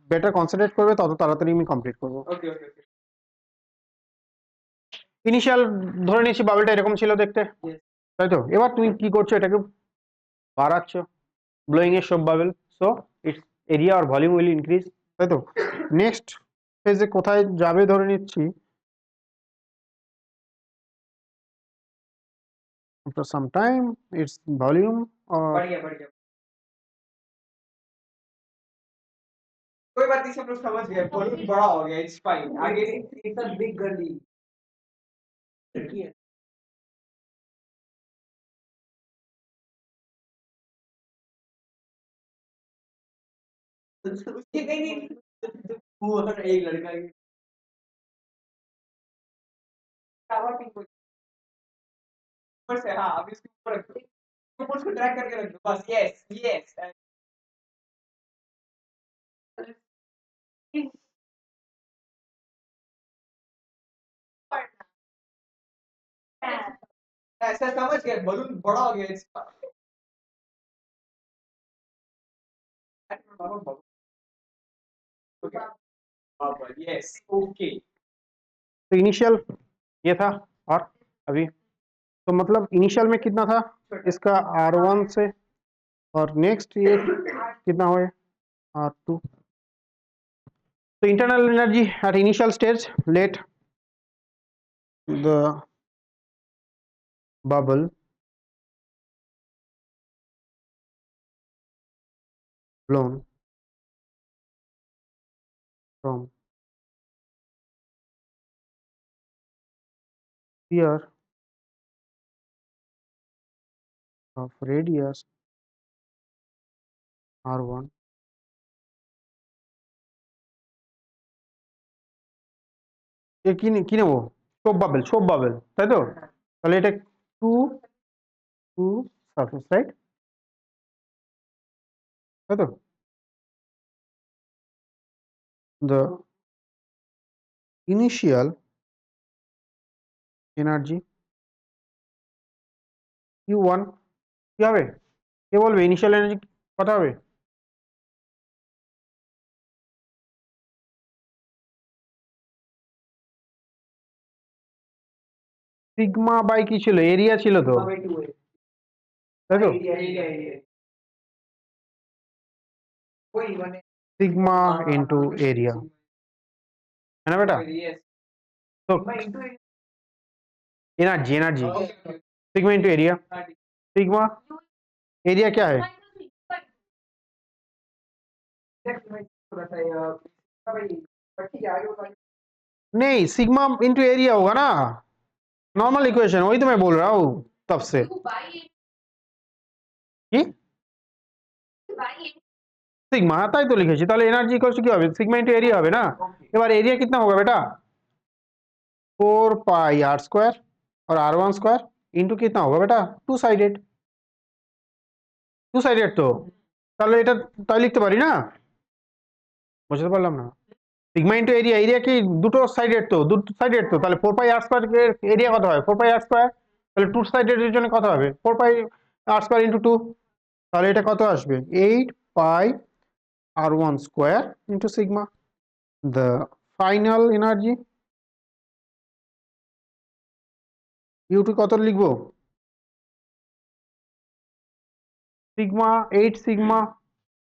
Speaker 1: বেটার কনসেন্ট্রেট করবে তত তাড়াতাড়ি আমি কমপ্লিট করবো ইনিশিয়াল ধরে নিয়েছি বাবলটা এরকম ছিল দেখতে তাই তো এবার তুমি কি করছো এটাকে বাড়াচ্ছ ব্লোয়িং এর সব বাবল সো ইটস এরিয়া আর ভলিউম উইল ইনক্রিজ তাই তো নেক্সট ফেজে কোথায় যাবে ধরে নিচ্ছি after some time its volume or
Speaker 2: कोई बात नहीं सब लोग समझ गए वॉल्यूम बड़ा हो गया इट्स फाइन आगे इट्स अ बिग गली उसके नहीं वो और एक लड़का टावर पिंक ऊपर से हाँ अब इसके ऊपर रख दो ऊपर उसको ड्रैग करके रख दो बस यस यस ऐसा समझ गए बलून बड़ा हो गया इसका यस ओके
Speaker 1: तो इनिशियल ये था और अभी तो मतलब इनिशियल में कितना था इसका R1 से और नेक्स्ट ये कितना हुआ R2 so internal energy at initial stage let the bubble blown from sphere of radius R1 ये কি নেব সোপ বাবেল তাই তো তাহলে এটা টু টু সারফেস রাইট তাই তো the initial energy Q1 কি হবে কে বলবে ইনিশিয়াল এনার্জি কত হবে সিগমা বাই কি ছিল এরিয়া ছিল তো তাই তো সিগমা ইনটু এরিয়া है ना बेटा तो energy sigma into area sigma area क्या है नहीं सिग्मा इंटू एरिया होगा ना नॉर्मल इक्वेशन वही तो मैं बोल रहा हूँ तब से কি সিগমা তাই তো লিখেছি তাহলে এনার্জি ইকুয়ালস কি হবে সিগমা ইনটু এরিয়া হবে না এবার এরিয়া कितना होगा बेटा 4 पाई r स्क्वायर और r1 स्क्वायर इंटू कितना होगा बेटा टू साइडेड तो তাহলে এটা তাই লিখতে পারি না? বুঝতে পারলাম না। সিগমা ইন্টু এরিয়া, এরিয়া কি দুটো সাইডের তো, তাহলে 4 পাই r স্কয়ার এরিয়া কত হয়? 4 পাই r স্কয়ার। তাহলে টু সাইডের জন্য কত হবে? 4 পাই r স্কয়ার ইন্টু 2। তাহলে এটা কত আসবে? 8 pi r1 square into sigma. The final energy ইউ2 কত লিখবো? Sigma 8 sigma.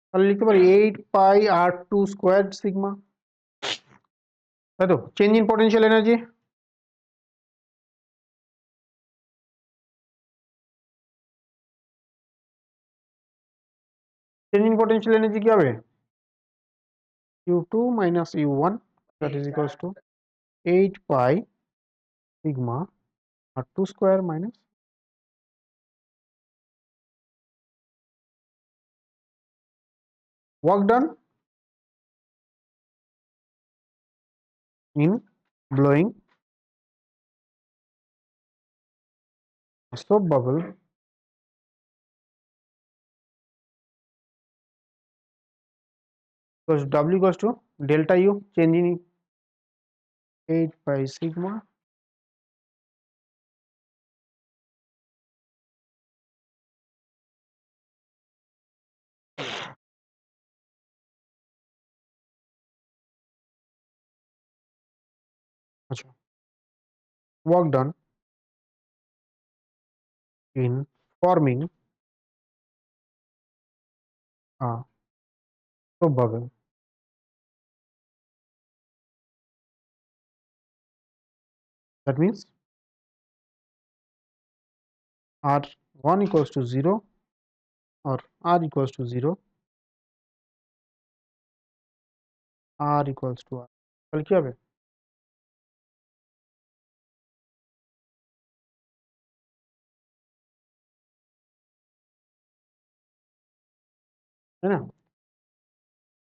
Speaker 1: তাহলে লিখতে পারি 8 পাই r2 স্কয়ার সিগমা, তাই তো? চেঞ্জ ইন পোটেনশিয়াল এনার্জি, কি হবে? u2 minus u1, that is equals to 8 pi sigma r2 square minus work done in blowing a soap bubble because W equals to delta U, change in 8 pi sigma work done in forming a soap bubble. That means R1 equals to 0 or R equals to 0, R equals to R. তাহলে কি হবে? তাই না?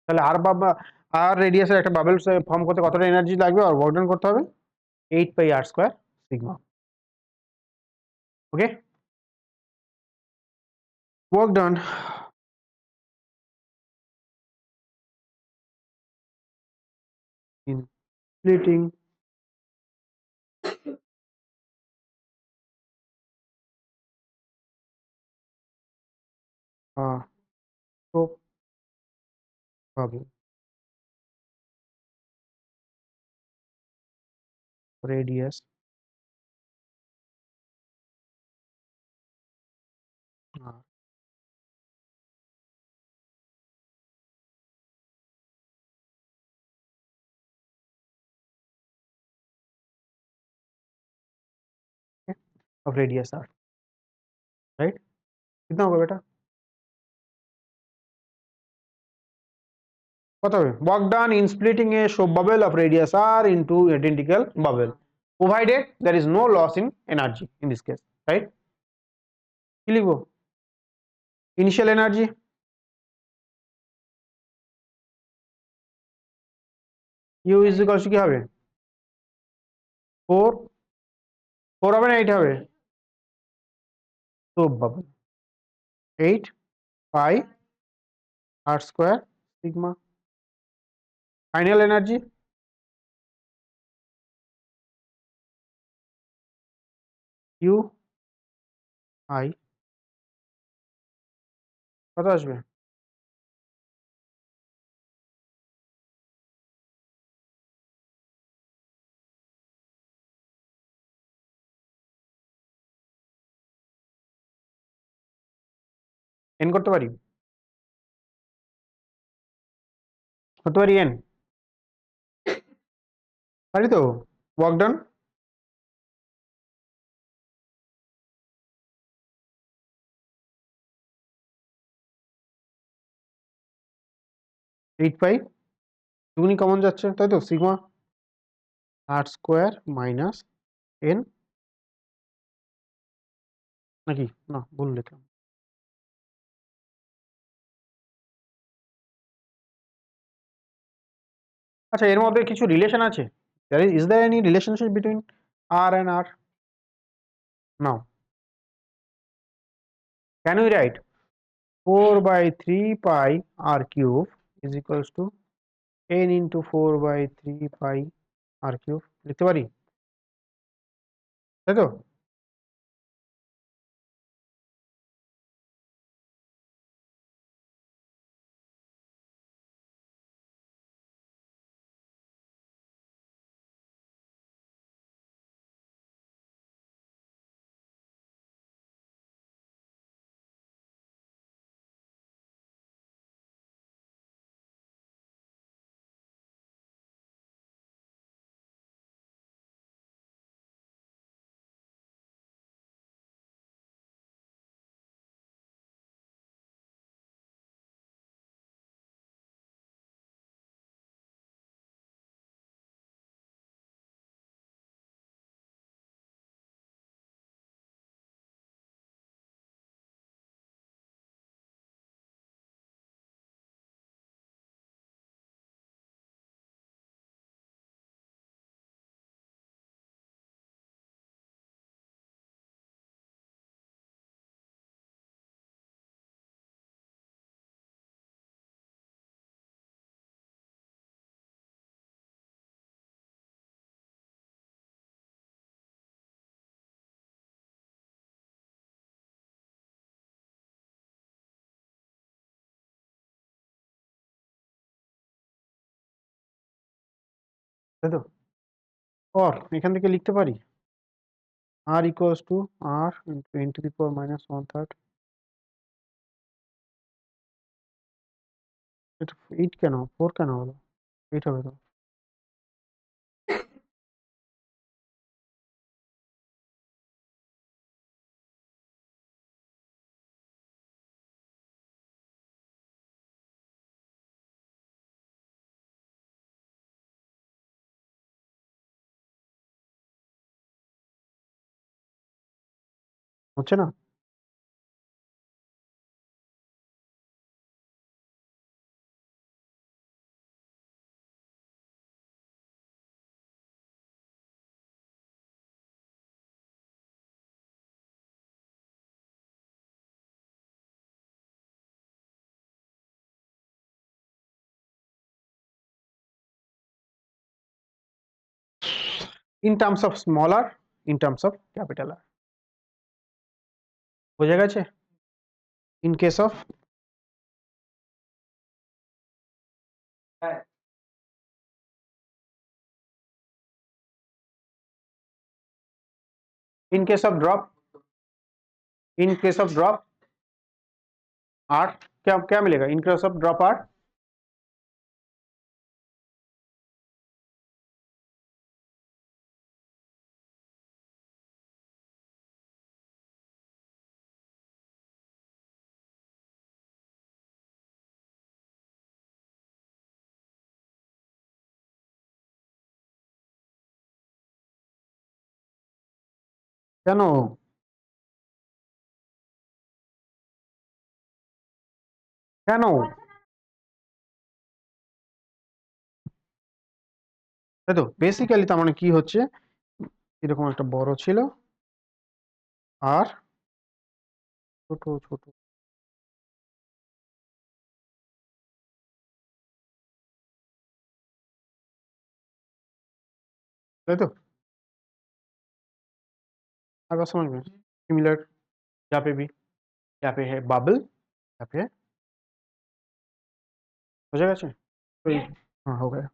Speaker 1: তাহলে আর রেডিয়াসের একটা বাবল ফর্ম করতে কতটা এনার্জি লাগবে আর ওয়ার্ক ডান করতে হবে? 8 pi r square sigma. Okay, work done in splitting a soap bubble radius r. Okay, of radius r, right? कितना होगा बेटा? কত হবে? work done in splitting a soap bubble of radius r into identical bubble provided there is no loss in energy in this case, right? কি লিখবো? Initial energy u is equals to কি হবে? 4 4 হবে না 8 হবে? Soap bubble 8 pi r square sigma. Final energy u i কত আসবে? n করতে পারি? করতে পারি n? পারি তো? ওয়ার্ক ডান এইট পাই, দুগুনি কমন যাচ্ছে, তাই তো? সিগমা আর স্কোয়ার মাইনাস এন, নাকি না ভুল লিখলাম? আচ্ছা, এর মধ্যে কিছু রিলেশন আছে? Is there any relationship between R and R? Now, can we write 4/3 pi r cube is equals to n into 4/3 pi r cube লিখতে পারি, তাই তো? তাই তো? or এখান থেকে লিখতে পারি r equals to r into n to the power minus 1/3। এটা 8 কেন, 4 কেন হলো? 8 হবে তো। হচ্ছে না? in terms of smaller, in terms of capital R বোঝা গেছে? in case of
Speaker 2: হ্যাঁ
Speaker 1: in case of drop, in case of drop r क्या क्या मिलेगा in case of drop r? কেন? কেন? তাই তো বেসিক্যালি তার মানে কি হচ্ছে, এরকম একটা বড় ছিল আর ছোট ছোট, তাই तो আর बात समझ में? सिमिलर यहाँ पे भी, यहाँ पे है बबल, यहाँ पे हो जाएगा। हाँ हो गया।